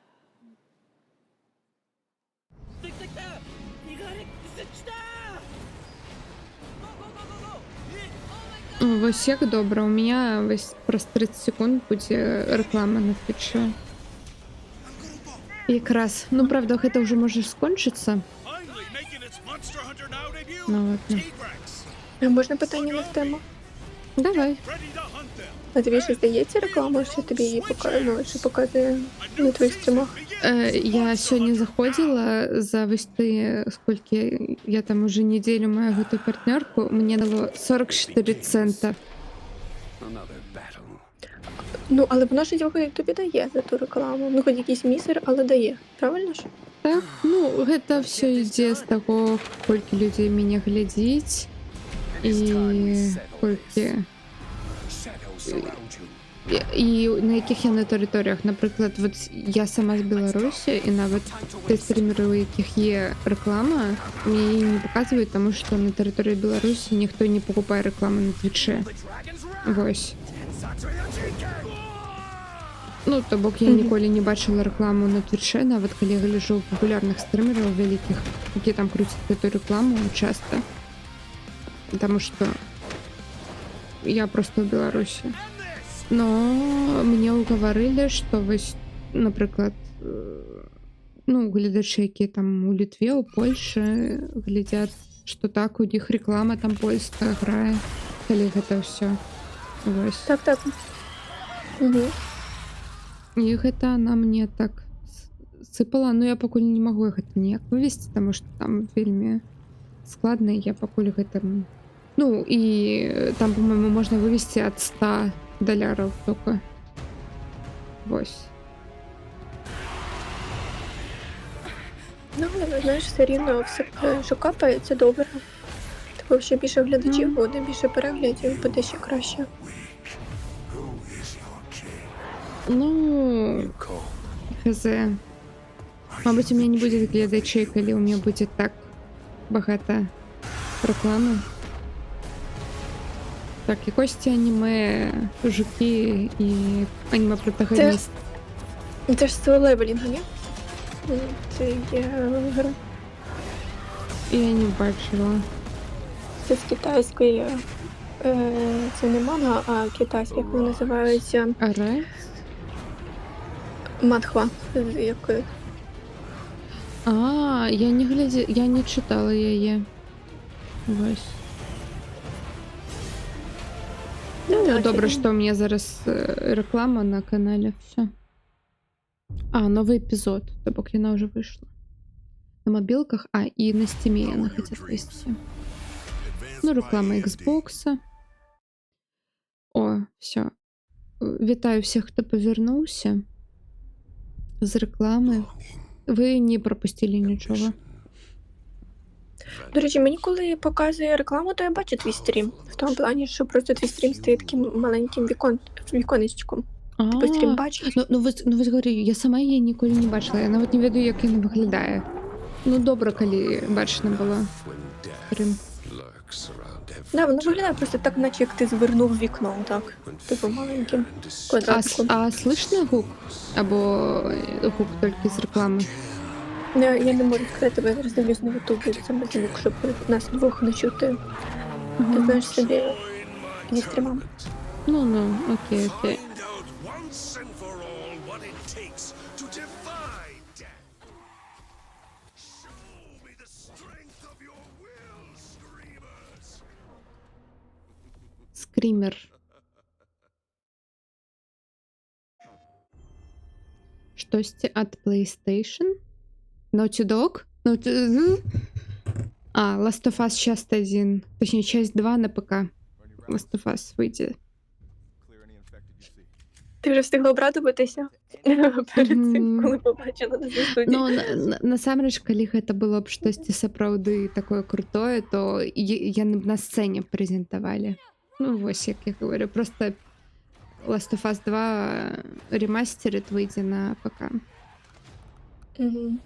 C: Вось як добра, у меня вось праз 30 секунд будзе рэклама на твічы. Якраз, ну правда, гэта ўжо можа скончыцца. Ну ладно.
E: А можна питання на тему?
C: Давай.
E: А тобі ще здається реклама, що тобі її показує, що показує на твоїх стрімах?
C: Я сёння заходзіла за вось ты, сколькі я там уже неделю маю гэту партнёрку, мне дало 44 цента.
E: Ну, але воно ж тобі дає за ту рекламу. Ну, хоч якийсь місер, але дає. Правильно ж?
C: Так, ну, гэта все ідзе з таго, колькі людзей мяне глядзіць і колькі і на якіх я на тэрыторыях. Напрыклад, вот я сама з Беларусі, і нават ты стрімеры, у якіх є рэклама, мне її не паказваюць, таму што на тэрыторыі Беларусі ніхто не пакупае рэкламу на твічы. Вось. Ну, то бок я ніколі не бачыла рэкламу на твічы, нават калі я гляджу папулярных стрімераў вялікіх, які там круцяць гэту рэкламу часта. Таму што я просто ў Беларусі. Но мне ўгаварылі, што вось, напрыклад, ну, гледачы, якія там у Літве, у Польшы глядзяць, што так, у іх рэклама там польская грае, калі гэта ўсё. Вось.
E: Так. Угу.
C: І гэта она мне так сыпала, но я пакуль не магу гэта ніяк вывесці, таму што там вельмі складна, і я пакуль гэта... Ну, і там, по-моему, можна вывесці ад $100 только. Вось.
E: Ну, але, знаєш, все рівно все, що капає, це добре. Тобто, що більше глядачів буде, більше переглядів, буде ще краще.
C: Ну, хз. Мабуть, у меня не будет глядачей, коли у меня будет так багато реклами. Так, якось ці аніме жуки і аніме-протагоніст.
E: Це ж з левелінга, ні? Це є гра.
C: Я не бачила.
E: Це з китайської... Це не манга, а китайська, як вона називається?
C: Аре?
E: Манхва. Як...
C: Я не читала її. Ось. Ну, добре, що у меня зараз реклама на каналі. Все. Новый эпизод. Тобок она уже вышла. На мобилках. И на Steam она хотят вести. Ну, реклама Xbox. О, все. Вітаю всех, кто повернулся з реклами. Ви не пропустили нічого.
E: До речі, мені коли показує рекламу, то я бачу твій стрім. В тому плані, що просто твій стрім стає таким маленьким віконечком. Типу стрім бачиш?
C: Ну ось говорю, я сама її ніколи не бачила. Я навіть не веду, як він виглядає. Ну добре, коли бачена була стрім.
E: Да, воно виглядає просто так, наче як ти звернув вікно, так. Типу маленьким квадратиком.
C: А слышно гук? Або гук тільки з реклами?
E: Я не можу сказати, бо я зараз дивлюсь на ютубі, це без звук, щоб нас двох не чути. Ти знаєш собі зі стрімами.
C: Ну, окей. Скример. Щось от PlayStation? Naughty Dog? Last of Us часть 1. Точнее, часть 2 на ПК. Last of Us выйдет
E: Ти вже встигла обрадуватися перед цим,
C: Мгм.
E: коли побачила нас на студії?
C: Ну, насамрэч, калі гэта было б штосьці сапраўды такое крутое, то яны б на сцэне прэзентавалі. Ну, вось, як я говорю, просто Last of Us 2 ремастерит выйдзе на ПК.
E: Мгм.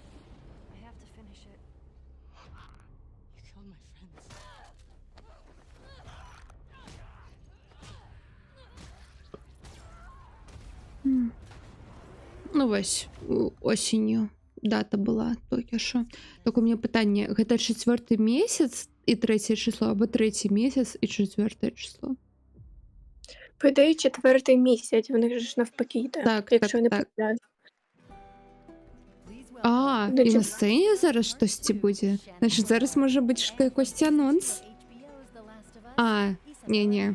C: Ну, вось, осенню дата была толькі що. Так у меня пытанне, гэта 4-й месяц і 3 число, або 3-й месяц і 4 число?
E: По ідеї, 4-й місяць, в них же ж навпаки йде,
C: Так,
E: якщо
C: так,
E: не
C: так.
E: помиляюсь.
C: А,
E: Ну,
C: і
E: чи-
C: на сцені зараз штосьці будзе? Значить, зараз може бути якийсь анонс? А, ні.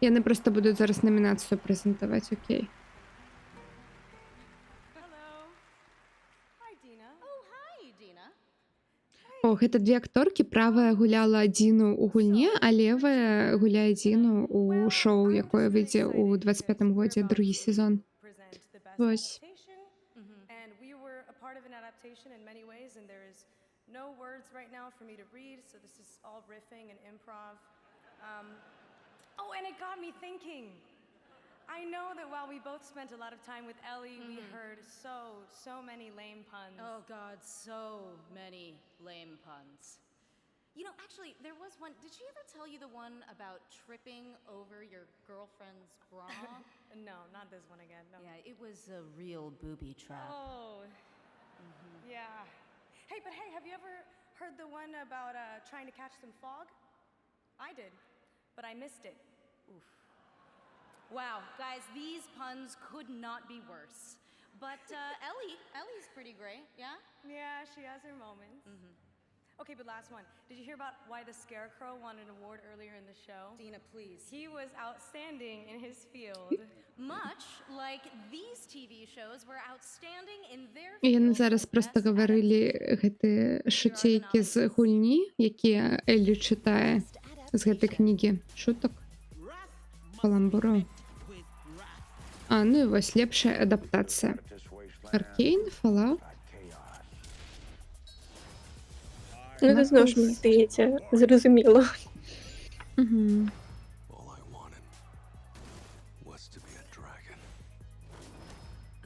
C: Яны просто будуть зараз номінацію презентувати, окей. О, гэта две акторкі, правая гуляла Діну ў гульне, а левая гуляе Діну ў шоу, якое выйдзе ў 25-м годзе, другі сезон. Вось.
M: And we were a part of an adaptation in many ways, and there is no words right now for me to read, so this is all riffing and improv. Oh, and it got me thinking. I know that while we both spent a lot of time with Ellie, we heard so many lame puns.
O: Oh God, so many lame puns. You know, actually, there was one. Did she ever tell you the one about tripping over your girlfriend's bra?
M: No, not this one again. No.
O: Yeah, it was a real booby trap.
M: Oh, yeah. Hey, but hey, have you ever heard the one about trying to catch some fog? I did, but I missed it.
O: Oof. Wow, guys, these puns could not be worse. But Ellie's pretty great, yeah?
M: Yeah, she has her moments. Okay, but last one. Did you hear about why the Scarecrow won an award earlier in the show?
O: Dina, please.
M: He was outstanding in his field.
O: Much like these TV shows were outstanding in their
C: Яны зараз просто гаварылі гэты шуцейкі з гульні, якія Эллі чытае з гэтай кнігі. Шутак? Каламбураў. А, ну і вось лепшая адаптацыя. Аркейн, Fallout.
E: Ну, це знову ж, мені здається, зрозуміло.
C: Угу.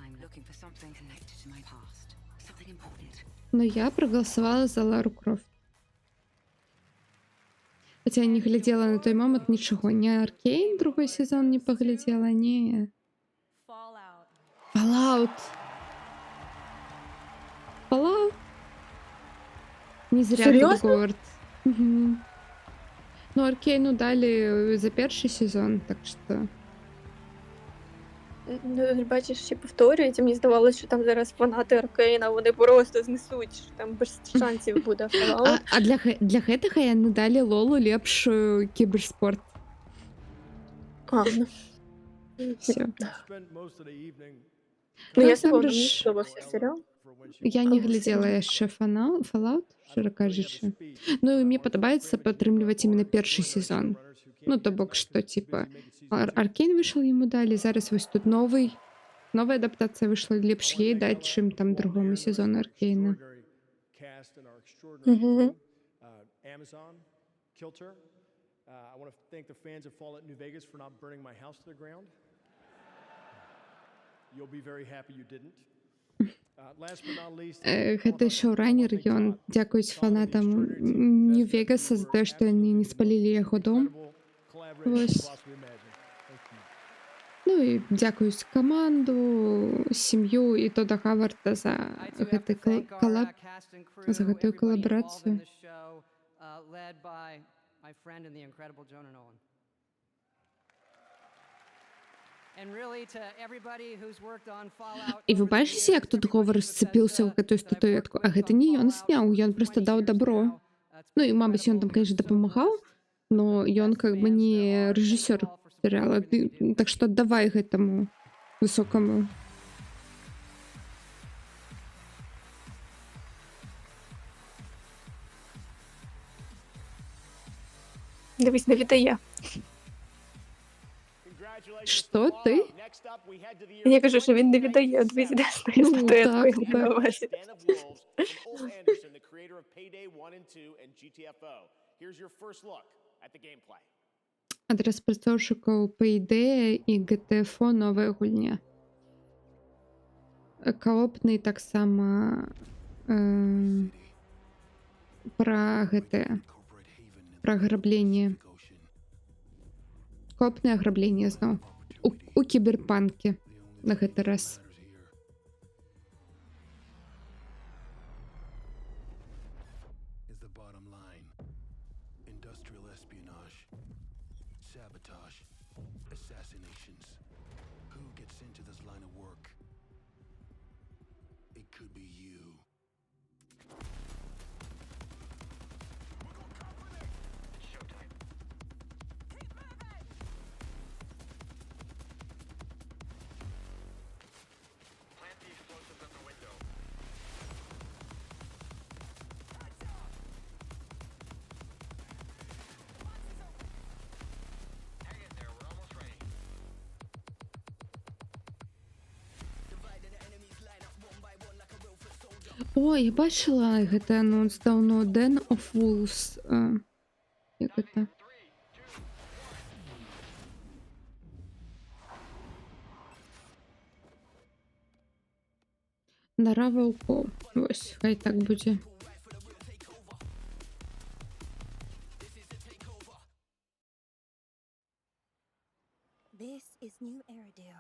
O: I'm looking for something connected to my past. Something important.
C: Но я проголосовала за Лару Крофт. Хотя я не глядела на той момент нічого. Ні Аркейн другой сезон не поглядела, ні. Fallout. Не зря тут
E: Серйозно?
C: Говард. Угу. Ну, Аркейну дали за перший сезон, так що...
E: Ну, бачиш, ще повторюється, мені здавалося, що там зараз фанати Аркейна, вони просто знесуть, що там без шансів буде Fallout.
C: А для гэтага яны далі Лолу лепшую кіберспорт.
E: А, ну.
C: Все.
E: Ну, я
C: Насамрэч,
E: сьогодні мені сподобався серіал.
C: Я не глядела яшчэ Fallout, шчыра кажучы. Ну і мне падабаецца падтрымліваць именно першы сезон. Ну, то бок, што, типа, Аркейн выйшаў яму далі, зараз вось тут новая адаптацыя выйшла, лепш ей даць, чым там другому сезону Аркейна.
E: Мгм.
N: Amazon, Kilter. I want to thank the fans of Fallout New Vegas for not burning my house to the ground. You'll be very happy you didn't. Last but not least,
C: Гэты шоуранер, ён дзякуюць фанатам Нью-Вегаса за тое, што яны не спалілі яго дом. Вось. Ну і дзякуюць каманду, сям'ю і Тода Хаварда за гэты за гэтую калабарацыю.
P: Led by my friend and the incredible Jonah Nolan. And really to everybody who's worked on Fallout.
C: І вы бачыце, як тут Говард сцепіўся ў гэтую статуэтку? А гэта не ён сняў, ён проста даў дабро. Ну і, мабыць, ён там, конечно, дапамагаў, но ён как бы не рэжысёр серыяла. Так што аддавай гэтаму высокаму.
E: Дивись, не віддає.
C: Що ти?
E: Я кажу, що він не віддає, от ви зря
C: Ну,
E: статуеткою
C: так,
E: на
C: так.
E: увазі.
N: Dan of Wolves from Ulf Anderson, the creator of Payday 1 and 2 and GTFO. Here's your first look at the gameplay.
C: Ад распрацоўшчыкаў Payday і GTFO новая гульня. Каопны таксама пра гэтае пра аграбленне. Каопнае аграбленне зноў. У кіберпанке на гэты раз.
H: Is the bottom line. Industrial espionage, sabotage, assassinations. Who gets into this line of work? It could be you.
C: О, я бачила гэты анонс даўно. Den of Wolves. Як гэта? Нара ваўкоў. Вось, хай так будзе.
D: This is New Eridu,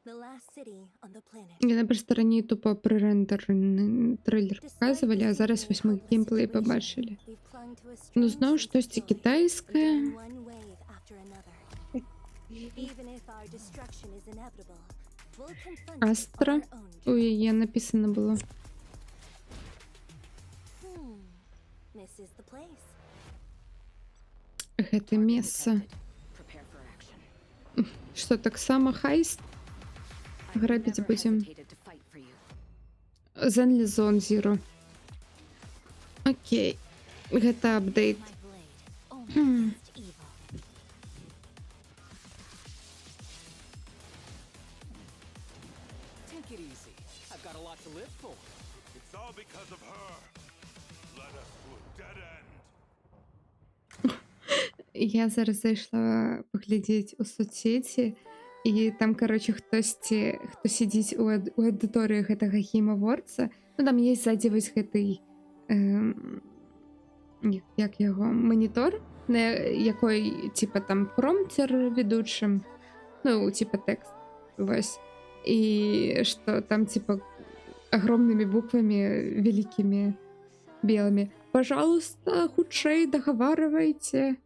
D: the last city on the planet.
C: Яны проста раней тупо прэрендерны трэйлер паказвалі, а зараз вось мы геймплей пабачылі. Ну зноў штосьці кітайскае. Астра. У яе напісана было. Гэта месца. Што, таксама хайст? Грабіць будзем. Zenly Zone Zero. Окей. Гэта апдейт.
N: Take it easy. I've got a lot to live for.
Q: It's all because of her. Led us to a dead end.
C: Я зараз зайшла паглядзець у соцсеці, і там, короче, хтосьці, хто сидзіць у аўдыторыі гэтага Game Awards. Ну, там есть ззаді вось гэты як яго манітор, на якой типа там промптер ведучым, ну, типа тэкст, вось. І што там типа огромными буквами великими белыми: пожалуйста, хутчэй дагаварвайце.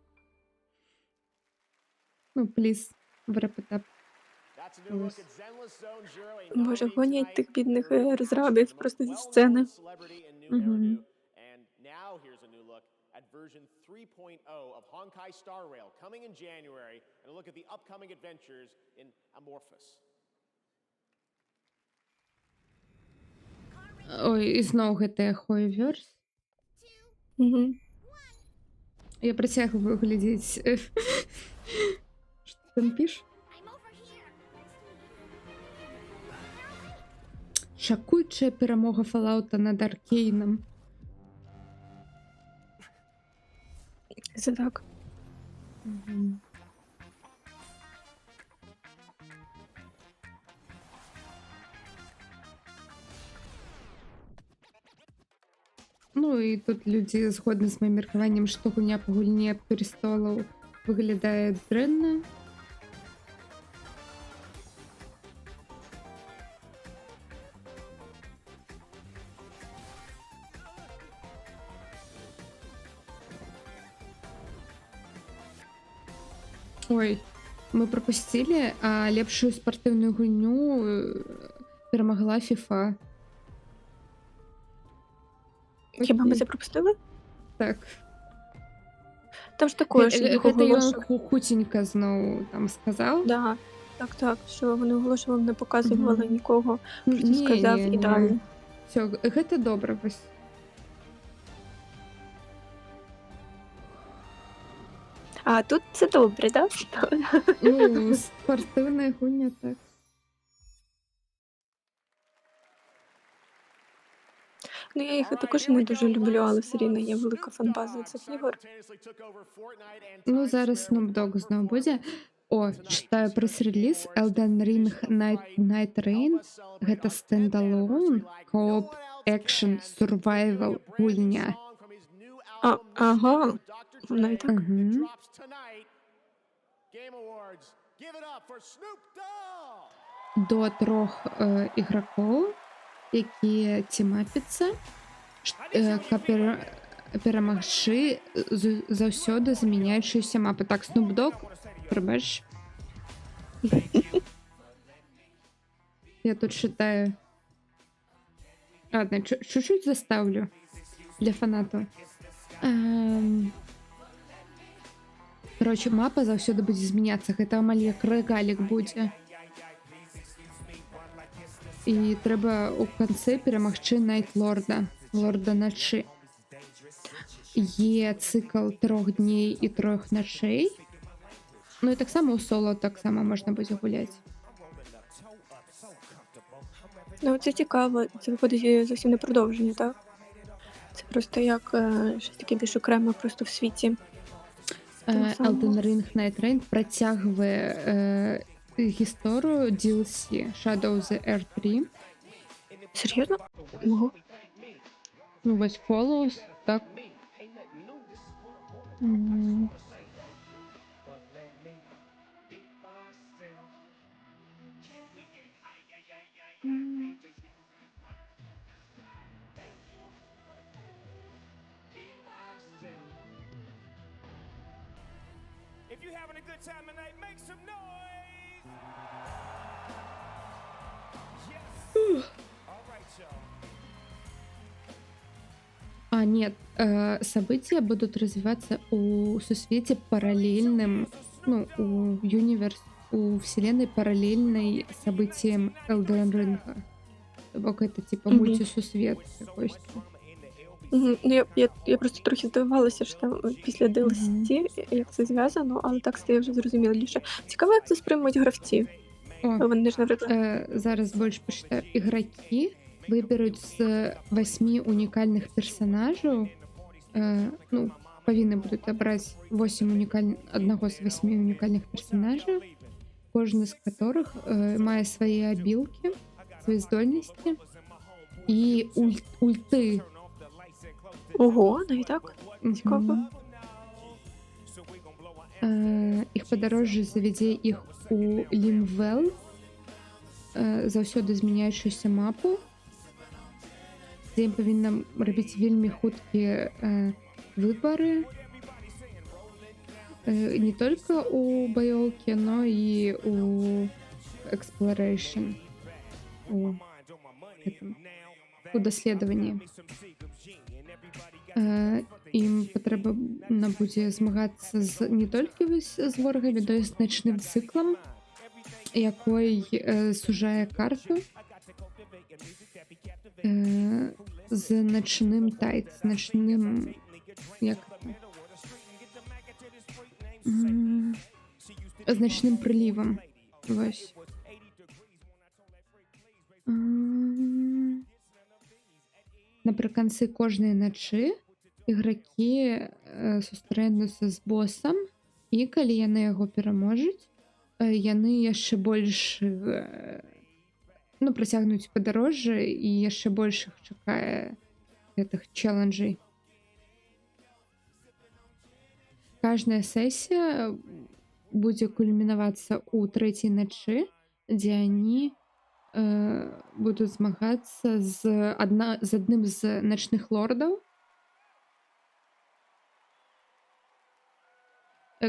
C: Ну, плиз, wrap it up.
E: Боже, гонять тих бідних розрабів просто зі сцени.
C: Мгм.
N: Now here's a new look at version 3.0 of Honkai Star Rail coming in January, and a look at the upcoming adventures in Amorphous.
C: Ой, і зноў гэтая Hoyoverse. Я працягваю глядзець. Што там піш? Шакуючая перамога Fallout над Аркейном.
E: Це так.
C: Ну і тут людзі згодны з маім меркаваннем, што гульня па гульне престолаў выглядае дрэнна. Ой, мы пропустили, а лепшую спартыўную гульню перамагла FIFA.
E: Хіба ми це пропустили?
C: Так.
E: Там ж такое, що їх
C: Гэта ён
E: оголошували.
C: хутенька зноў там сказаў.
E: Да, так, що вони оголошували, не показували нікого, просто сказав і далі.
C: Все, гэта добра вось.
E: А тут це добре, да?
C: Ну, спортивна гульня, так.
E: Ну, я їх також не дуже люблю, але все рівно є велика фанбаза цих ігор.
C: Ну, зараз Snoop Dogg знову буде. О, читаю прес-реліз Elden Ring Night Rain. Гэта стендалон, кооп, екшен, сурвайвал, гульня.
E: Ага, навіть так.
C: Угу. До 3 ігроків, які тімапяться, перемагчы заўсёды змяняючыся мапы. Так, Snoop Dogg, прыбач. Я тут читаю. Ладно, чуть-чуть заставлю для фанатов. Короче, мапа заўсёды будзе змяняцца. Гэта амаль як рэгалік будзе. І трэба ў канцы перамагчы Найтлорда, лорда начы. Є цикл 3 дней і 3 ночей. Ну і таксама у соло таксама можна будзе гуляць.
E: Ну, це цікаво. Це виходить зовсім не продовження, так? Це просто як щось таке більш окремо просто в світі.
C: Elden Ring Night Rain протягує історію DLC Shadow of the Earth 3.
E: Серйозно? Ого.
C: Ну, ось Follows, так.
R: If you're having a good time tonight, make some noise. Yes. All right, y'all.
C: А, нет, события будут развиваться у сусвете параллельным, ну, у вселенной параллельной событиям Elden Ring. Это типа мультисусвет якось.
E: Я просто трохи здивувалася, що там після DLC, як це зв'язано, але так стає вже зрозуміліше. Цікаво, як це сприймуть гравці. Вони ж, наприклад...
C: Зараз більше почитаю. Ігроки виберуть з 8 унікальних персонажів, ну, повинні будуть обрати одного з 8 унікальних персонажів, кожен з яких має свої обілки, свої здольності і ульти.
E: Ого, навіть так? Цікаво.
C: Іх падарожжа завядзе іх у Лімвел, заўсёды змяняючуся мапу, дзе ім павінна рабіць вельмі хуткія выбары, не толькі у баёўкі, но і у Exploration, у даследаванні. Ім патрэбна будзе змагацца не толькі з ворагамі, но і з начным цыклам, якой сужае карту, з начным тайт, з начным з начным прылівам. Вось. Напрыканцы кожнай начы ігракі сустрэнуцца з босам, і калі яны яго пераможуць, яны яшчэ больш працягнуць падарожжа, і яшчэ больш іх чакае гэтых челленджей. Кожная сесія будзе кульмінавацца ў 3-й начы, дзе яны будуць змагацца з адным з начных лордаў.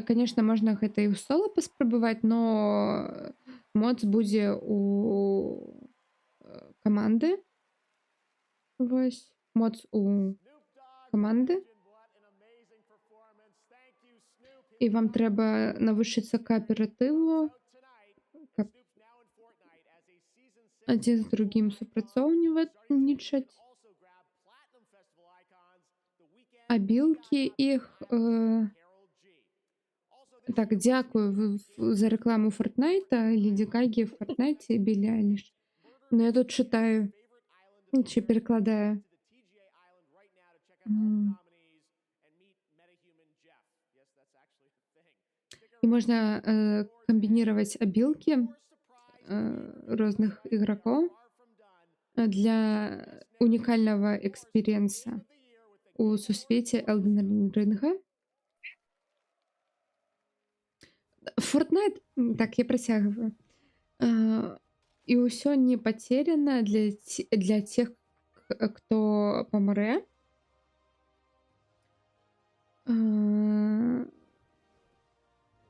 C: Конечно, можна гэта і ў соло паспрабаваць, но моц будзе у каманды. Вось, моц у каманды. І вам трэба навучыцца кааператыву, каб адзін з другім супрацоўнічаць. Абілкі іх Так, дякую за рекламу Фортнайта, Леді Гагі в Фортнайті і Біллі Айліш. Ну, я тут читаю, чи перекладаю. И можно комбинировать обилки разных игроков для уникального экспириенса у сусвете Elden Ring. Fortnite, так, я працягваю. І ўсё не потеряно для тех, кто помре.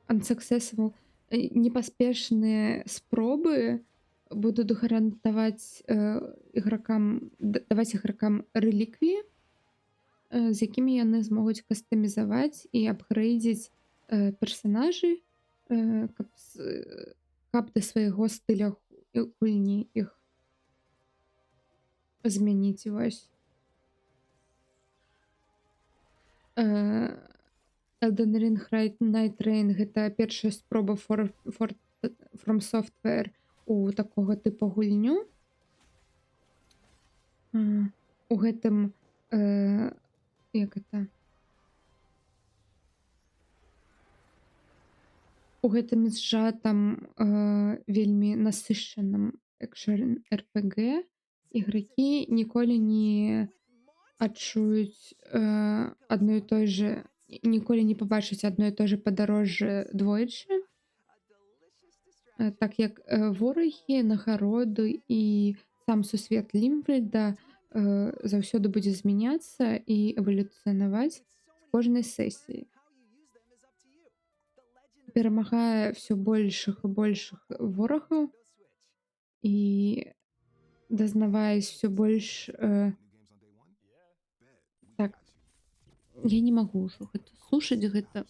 C: Unsuccessful. Непаспешныя спробы будуць гарантаваць даваць ігракам рэліквіі, з якімі яны змогуць кастамізаваць і апгрэйдзіць персанажы, каб да свайго стыля гульні іх змяніць. Вось. Elden Ring Night Rain — гэта першая спроба From Software у такога типу гульню. У гэтым як это? У гэтым зжатам вельмі насышчаным экшен RPG ігракі ніколі не адчуюць адно і той же, ніколі не пабачыць адно і той же падарожжа двойчы, так як ворагі, нагароды і сам сусвет Лімвельда заўсёды будзе змяняцца і эвалюцыянаваць з кожнай сесіі. Перамагае ўсё большых і большых ворагаў і дазнаваюць ўсё больш. Так, я не магу ўжо гэта слушаць, гэта.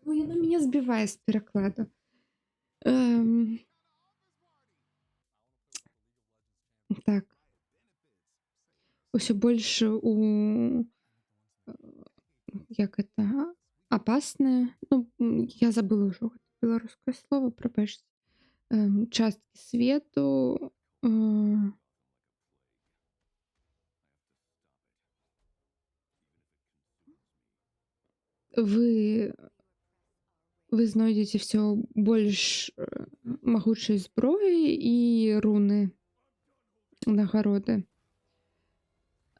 C: Ну, яна мяне збівае з перакладу. Так. Усё больш як это опасное. Ну, я забыла ўжо беларускае слово, прабачце. Часткі свету. Вы знойдзеце все больш магучай зброі і руны, нагароды.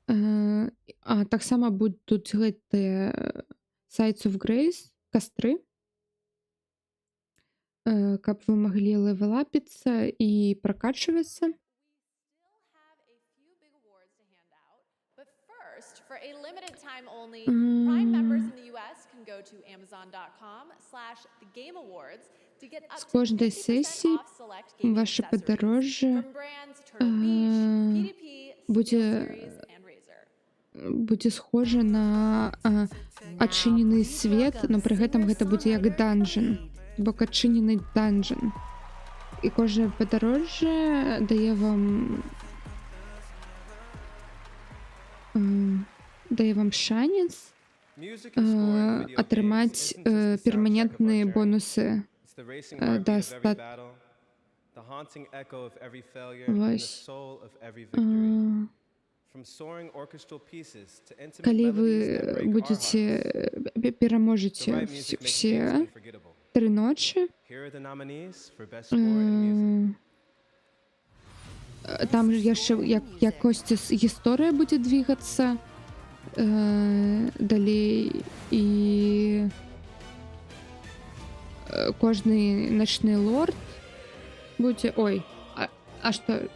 C: А таксама будуць гэтыя Sights of Grace, кастры, каб вы маглі левелапіцца і пракачвацца.
F: For a limited time only, Prime members in the US can go to amazon.com/thegameawards to get up
C: З
F: to
C: кожнай
F: 50%
C: сесіі
F: off select gaming
C: ваше
F: accessories
C: падарожжа
F: from brands Turtle Beach, PDP, SteelSeries, and Razer.
C: Будзе схожа на адчынены свет, но пры гэтым гэта будзе як данжан, бок адчынены данжан. І кожнае падарожжа дае вам шанец атрымаць перманентныя бонусы да Вось. Калі вы будзеце пераможаце все 3 ночы, там яшчэ якось гісторыя будзе двигацца далей, і кожны начны лорд будзе. Ой, а што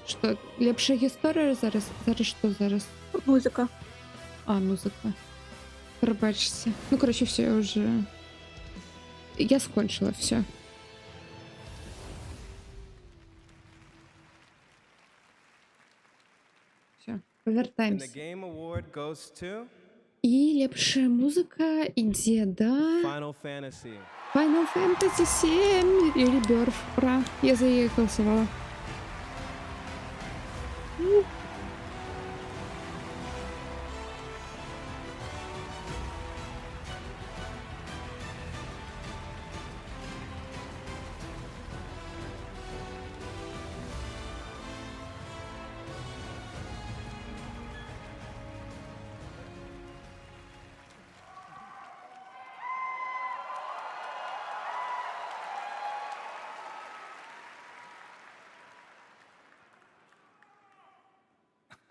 C: лепшая гісторыя зараз? Зараз?
E: Музыка.
C: Музыка. Прабачце. Ну, короче, все, я скончила все. Павяртаемся. І лепшая музыка ідзе да Final Fantasy 7 или Birth. Ура! Я за яе голосовала.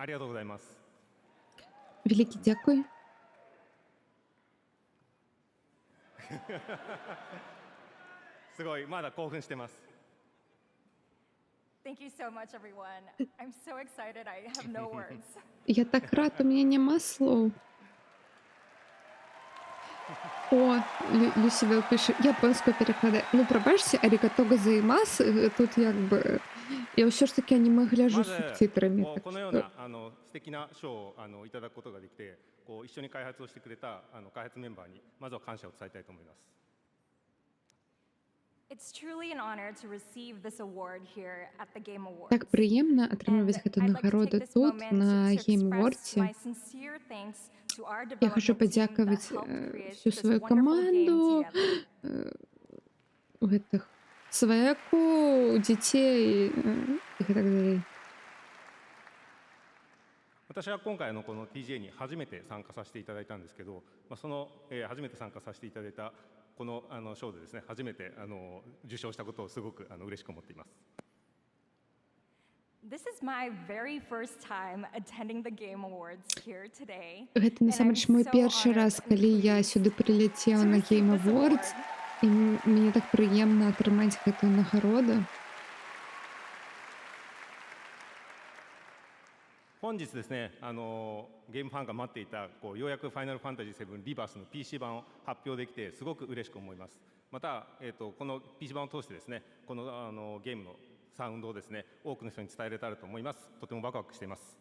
S: ありがとうございます。
C: Великий дякую.
S: すごいまだ興奮してます。
V: Thank you so much, everyone. I'm so excited. I have no words.
C: Я так рад, у меня нема слов. О, Люсі Вел пише, японською перекладає. Ну, пробачте, арігато гозаїмас, тут якби... Я все ж таки аніме гляжу з субтитрами.
S: このような素敵な賞をいただくことができて、一緒に開発をしてくれた開発メンバーにまずは感謝を伝えたいと思います。
V: It's truly an honor to receive this award here at the Game Awards.
C: Так приємно отримувати гэту нагороду тут, на Game Awards. Я хочу подякувати всю свою команду, гэтых сваяку, детей и так далее.
S: 私は今回のこの TGA に初めて参加させていただいたんですけど、その初めて参加させていただいたこの賞でですね、初めて受賞したことをすごく嬉しく思っています。
V: This is my very first time attending the Game Awards here today.
C: Гэта насамрэч мой першы раз, калі я сюды прылецела на Game Awards, і мне так прыемна атрымаць гэтую нагароду.
S: 本日ですね、ゲームファンが待っていたようやくファイナルファンタジー7リバースの PC 版を発表できてすごく嬉しく思います。また、この PC 版を通してですね、このゲームのサウンドをですね、多くの人に伝えられたらと思います。とてもワクワクしています。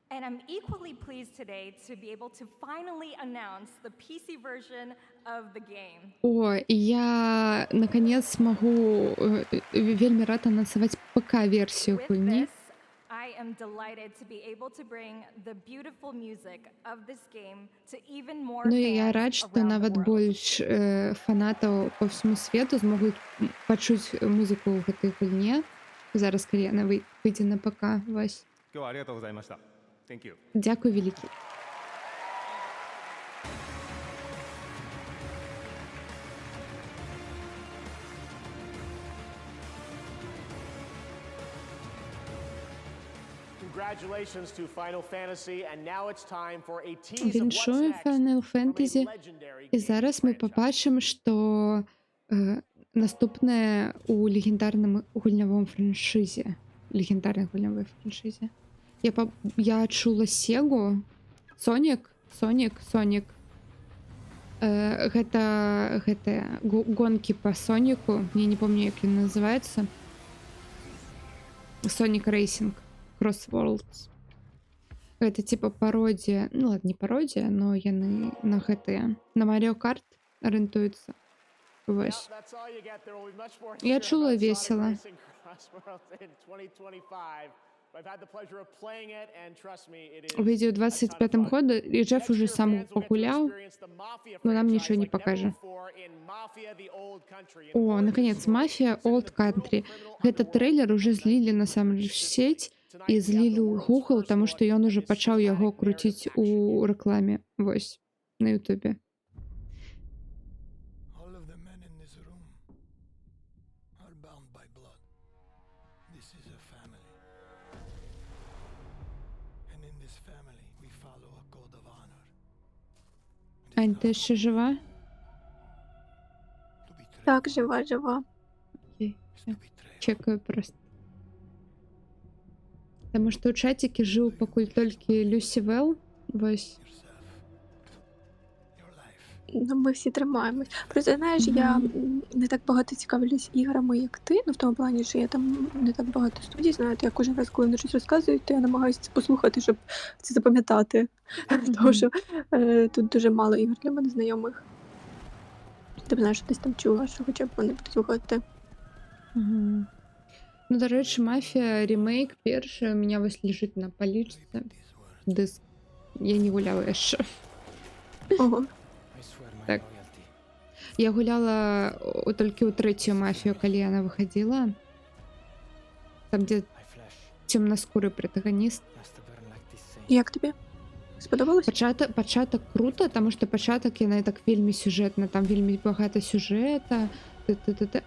V: And I'm equally pleased today to be able to finally announce the PC version of the game.
C: О, я наконец смогу вельмі рад анансаваць ПК-версію гульні.
V: I am delighted to be able to bring the beautiful music of this game to even more
C: Ну і я
V: fans
C: рад, што
V: around the
C: нават
V: world.
C: больш фанатаў па ўсяму свету змогуць пачуць музыку ў гэтай гульне. Зараз, калі яна выйдзе на ПК. Вось.
S: 今日はありがとうございました。Thank you.
C: Дякую, великий.
N: Congratulations to Final Fantasy, and now it's time for a tease of what's
C: Віншуємо
N: next
C: Final
N: from a
C: Fantasy.
N: legendary
C: І зараз ми побачимо, що наступне у легендарному гульнявому франшизі. Легендарній гульнявій франшизі. Я чула Сегу. Сонік. Гэта гонкі па Соніку. Я не помню, як він називається. Sonic Racing. Cross Worlds. Гэта типа пародія. Ну ладно, не пародія, но яны на гэтыя. На Mario Kart арыентуюцца. Вось. Я чула весела. Выйдзе ў 25-м году, і Джеф уже сам пагуляў, но нам нічого не пакажа. О, наконец, Мафия Old Country. Этот трейлер уже злілі насамрэч в сеть і злілі ў Google, таму што ён уже пачаў яго круціць у рэкламе. Вось, на Ютубе. Ань, ти ще жива?
E: Так, жива.
C: Окей, все. Чекаю просто. Тому що у чатіки жив покуль тільки Люсі Вел. Вось.
E: Ну, ми всі тримаємось. Просто, знаєш, я не так багато цікавлюсь іграми, як ти, ну в тому плані, що я там не так багато студій знаю, то я кожен раз, коли вони щось розказують, то я намагаюся це послухати, щоб це запам'ятати. Тому що тут дуже мало ігор для мене знайомих. Ти б знаєш, що десь там чула, що хоча б вони будуть виходити.
C: Ну, до речі, Мафія ремейк перший у мене ось лежить на поличці. Диск. Я не гуляла ще.
E: Ого.
C: Так. Я гуляла тільки у третю Мафію, коли вона виходила. Там, де темноскурий протагоніст.
E: Як тобі? Сподобалось?
C: Початок круто, тому що початок яна так вельми сюжетна, там вельми багато сюжета,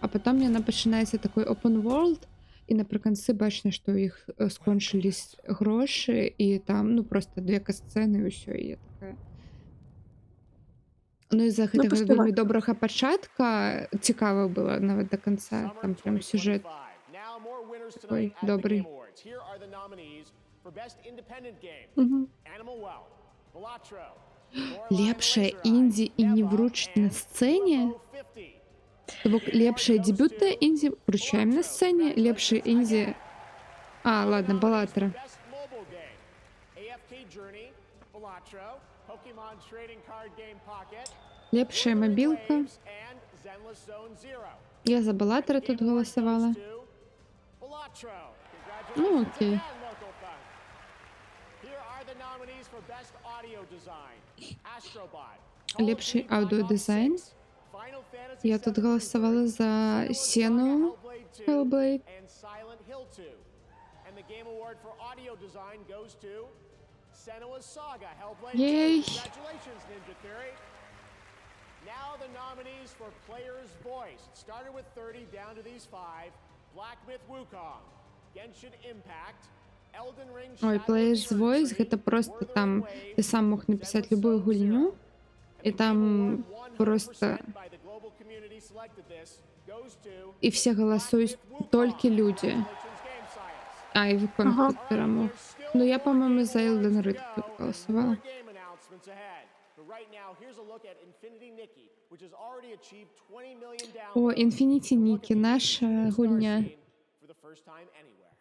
C: а потім яна починається такий open world, І напрыканцы бачна, што ў іх скончылись грошы, і там ну просто 2 касцэны і ўсё, і я такая. Ну і з-за гэтага
E: паспявай.
C: вельмі добрага пачатка цікава было нават да канца, там прям сюжэт
N: Now more winners
C: такой
N: tonight at the
C: добрый.
N: Game Awards. Here are the nominees for Best Independent Game.
E: Мгм.
N: Animal Well, Balatro,
C: Лепшае індзі і не вручаць на сцэне. То бок лепшае дэбютнае індзі вручаем на сцэне, лепшае індзі. А, ладно, Балатра.
N: Best Mobile Game, AFK Journey, Balatro, Pokemon Trading Card Game Pocket,
C: Лепшая мабілка.
N: Waves, and Zenless Zone Zero.
C: Я за Балатра тут галасавала.
N: Balatro,
C: Ну, окей.
N: and Local Fun. Here are the nominees for Best Audio Design, Astrobot,
C: Лепший аудіодизайн.
N: Final Fantasy
C: Я тут галасавала за Сену Hellblade.
N: and Silent Hill 2. And the Game Award for Audio Design goes to Senua's Saga Hellblade 2.
C: Yay.
N: Congratulations, Ninja Theory. Now the nominees for Player's Voice. It started with 30 down to these 5. Black Myth Wukong, Genshin Impact, Elden Ring
C: Ой,
N: Shadow
C: Player's Voice гэта просто там ты сам мог напісаць любую гульню, і там просто
N: by the global community selected this goes to
C: і все галасуюць толькі людзі. А, і Вуконг
E: Ага.
C: тут перамог. Ну я, по-моему, за Elden Ring тут галасувала.
N: game announcements ahead. But right now, here's a look at Infinity Nikki, which has already achieved 20 million
C: О,
N: downloads
C: Infinity Nikki, наша гульня.
N: for the first time anywhere.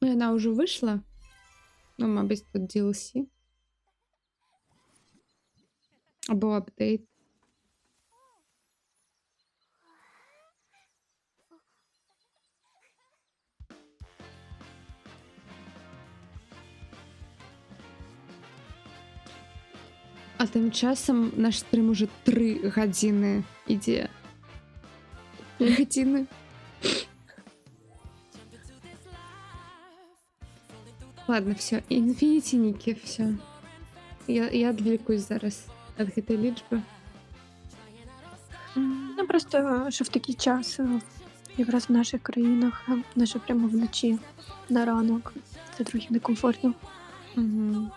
C: Ну, яна ўжо вышла. Ну, мабыць, тут DLC. Або апдейт. А тым часам наш стрым уже 3 гадзіны ідзе. 3 гадзіны. Ладно, все. Infinity Nikki, все. Я адвлекусь зараз ад гэтай лічбы.
E: Ну просто що в такий час, якраз в наших країнах, наше прямо вночі на ранок. Це трохи некомфортно.
C: Угу.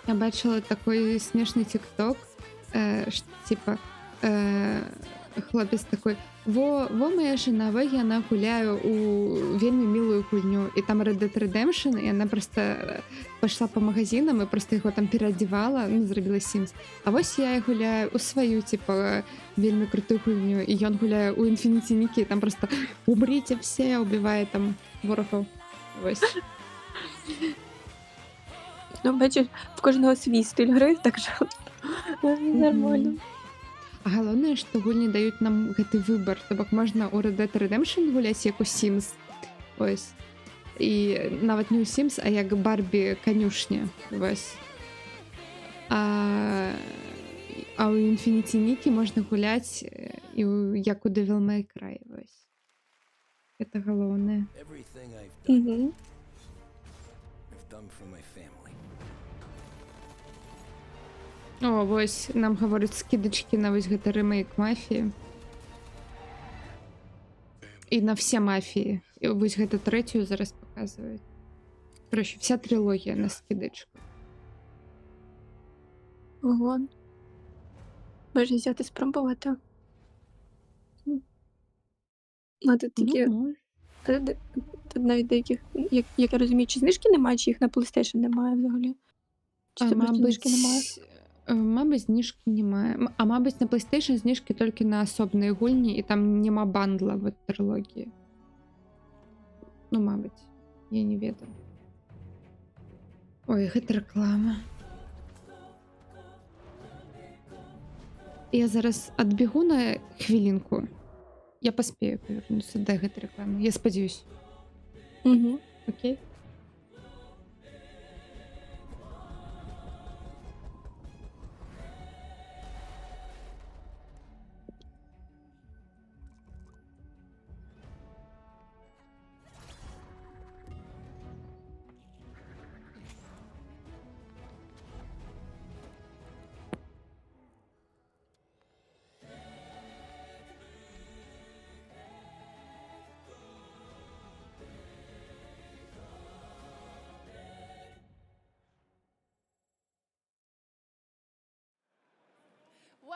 C: Я бачила такой смешный тикток, типа хлопец такой: во моя жена, яна гуляю у вельмі милую гульню, і там Red Dead Redemption, і она просто пошла по магазинам і просто його там переодевала, ну, зробила Sims. А вось я гуляю у свою, типа, вельмі крутую гульню, і ён гуляе у Infinity Nikki, і там просто уберите все, убиває там ворогов. Ось.
E: Ну, бачиш, в кожного свій стиль гри, так що нормально.
C: А галоўнае, што гульні даюць нам гэты выбар, то бок можна ў Red Dead Redemption гуляць як у Sims. Ось. І нават не ў Sims, а як Барбі канюшня. Вось. А ў Infinity Nikki можна гуляць і як у Devil May Cry. Вось. Гэта галоўнае.
E: Угу.
C: О, вось нам гавораць скидачкі на вось гэты ремейк Мафіі. І на все Мафіі. І вось гэта трэцюю зараз паказваюць. Короче, вся трилогія на скидачку.
E: Ого. Може взяти спробувати. А тут такі... Тут навіть деяких, як я розумію, чи знижки немає, чи їх на PlayStation немає взагалі? Чи це просто знижки немає?
C: Мабуть, знижки немає. А мабуть, на PlayStation знижки тільки на асобні гульні, і там нема бандла в трилогії. Ну, мабуть. Я не ведаю. Ой, гэта реклама. Я зараз адбегу на хвілінку. Я паспею повернуцца да гэтай рекламы. Я спадзяюсь.
E: Угу.
C: Окей?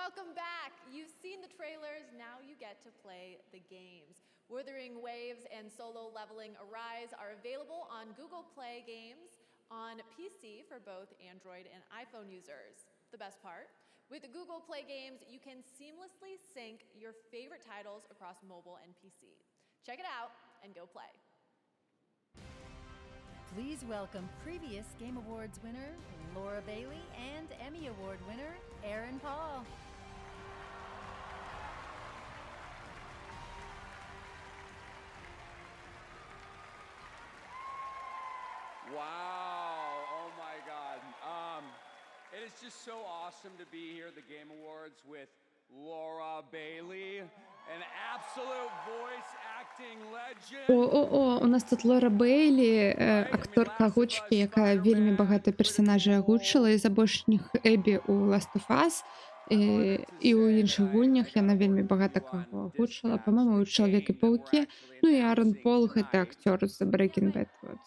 F: Welcome back. You've seen the trailers, now you get to play the games. Wuthering Waves and Solo Leveling Arise are available on Google Play Games on PC for both Android and iPhone users. The best part? With Google Play Games, you can seamlessly sync your favorite titles across mobile and PC. Check it out and go play.
B: Please welcome previous Game Awards winner Laura Bailey and Emmy Award winner Aaron Paul.
T: Wow, oh my God. It is just so awesome to be here at the Game Awards with Laura Bailey, an absolute voice acting legend.
C: О, у нас тут Лора Бейлі, акторка озвучки, яка вельми багато персонажей озвучила, і забошніх Ебі у Last of Us, і у інших гульнях яна вельми багато кого озвучила. По-моєму, у Чоловіки-пауки. Ну і Аарон Пол, це актер з Breaking Bad. Вот.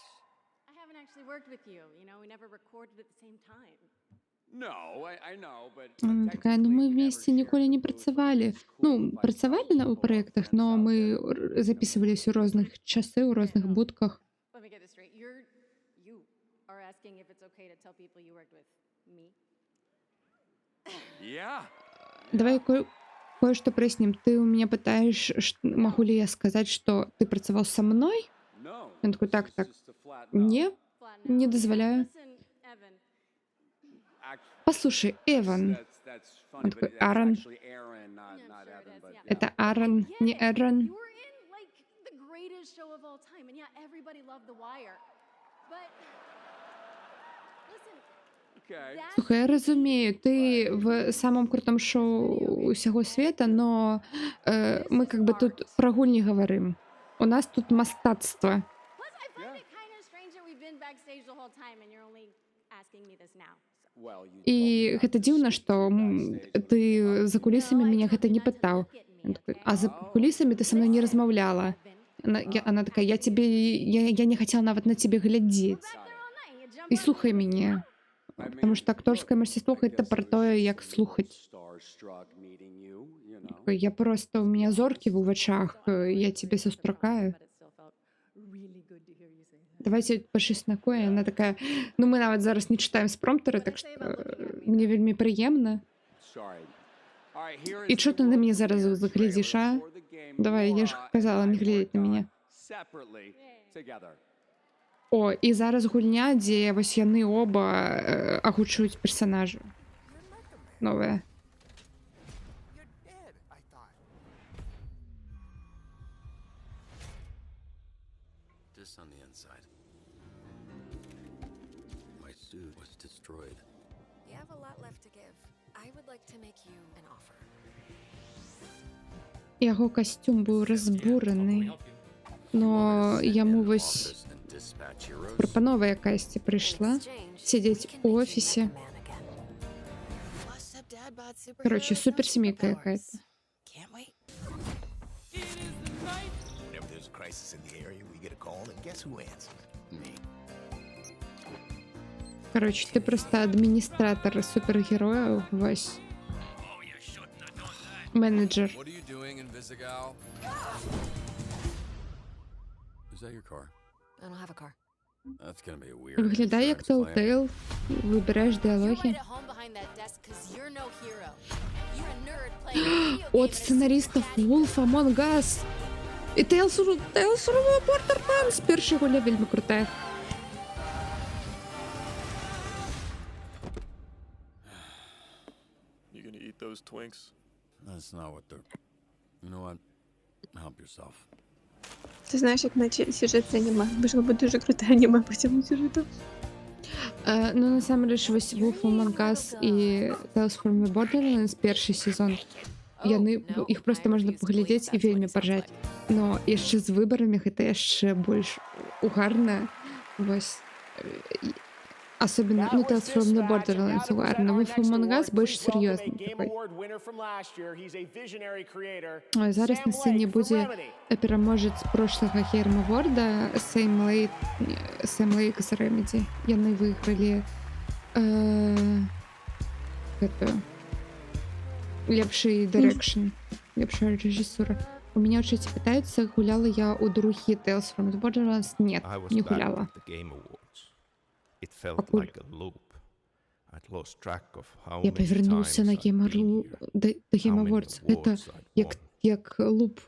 C: Вона така, ну ми вместе ніколи не працювали. Ну, працювали у проєктах, но ми записувались у різних часи, у різних будках. Давай кое-что проясним. Ты у меня пытаешь, могу ли я сказать, что ты працевал со мной? Он такой, так, не дозволяю. Послушай, Эван. Он такой, Аарон. Это Аарон, не Эрон. Слухай, я розумію, ти в самом крутом шоу усього света, но ми как бы тут про гуль не говорим. У нас тут мастацтво. І гэта дзіўна, што ты за кулісамі мяне гэта не пытаў. А за кулісамі ты са мной не размаўляла. Она такая, я не хотела нават на тебе глядзець. І слухай мяне. Потому что акторское мастерство — это про то, як слухать. Я просто, у меня зорки в вачах, я тебе сустракаю. Давайте по чеснокою. Она такая, ну мы нават зараз не читаем з промптера, так что мне вельми приємно. І чого ти на мене зараз заглядиш, а? Давай, я ж казала не глядеть на мене. О, і зараз гульня, де ось яны оба агучують персонажі. Нове.
U: On the inside. My suit was destroyed.
X: You have a lot left to give. I would like to make you an offer.
C: Його костюм був розбурений. Но йому ось пропанова якась прийшла. Сидіть у офісі. Короче, суперсемейка якась. Короче, ты просто администратор супергероя, Вась. Менеджер. Виглядає як Telltale. Вибираєш діалоги. От сценаристів Wolf Among Us. І Tales from Borderlands. Перша гуля вельми крутая.
U: You gonna eat those Twinks? That's not what they're... You know what? Help yourself.
E: Ти знаєш, як наче сюжет з аніме. Можливо, дуже круте аніме по цьому сюжету.
C: Ну, насамрэч, вось Wolf Among Us і Tales from the Borderlands першы сезон. Іх просто можна паглядзець і вельмі паржаць. Но яшчэ з выбарамі гэта яшчэ больш угарна. Вось. Особенно, ну, Tales from the Borderlands угарна. Wolf Among Us больш сур'ёзны такой. Зараз на сцэне будзе пераможец прошлага Game Awards Сэм Лейк з Remedy. Яны выйгралі гэтую лепший дирекшн, лепшая режиссура. У меня в чате питаются, гуляла я у Друхи Tales from the Borderlands. Нет, не гуляла. Я повернулся на Game Awards. Это як луп,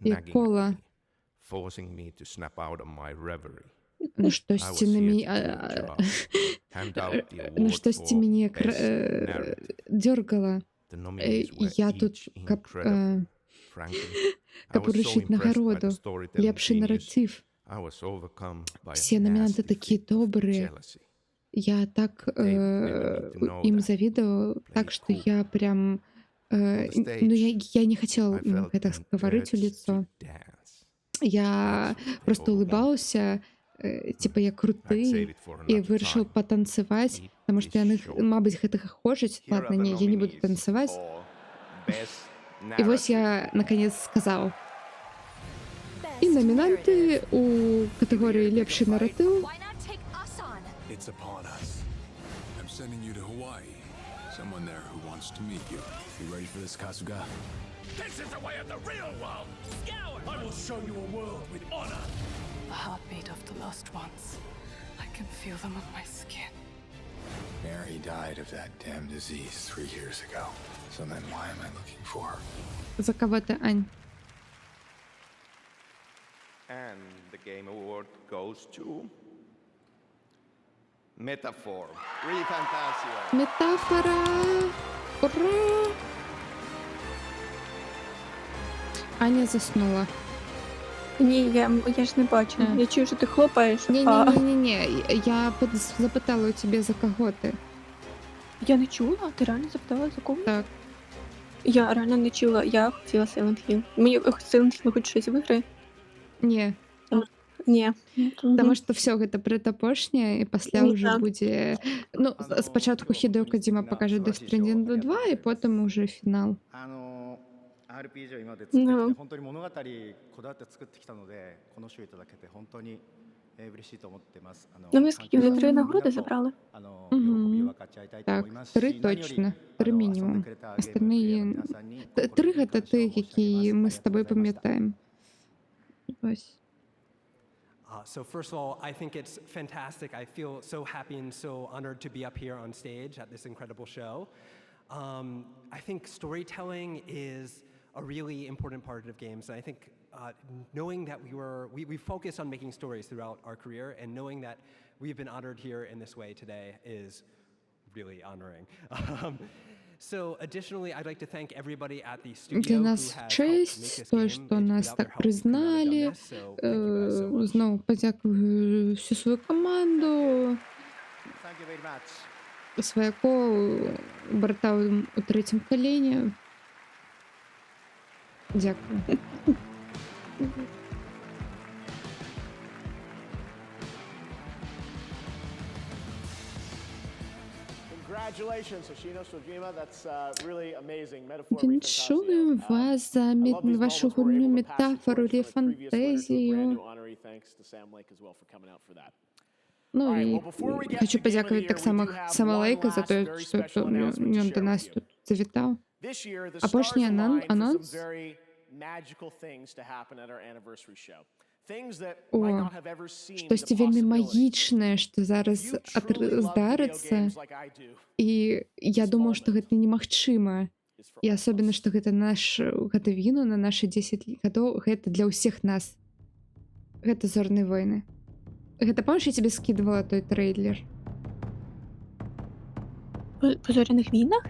C: як кола. Ну штосьці на мяне... Ну штосьці мяне дёргала. Я тут, каб уручыць нагароду. Лепшы наратыв. Все номинанты такие добрые. Я так им завидовала, так что я прям... ну, я не хотела им это говорить в лицо. Я просто улыбался, типа я крутый, и вырашил потанцевать, потому что яны, мабуть, гэтага хочуць. Ладно, не, я не буду танцевать. И вот я наконец сказал. И номинанты у категории лепший наратыў.
H: It's upon us. I'm sending you to Hawaii. Someone there who wants to meet you. You ready for this, Kasuga?
R: This is the way of the real world! Scour! I will show you a world with honor!
A: The heartbeat of the lost ones. I can feel them on my skin.
H: Mary died of that damn disease 3 years ago. So then why am I looking for her?
C: За кого ты, Ань?
G: And the Game Award goes to... Metaphor. ReFantazio.
C: Метафора! Ура! Аня заснула.
E: Ні, я ж не бачу. Я чую, що ти хлопаєш.
C: Ні. Я запитала у тебе, за кого ти.
E: Я не чула? Ти реально запитала, за кого?
C: Так.
E: Я реально не чула. Я хотіла Silent Hill. Мені Silent Hill хоч щось виграє?
C: Ні.
E: Ні.
C: Таму што все гэта прэдапошняе, і пасля ўжо будзе... Ну, спачатку Хідео Кадзіма пакажа Death Stranding 2, і потым уже фінал.
J: RPG を今まで作ってきて、本当に物語こだわって作ってきたので、この賞いただけて本当に嬉しいと思ってます。
E: Ми скільки вже 3 нагороди забрали?
C: Так, 3 точно, 3 мінімум. Остальные... 3 гэта ти, які ми з тобою пам'ятаємо. Ось.
K: So first of all, I think it's fantastic. I feel so happy and so honored to be up here on stage at this incredible show. I think storytelling is a really important part of games. And I think knowing that we focus on making stories throughout our career, and knowing that we've been honored here in this way today is really honoring. So additionally, I'd like to thank everybody at the studio
C: Для нас честь, то, що нас так признали. Знову подякую всю свою команду. Свояко, брата у 3-м колені. Дякую.
N: Congratulations, Hoshino Sojima. That's really amazing. Metaphor.
C: Віншую вас за вашу гульню метафору ReFantazio. Ну і хочу подякувати так само Самалейка за те, що він до нас тут завітав. Апошній анонс. О, штосьці вельмі магічнае, што зараз здарыцца. І я думаю, што гэта немагчыма. І асобна, што гэта віну на нашы 10 гадоў, гэта для ўсіх нас. Гэта Зорныя войны. Гэта памятаеш, я тебе скидывала той трейлер?
E: По Зоряных війнах?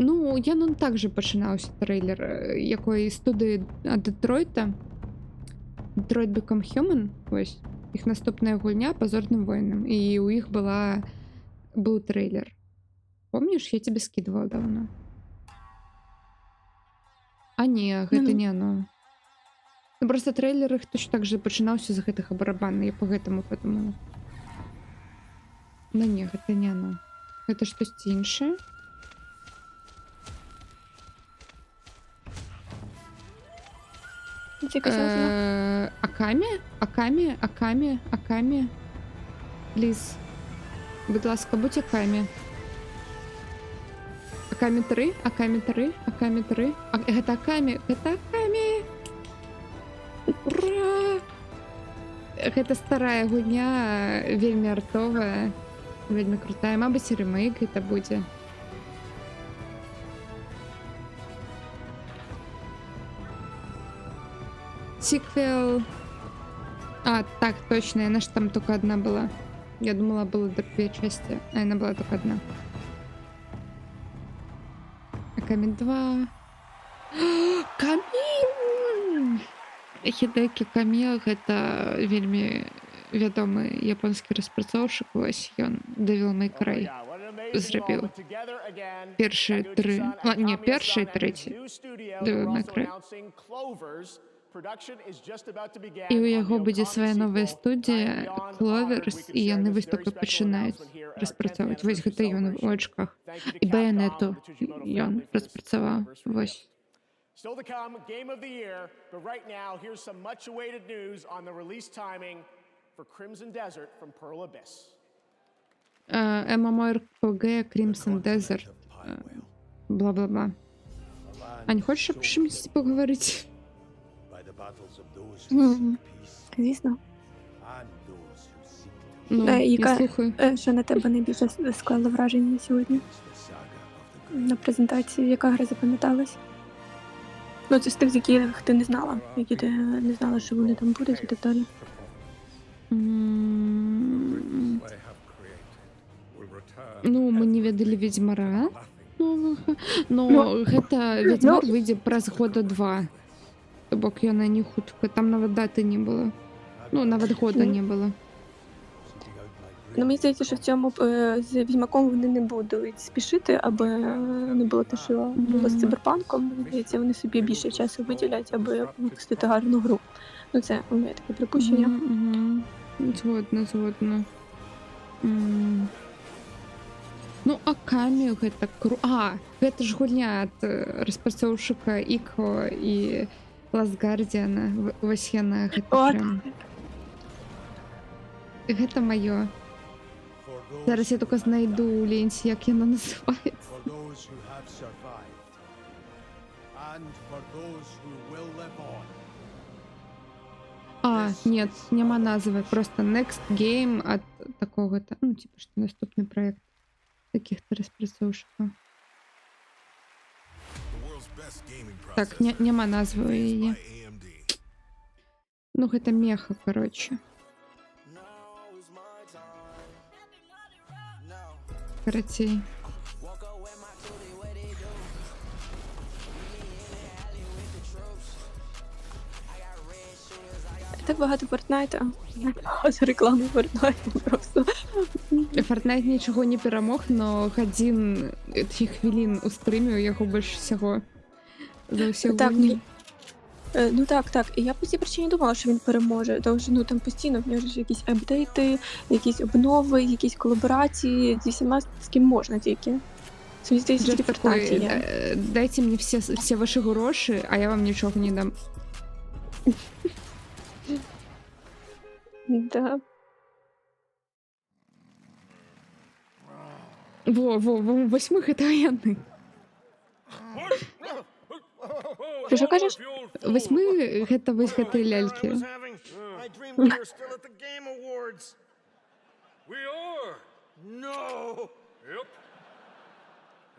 C: Ну, так же пачынаўся трейлер якой студыі ад Детройта. Detroit Become Human, ось, іх наступная гульня па Зорным войнам, і у іх быў трейлер. Помніш, я тебе скидывала давно? А не, гэта не оно. Ну, просто трейлер іх точно так же пачынаўся з гэтага барабана, я по гэтаму подумала. Ну не, гэта не оно. Гэта штосьці іншае. Акамі. Пліз. Будь ласка, будь Акамі. Акамі 3, Акамі 3, Акамі 3. Гэта Акамі, гэта Акамі! Ура! Гэта старая гульня, вельмі артовая, вельмі крутая. Мабыць, ремейк гэта будзе. Сиквел... А, так, точно, она же там только одна была. Я думала, было две части, а она была только одна. Акамі 2. Камі! Хідэкі Камі — гэта вельмі вядомы японскі распрацоўшчык. Вось ён Devil May Cry зрабіў. Першыя тры... Не, першы і трэці Devil May Cry. І ў яго будзе свая новая студія Clovers, і яны вось толькі пачынаюць распрацоўваць. Вось гэта ён у ачках. І Байонету ён распрацаваў. Вось.
N: Still to come, Game of the Year, but right now, here's some much-awaited news on the release timing for Crimson Desert from Pearl Abyss.
C: MMORPG Crimson Desert. Бла-бла-бла. Ань, хочеш, щоб чимось поговорити?
E: Звісно.
C: Ну,
E: яка,
C: я слухаю.
E: Що на тебе найбільше склало враження сьогодні? На презентації, яка гра запам'яталась? Ну, це з тих, з яких ти не знала, які ти не знала, що вони там будуть і так далі.
C: Ну, мы не ведали Ведьмара новага, но гэта Ведьмар выйдзе праз года 2. То бок яна не хутка, там нават даты не было. Ну, нават года не было.
E: Ну, мені здається, що в цьому з Відьмаком вони не будуть спішити, аби не було те, що було з Циберпанком. Мені здається, вони собі більше часу виділять, аби випустити гарну гру. Ну, це у мене таке припущення.
C: Згодна. Ну, Акамі гэта гэта ж гульня ад распрацоўшчыка Іко і Last Guardian. Вось яна, гэта прям... Гэта маё. Зараз я только знайду у ленці, як яна называецца. Нет, няма назвы. Просто Next Game ад такого-то. Ну, типа, что наступны проект таких-то распрацоўшчыкаў. Так, няма назвы у яе. Ну, гэта меха, короче. Карацей.
E: Так багато Фортнайта. Багато реклами Фортнайту просто.
C: Фортнайт нічого не перемог, но гадзін хвілін у стрімі у яго больш всього. За всі гульні.
E: Ну так. І я по цій причині думала, що він переможе. Тому що там постійно в нього ж якісь апдейти, якісь обнови, якісь колаборації. Зі всіма, з ким можна тільки. Мені здається, тільки Фортнайт є.
C: Дайте мені всі ваші гроші, а я вам нічого не дам.
E: Да.
C: Восьми гэта яны.
E: Ти що кажеш?
C: Восьми гэта вось гэтыя лялькі.
Q: We are. No. Yep.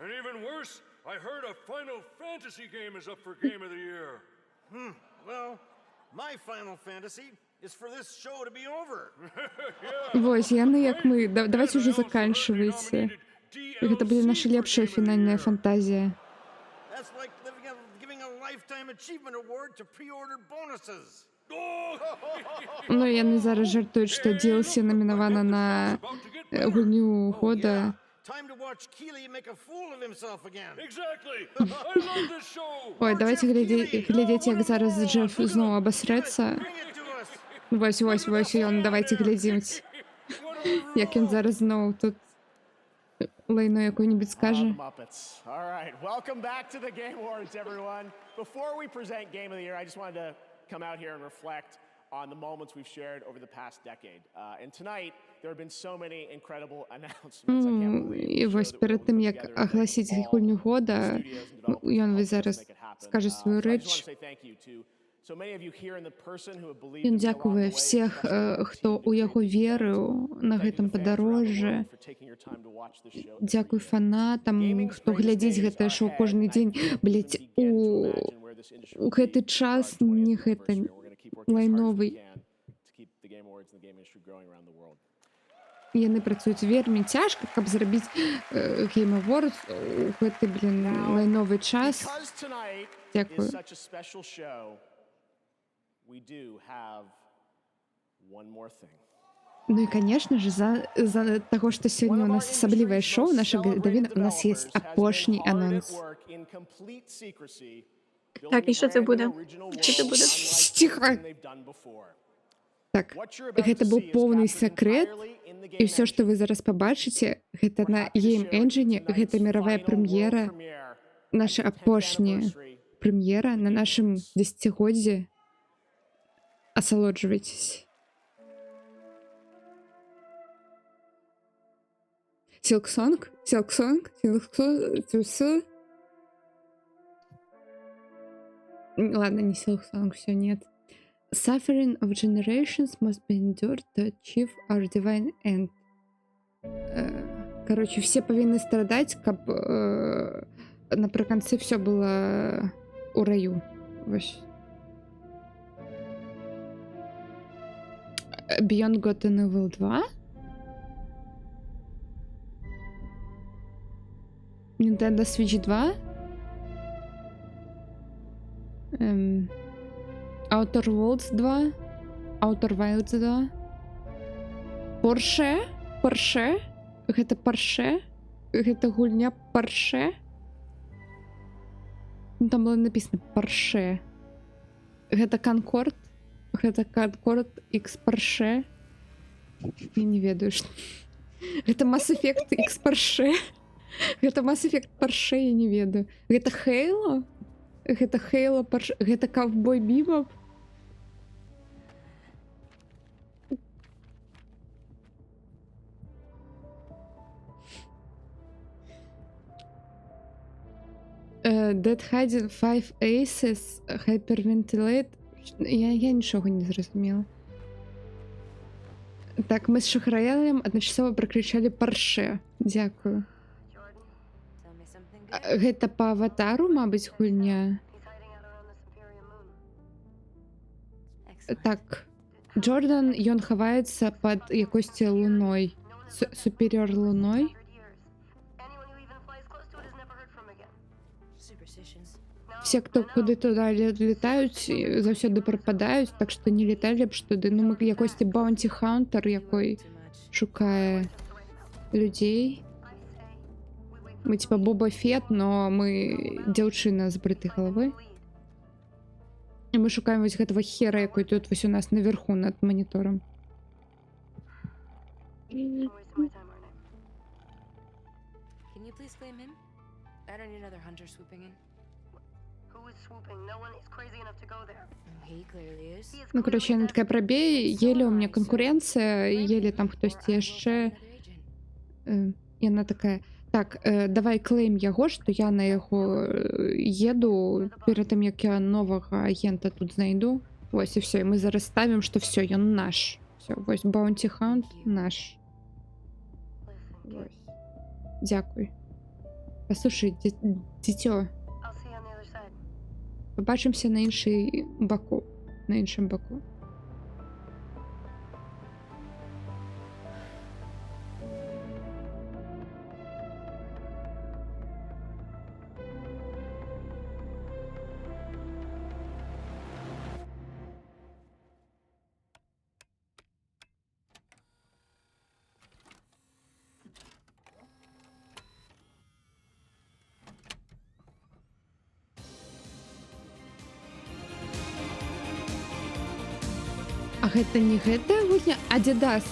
Q: And even worse, I heard a Final Fantasy game is up for Game of the Year.
J: Well, my Final Fantasy is for this show to be over.
C: Вось, яны як мы. Давайте уже заканчивайте. Гэта будзе наша лепшая фінальная фантазія.
J: That's like giving a lifetime achievement award to pre-order bonuses.
C: Ну, яны зараз жартуюць, што DLC намінавана на гульню года. Ой, давайте глядзець, як зараз Джеф зноў абасрэцца. Вось, ён, давайте глядзімць. Як ён зараз зноў тут лайно якое-нибудь скажа.
N: All right, welcome back to the Game Awards, everyone. Before we present Game of the Year, I just wanted to come out here and reflect on the moments we've shared over the past decade. And tonight, there have been so many incredible announcements. I can't believe
C: І ось перед тим, як оголосити гульню года, він зараз скаже свою річ. Ён дзякуе всіх, хто у яго верыў на гэтым падарожжы. Дзякуй фанатам, хто глядзіць гэтае шоу кожны дзень. Блядь, у гэты час не гэта лайновы. Яны працуюць вельмі цяжка, каб зрабіць Game Awards у гэты, лайновы час. Дзякую. Ну и, конечно же, за того, что сегодня у нас особливое шоу, наша гадовина, у нас есть апошний анонс.
E: Так, і що це буде? Що це буде?
C: Тихо! Так, гэта быў поўны секрет, і ўсё, што вы зараз пабачыце, гэта на Game Engine, гэта мировая прэм'ера, наша апошняя прэм'ера на нашым 10-годдзі. Асалоджвайцесь. Silksong? Ладно, не Silksong, все, нет. Suffering of generations must be endured to achieve our divine end. Короче, все повинны страдать, каб напрыканцы все было у раю. Вось. Beyond Good and Evil 2? Nintendo Switch 2? Outer Worlds 2? Outer Wilds 2? Porsche? Гэта Porsche? Гэта гульня Porsche? Ну, там было написано Porsche. Гэта Concord? Гэта Concord X Porsche? Я не ведаю, што... Гэта Mass Effect X Porsche? Гэта Mass Effect Porsche, я не ведаю. Гэта Halo? Гэта Halo Porsche? Гэта Cowboy Bebop? Dead Hiding 5 Aces, Hyperventilate. Я нічого не зрозуміла. Так, ми з Шахраялем одночасово прокричали Porsche. Дякую. Гэта по аватару, мабуть, гульня. Так, Джордан, ён хаваецца пад якосці луной. Суперіор луной. Все, кто куды туда летаюць, заўсёды прападаюць, так што не летай лепш туды. Ну, мы якосці Bounty Hunter, якой шукае людзей. Мы типа Боба Фет, но мы дзяўчына з брытай галавой. І мы шукаем вось гэтага хера, якой тут вось у нас наверху над монітором. Ну, короче, она такая пробей, еле у меня конкуренция, еле там хтосьці яшчэ. І она такая, так, давай клейм яго, што я на яго еду перед тым, як я новага агента тут знайду. Вось і все, і мы зараз ставім, што все, ён наш. Все, вось Bounty Hunt наш. Вось. Дзякуй. Паслушай, дзіцё. Побачимося на іншій баку. На іншому боку. А гэта не гэтая гульня Adidas.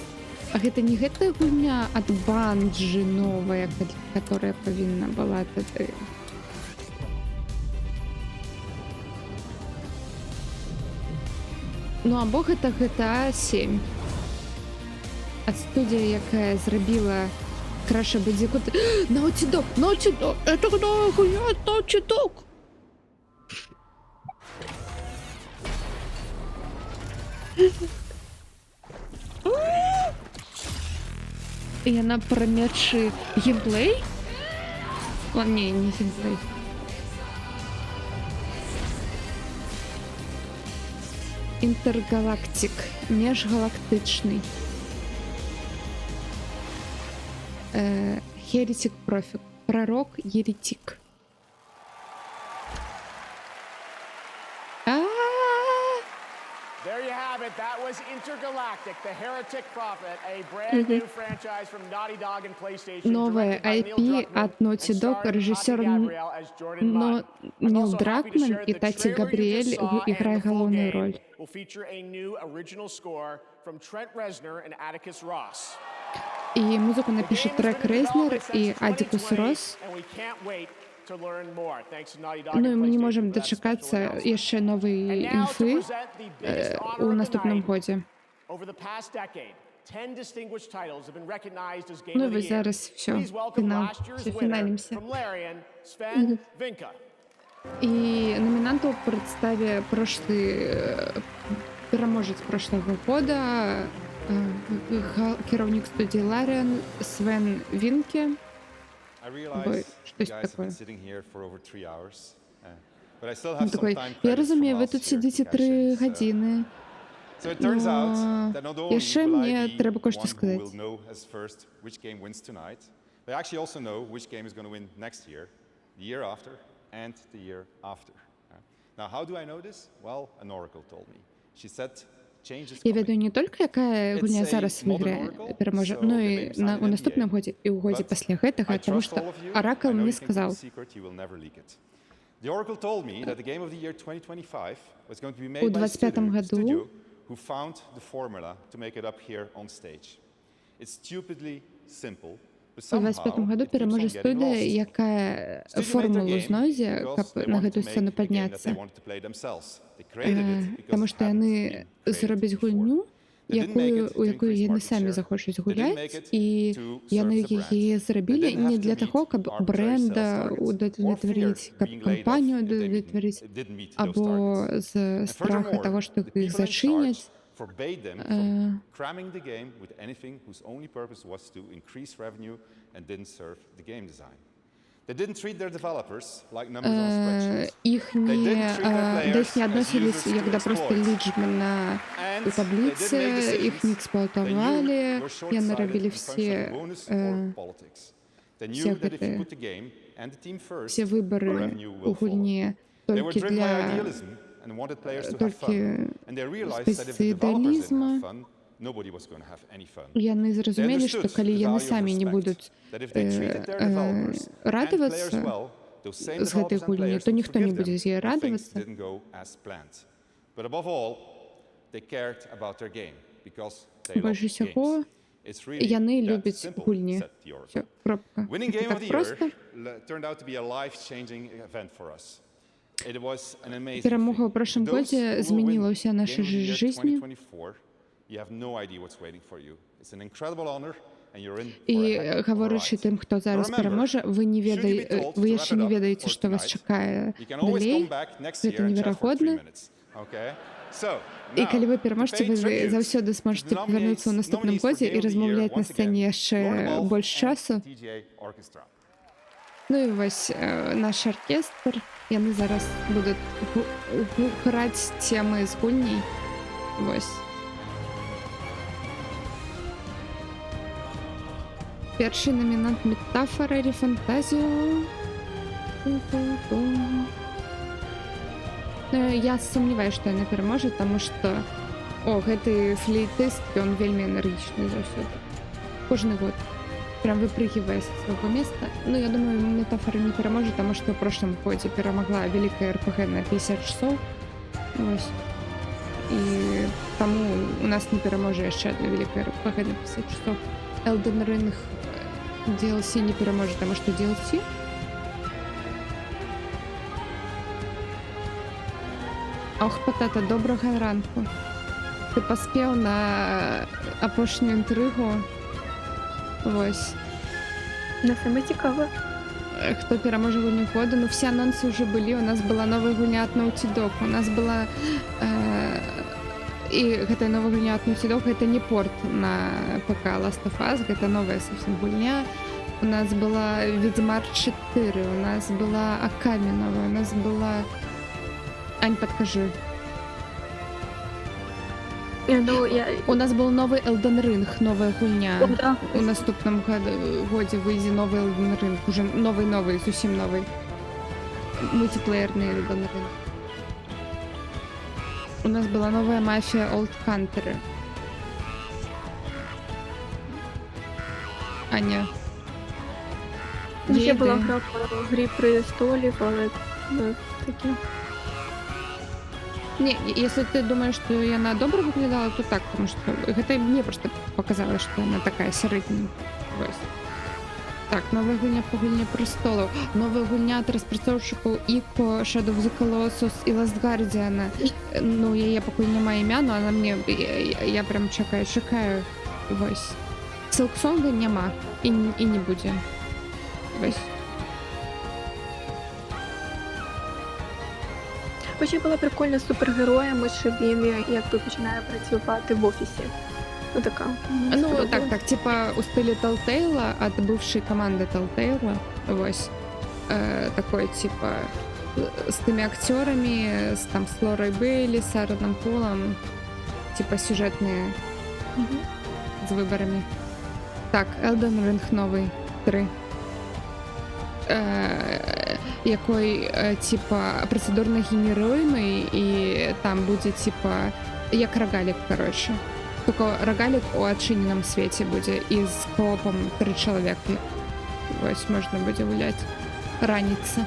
C: А гэта не гэтая гульня ад Bungie новая, которая павінна была тады. Ну або гэта GTA 7 ад студія, якая зрабіла Crash Bandicoot. Naughty Dog, это нахуя Naughty Dog. Яна про мячы. Геймплей? О, не геймплей. Інтергалактик, межгалактичний. Heretic Prophet, пророк еретик.
N: There you have it. That was Intergalactic, the Heretic Prophet, a brand new franchise from Naughty Dog and PlayStation.
C: Новое IP от Naughty Dog, режиссер Нил Дракман и Тати Габриэль играют главную роль.
N: Will feature a new original score from Trent Reznor and Atticus Ross.
C: И музыку напишет Трек Резнер и Атикус Росс. Ну і ми не можемо дочекатися ще нової інфи у наступному годі. Ну і зараз все, фінал, все, фіналимося. І номінанту представить переможець прошлого года, керівник студії Larian Свен Вінке. Щось таке. Такий, я розумію, ви тут сидите 3 години. І ще мені треба кое-що сказати. Я ведаю не тільки, яка гульня зараз виграє, переможе, но і у наступному годі, і у годі після гэтага, тому що Оракл мені сказав. У 25-му году у 25-му году переможе студія, яка формулу знойде, каб на гэту сцену падняцца. Таму што яны зробяць гульню, у якую яны самі захочуць гуляць, і яны яе зрабілі не для таго, каб бренда удовлетворіць, каб кампанію удовлетворіць, або з страха таго, што іх зачыняць. Forbade them from cramming the game with anything whose only purpose was to increase revenue and didn't serve the game design. They didn't treat their developers like numbers on spreadsheets. До їх не относились як до просто ліджмена у таблиці, їх не експлуатували, яны робили все вибори у гульні тільки для з ідеалізму. Яны зразумелі, што калі яны самі не будуць радавацца з гэтай гульні, то ніхто не будзе з яе радавацца. Больш усяго, яны любяць гульні. Всё, кропка. Так проста. Перемога ў прошлым годзе змяніла ўсе нашы жизни. І гаворачы тым, хто зараз пераможа, вы яшчэ не ведаеце, што вас чакае далей. Гэта неверагодна. І калі вы пераможце, вы заўсёды зможаце павярнуцца ў наступным годзе і размаўляць на сцэне яшчэ больш часу. Ну і вось наш аркестр. Яны зараз будуць граць темы з гульняй. Вось. Першы номінант метафора или фантазію. Я сумніваюся, што яна пераможа, таму што гэты флейтыст, ён вельмі энергічны заўсёды. Кожны год. Прям выпрыгивая со своего места. Ну, я думаю, метафора не переможет, потому что в прошлом годе перемогла великая РПГ на 50 часов. Ось. И тому у нас не переможет еще одна великая РПГ на 50 часов. Elden Ring DLC не переможет, потому что DLC. Ох, Потата, доброго ранку. Ти паспеў на апошнюю інтрыгу. Вось.
E: На саме цікаве.
C: Хто пераможа гульню года? Ну, все анонсы уже былі. У нас была новая гульня от Naughty Dog. У нас была... І гэтая новая гульня от Naughty Dog, гэта не порт на ПК Last of Us, гэта новая совсем гульня. У нас была Ведьмар 4, у нас была Аками новая, у нас была... Ань, подкажи. У нас был новый Elden Ring, новая гульня. У наступном году выйдет новый Elden Ring, уже новый, совсем новый. Мультиплеерный Elden Ring. У нас была новая мафия Old Hunter. Аня.
E: Ще була гра по Грі престолів, але таке.
C: Не, если ты думаешь, что она добра выглядала, то так, потому что это мне просто показалось, что она такая средняя. Так, новая гульня по Гульне престолов. Новая гульня от распрацоўшчыкаў Ico, Shadow of the Colossus і Last Guardian. Ну, яе пакуль няма імя, но она мне... Я прям чакаю. Вось. Silksonga няма. І не будзе. Вось.
E: Ще було прикольно з супергероями, що він якби починає працювати в офісі. Ну, така.
C: Ну, так, типа у стилі Telltale, от бывшей команды Telltale, вось. Такой, типа, с теми актерами, с Лорой Бейли, с Аароном Полом, типа, сюжетные, с выборами. Так, Elden Ring новый, 3. Якой, типа, процедурно генеруемый, и там будет, типа, як рогалик, короче. Только рогалик у адчыненым свеце будзе і з коопом 3 чалавекі. Вось можна будзе гуляць, раніцца.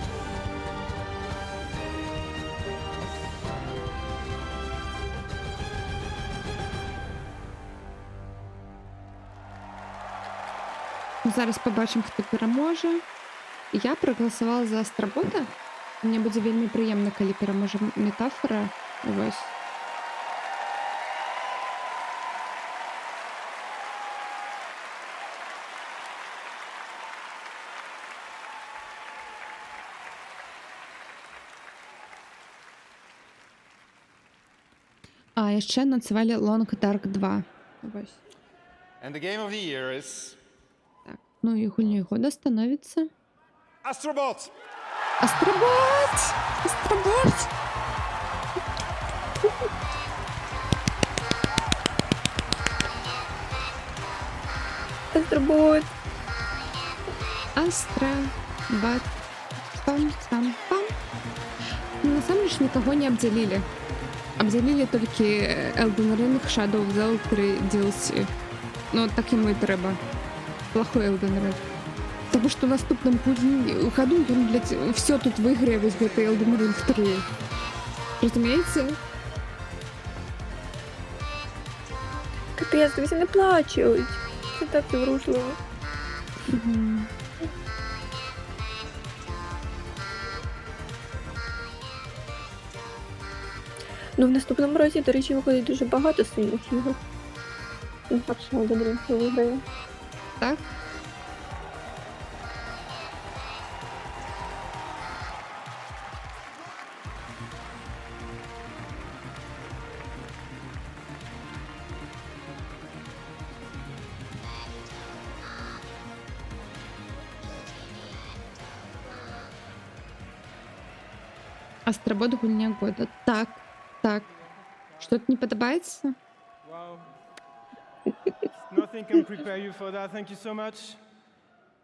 C: Зараз побачым, хто пераможа. Я прагаласавала за Астработа. Мне будзе вельмі прыемна, калі пераможа Метафора. Вось. А яшчэ нацавалі Long Dark 2. Вось.
I: And the game of the year is...
C: Так, ну і гульнёй года становіцца...
I: Astrobot!
C: Астробот! Астробот!
E: Астробот!
C: Астробот. Пам-пам-пам. На самом деле никого не обделили. Обделили только Elden Ring, Shadow of the 3 DLC. Ну, так ему и треба. Плохой Elden Ring. Потому что в наступном году он, блядь, все тут выигрывает в этой Elden Ring 3. Разумеется?
E: Капец, друзі не плачуть. Це так зворушливо. Ну, в наступному році, до речі, виходить дуже багато сильних ігор. Ну, так що добре, виграє.
C: Так? Астробот гульня года. Так, так. Что-то не подобается?
L: Wow. Nothing can prepare you for that. Thank you so much.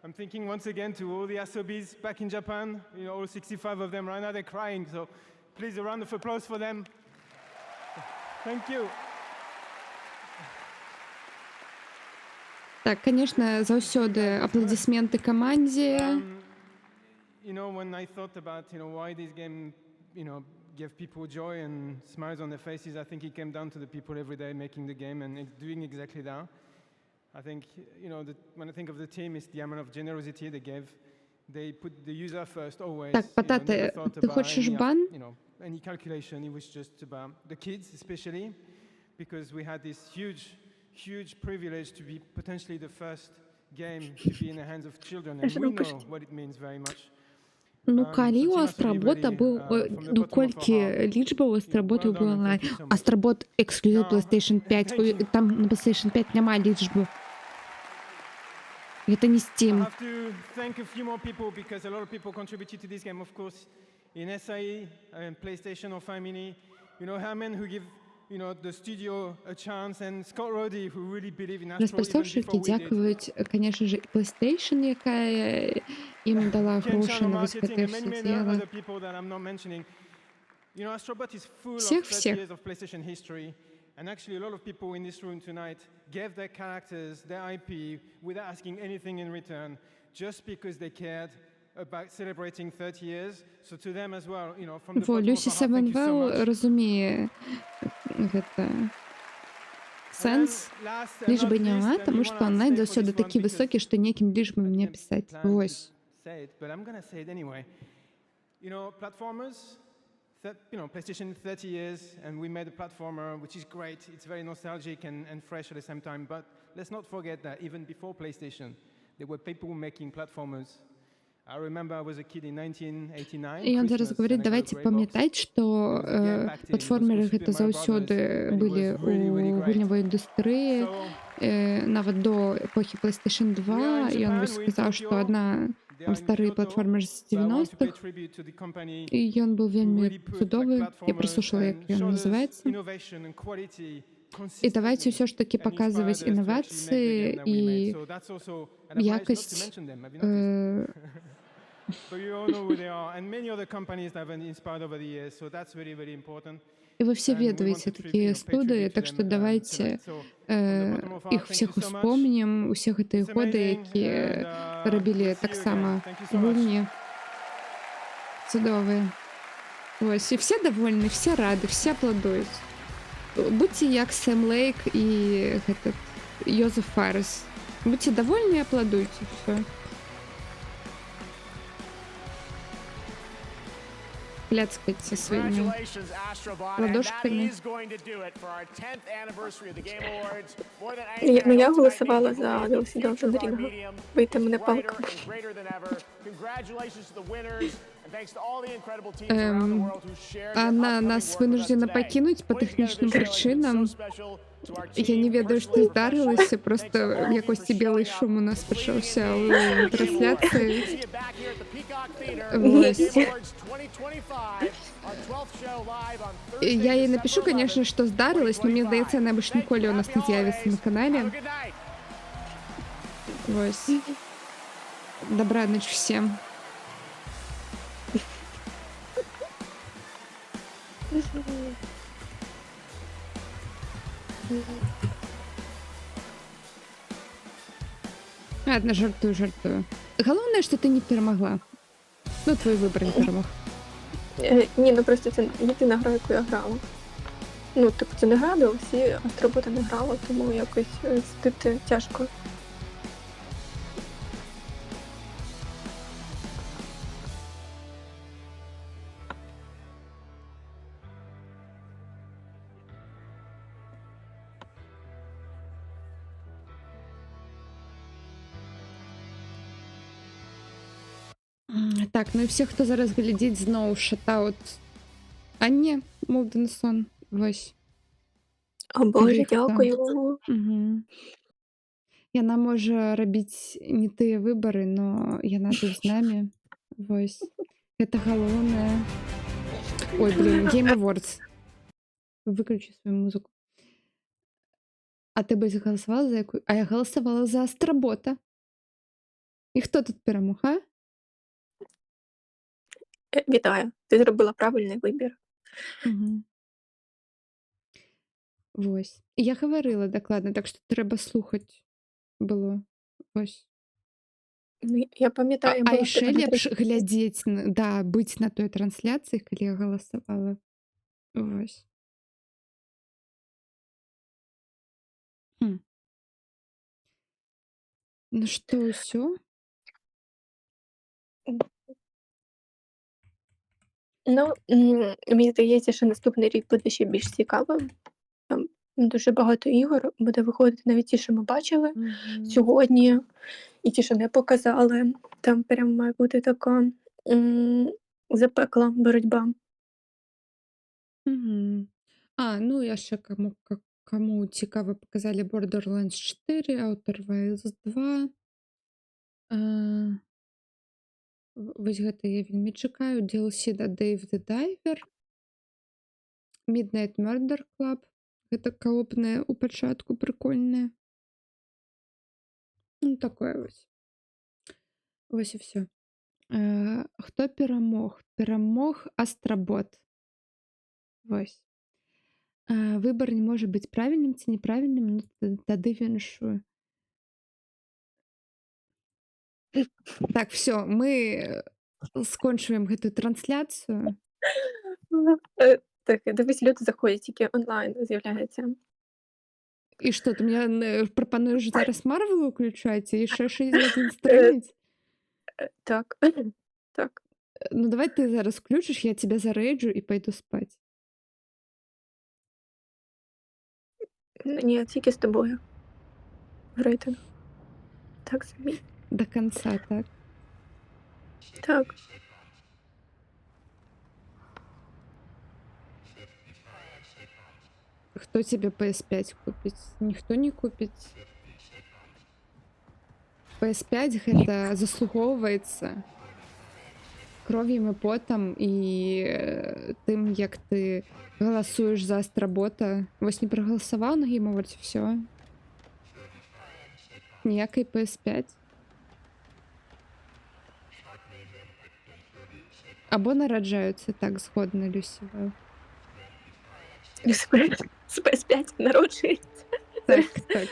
L: I'm thinking once again to all the Asobis back in Japan. You know, all 65 of them right now, they're crying. So please, a round of applause for them. Thank you.
C: Так, конечно, заўсёды аплодисменты команде.
L: You know, when I thought about, you know, why this game, you know, give people joy and smiles on their faces, I think it came down to the people every day making the game and doing exactly that. I think, you know, when I think of the team, it's the amount of generosity they gave. They put the user first always.
C: Так, Потате, ты хочешь бан?
L: You know, any calculation. It was just about the kids, especially. because we had this huge privilege to be potentially the first game to be in the hands of children, and we know what it means very much.
C: Ну, калі у Астработа быў, ну, колькі лічбаў у Астработу было онлайн. Астработ эксклюзив PlayStation 5, там на PlayStation 5 няма лічбы. Это не
L: I
C: Steam.
L: have to thank a few more people because a lot of people contributed to this game, of course, in SIE and PlayStation or Family. You know, Herman, who give, you know, the studio a chance, and Scott Roddy, who really believe in Astro even
C: Розпрацовщики
L: before we did.
C: дякують, конечно же, і PlayStation, яка їм дала
L: Ken
C: гроші
L: Channel
C: на весь
L: Marketing
C: це
L: and
C: все
L: many
C: діло.
L: other people that I'm not mentioning. You know, Astrobot is full of
C: Всех,
L: 30
C: всех.
L: years of PlayStation history, and actually a lot of people in this room tonight gave their characters, their IP, without asking anything in return, just because they cared about celebrating 30 years. So to them as well, you know, from the
C: Во,
L: bottom of
C: Люсі
L: our heart, thank you so
C: Севенвелл
L: much.
C: розуміє гэта сэнс лічбы няма, таму што онлайн заўсёды такі высокі, што некім лічбам не пісаць. Вось.
L: Say it, but I'm gonna say it anyway. You know, platformers, you know, PlayStation 30 years, and we made a platformer, which is great. It's very nostalgic and fresh at the same time. But let's not forget that even before PlayStation, there were people making platformers. I remember I was a kid in 1989.
C: І ён зараз
L: Christmas,
C: говорить,
L: and I got a
C: давайте
L: gray box.
C: памятаць, што платформеры гэта заўсёды былі ў гульнявой індустрыі, нават до эпохі PlayStation 2. Ён вось сказаў, што адна там стары платформер з 90-х, і ён быў вельмі цудовы. Я праслушала, як ён называецца. І давайте ўсё ж такі паказваць інавацыі і якасць.
L: So you all know who they are, and many other companies that have been inspired over the years. So that's really, really important.
C: І ви всі ведаеце такія студыі, так што давайте іх всіх успомнім, усе гэтыя годы, якія рабілі таксама гульні цудовыя. Вось, і все довольны, все рады, все аплодуюць. Будьте як Сэм Лейк і этот Йозеф Фарес. Будьте довольны і аплодуйте. Все. Пляцкайте своими
N: Congratulations, Astrobot, and that
C: ладошками.
N: is going to do it for our 10th anniversary of the Game Awards. More than anything,
E: Ну, я
N: I hope
E: голосувала
N: tonight
E: за
N: made
E: Делсі
N: the future of our
E: Делсі
N: medium
E: Бийте мене
N: brighter
E: палками.
N: and greater than ever. Congratulations to the winners, and thanks to all the incredible teams around the world who shared their
C: Она
N: upcoming
C: нас
N: work with us
C: вынуждена
N: today.
C: пакінуць па
N: Putting together
C: тэхнічным
N: this show has been
C: прычынам.
N: so special to our
C: Я
N: team,
C: не ведаю, што
N: personally,
C: здарылася,
N: professionally.
C: просто
N: Thanks to all of you
C: якосьці
N: for
C: белый
N: showing up,
C: шум у нас
N: believing in
C: пачаўся
N: the
C: ў
N: Game Awards.
C: трансляцыі.
N: See you back here at the Peacock Theater.
C: Вось.
N: Game Awards 2025, our 12th show live on Thursday,
C: Я їй
N: December
C: напишу,
N: 11th.
C: конечно, що здарилось, но мені здається, вона більш ніколи у нас не з'явиться на каналі.
N: Have a good night.
C: Ось. Добраніч всім. Ладно, жартую. Головне, що ти не перемогла. Ну, твій вибір не перемог.
E: Ні, ну просто це єдина гра, яку я грала. Ну, типу, це не гра, де всі Астробота не грала, тому якось стити тяжко.
C: Так, ну і всі, хто зараз глядить знову шатаут. А ні, Молден Сон. Вось.
E: О Боже,
C: Рихта.
E: дякую.
C: Угу. Яна можа рабіць не тыя выбары, но яна тут з намі. Вось. Гэта галоўнае. Ой, блин, Game Awards. Выключи свою музыку. А ты бы голосовала за якую? А я голосовала за Астробота. І хто тут перемог, а?
E: Вітаю, ти зробила правильний вибір.
C: Угу. Вось. Я говорила докладно, так що треба слухати було. Ось.
E: Ну, я пам'ятаю,
C: А
E: була
C: ще
E: така
C: лепш глядзець, да, быць на той трансляцыі, калі я галасавала. Вось. Ну што, ўсё?
E: Ну, мені здається, що наступний рік буде ще більш цікавим. Там Дуже багато ігор буде виходити, навіть ті, що ми бачили
C: Мгм.
E: сьогодні, і ті, що не показали. Там прям має бути така запекла боротьба.
C: Мгм. Ну, я ще кому цікаво, показали Borderlands 4, Outer Wilds 2. Вось гэта я вельмі чакаю. DLC да Dave the Diver. Midnight Murder Club. Гэта каопнае ў пачатку прыкольнае. Ну, такое вось. Вось і всё. Хто перамог? Перамог Астробот. Вось. Выбар не можа быць правільным ці няправільным, ну тады віншую. Так, всё, мы скончваем гэтую трансляцыю.
E: Так, дивись, люди заходять, тільки онлайн з'являється.
C: І што, ты мне прапануеш зараз Марвел уключаць і яшчэ 6 гадзін стрыміць?
E: Так. Так.
C: Ну, давай ты зараз включыш, я тебя зарейджу і пайду спаць.
E: Ні, тільки з тобою. В рейтинг. Так собі.
C: До конца, так?
E: Так.
C: Хто тебе PS5 купіць? Ніхто не купіць. PS5 гэта заслугоўваецца кров'ем і потам і тым, як ты галасуеш за Астработа. Вось не прагаласаваў на Game Awards, всё. Ніякай PS5. Або нараджаюцца так згодна, Люсіва.
E: З PS5 народжується.
C: Так, так.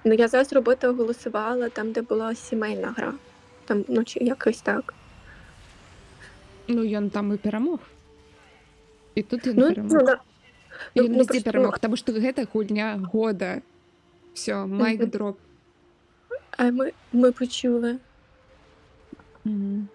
E: Ну, я зараз роботу голосувала там, де була сімейна гра. Там, ну, чи якось так.
C: Ну, ён там і перамог. І тут ён
E: Ну,
C: перамог.
E: ну, да.
C: І ён
E: Ну,
C: везде
E: просто-
C: перамог, таму што гэта гульня года. Всё, майк
E: Мгм.
C: дроп.
E: А ми почули.
C: Мгм.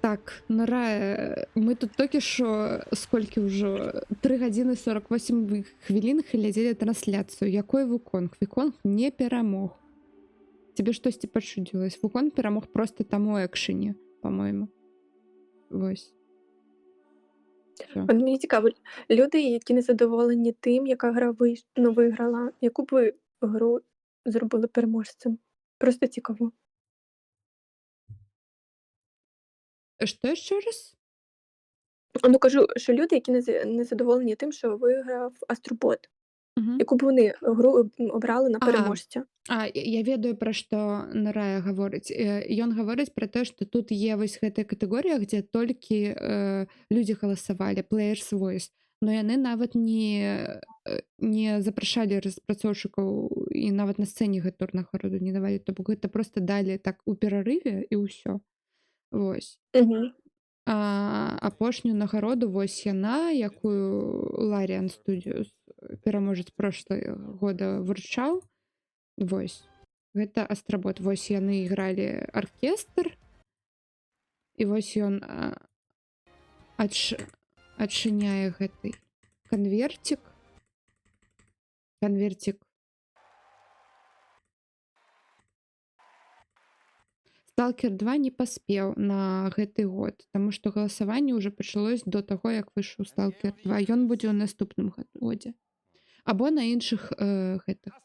C: Так, Норая, ми тут тільки що, скільки вже, 3 години 48 хвилин глядели трансляцію. Який Вуконг? Вуконг не перемог. Тебе щось почудилось? Вуконг перемог просто тому екшені, по-моєму. Ось. Всё.
E: От мені цікаво, люди, які не задоволені тим, яка гра виграла, яку б ви гру зробили переможцем? Просто цікаво.
C: Що ще раз?
E: Ну, кажу, що люди, які не задоволені тим, що виграв Астробот,
C: Мгм.
E: яку б вони гру обрали на переможця?
C: Я ведаю, пра што Нарая гаворыць. Ён гаворыць пра тое, што тут є вось гэтая катэгорія, дзе толькі людзі галасавалі, Players Voice, но яны нават не запрашалі распрацоўшчыкаў і нават на сцэне гэту нагароду не давалі. То бок гэта просто далі так у перарыве і ўсё. Вось.
E: Угу.
C: Апошнюю нагароду вось яна, якую Larian Studios, пераможец прошлого года, вручаў. Вось. Гэта Астробот. Вось яны ігралі аркестр. І вось ён адчыняе гэты канвертик. Сталкер 2 не паспеў на гэты год, таму што галасаванне ўжо пачалось до таго, як выйшаў Сталкер 2. Ён будзе ў наступным годзе. Або на іншых гэтых.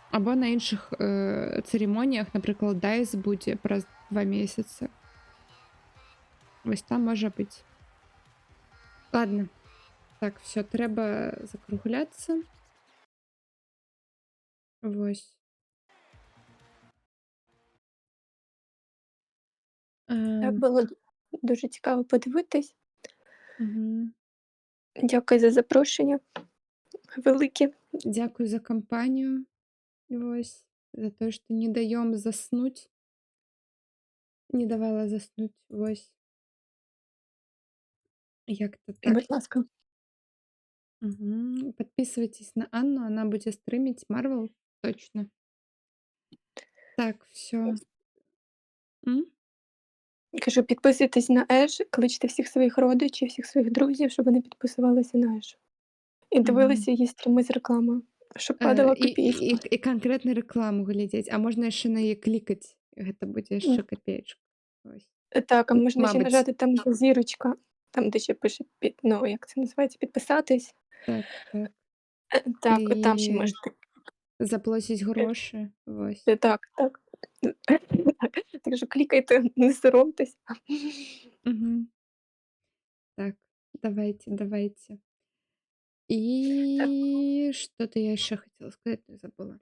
C: Або на іншых цырымоніях, напрыклад, DICE будзе праз 2 месяцы. Вось там можа быць. Ладно. Так, всё, трэба закругляцца. Вось.
E: Так було дуже цікаво подивитись.
C: Угу.
E: Дякую за запрошення. Велике.
C: Дякую за кампанію. Вось. За те, що не даємо заснуть. Не давала заснуть. Вось. Як-то так.
E: Будь ласка.
C: Подписывайтесь на Анну, она будет стримить Marvel точно. Так, все.
E: Кажу, підписуйтесь на Еш, кличте всіх своїх родичів, всіх своїх друзів, щоб вони підписувалися на Еш. І дивилися її стріми з рекламою, щоб падала копійка.
C: І конкретно рекламу глядзець, а можна яшчэ на яе клікаць, гэта будзе яшчэ капеечка. Ось.
E: Так, а можна ще
C: Мабуть.
E: нажати там де зірочка, там де ще пише, ну, як це називається, підписатись.
C: Так, так.
E: Так,
C: І
E: там ще можете.
C: заплатить гроші. Ось.
E: Так. Так що клікайте, не соромтесь.
C: Угу. Так, давайте. І що-то я ще хотіла сказати, не забула.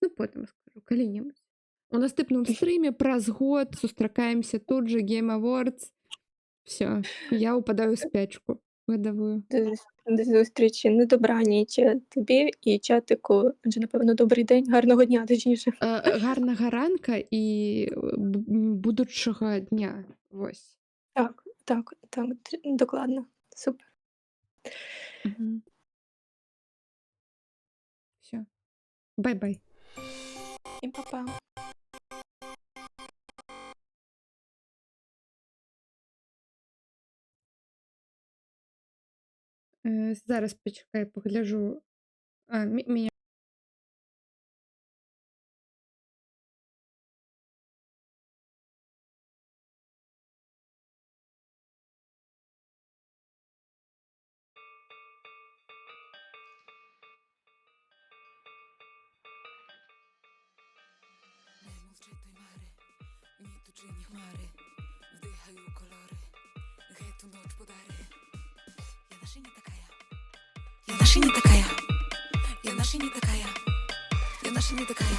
C: Ну, потім скажу, коли-небудь. У наступному стрімі праз год сустракаемся тут же, Game Awards. Все, я упадаю в спячку годовую.
E: До зустрічі, на добраніч тобі і чатику. Адже, напевно, добрий день, гарного дня, точніше.
C: Гарного ранка і будучого дня. Ось.
E: Так, докладно. Супер.
C: Угу. Все. Бай-бай.
E: І па-па.
C: Зараз почекай, погляжу. Меня.
A: Чині хмари вдихаю кольори, гету ноч подари. Я наша не такая. Я наша не такая. Я наша не такая. Я наша не такая.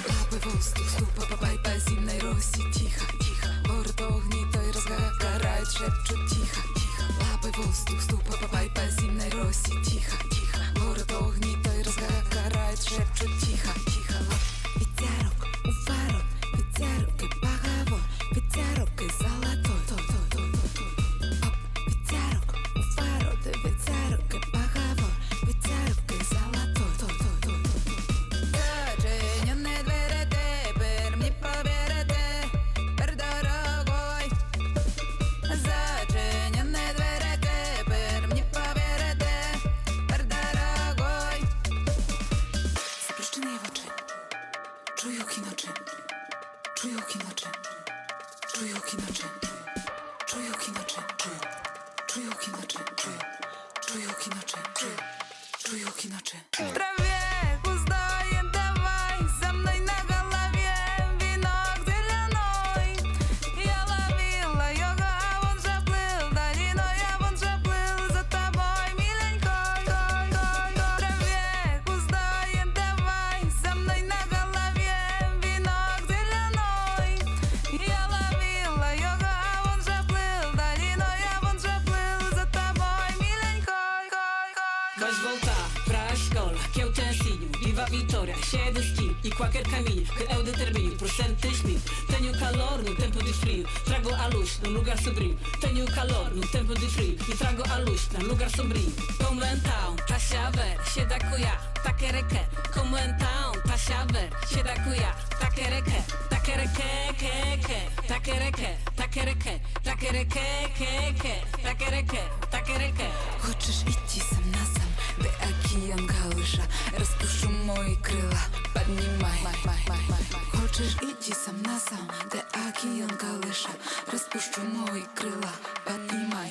A: Лапы воздух, ступа, бабай, по зимней росе. Тихо, тихо. Город огнитой разгорает, шепчут тихо, тихо. Лапы воздух, ступа, бабай, по зимней росе. Тихо, тихо. Город огнитой разгорает, шепчут тихо, тихо. Ветерок у ворот, ветерок и поговор, ветерок и золотой. Ветерок у ворот, ветерок и поговор, ветерок и золотой. Зачиненные двери теперь мне поверите, per дорогой. Зачиненные двери теперь мне поверите, per дорогой. Заплющенные очи, чую кіночі. Чую кіночі, чую кіночі, чую кіночі, чую кіночі, чую кіночі, чую кіночі. Траве густой, давай за мной на голове венок зеленой. Я ловила його, а он же плыл долиной, а он же плыл за тобой, миленькой. Траве густой, давай за мной на голове венок зеленой. Я ловила його, а он же плыл долиной, а он же плыл за тобой, миленькой.
M: Vais voltar pra escola, que eu te ensino. Viva a vitória, cheia de skill. E qualquer caminho que eu determine por centes mil. Tenho calor no tempo de frio, trago a luz num lugar sombrio. Tenho calor no tempo de frio e trago a luz num lugar sombrio. Como então, tá chaver, cheia da cuia, tá quereque. Como então, tá chaver, cheia da cuia, tá quereque. Tá quereque, que, tá quereque, tá quereque, tá quereque, que, tá quereque, tá quereque.
A: Хочешь идти сам на сам, ты океан калыша. Распушу мои крыла, поднимай. Хочешь идти сам на сам, ты океан калыша. Распущу мои крыла, поднимай.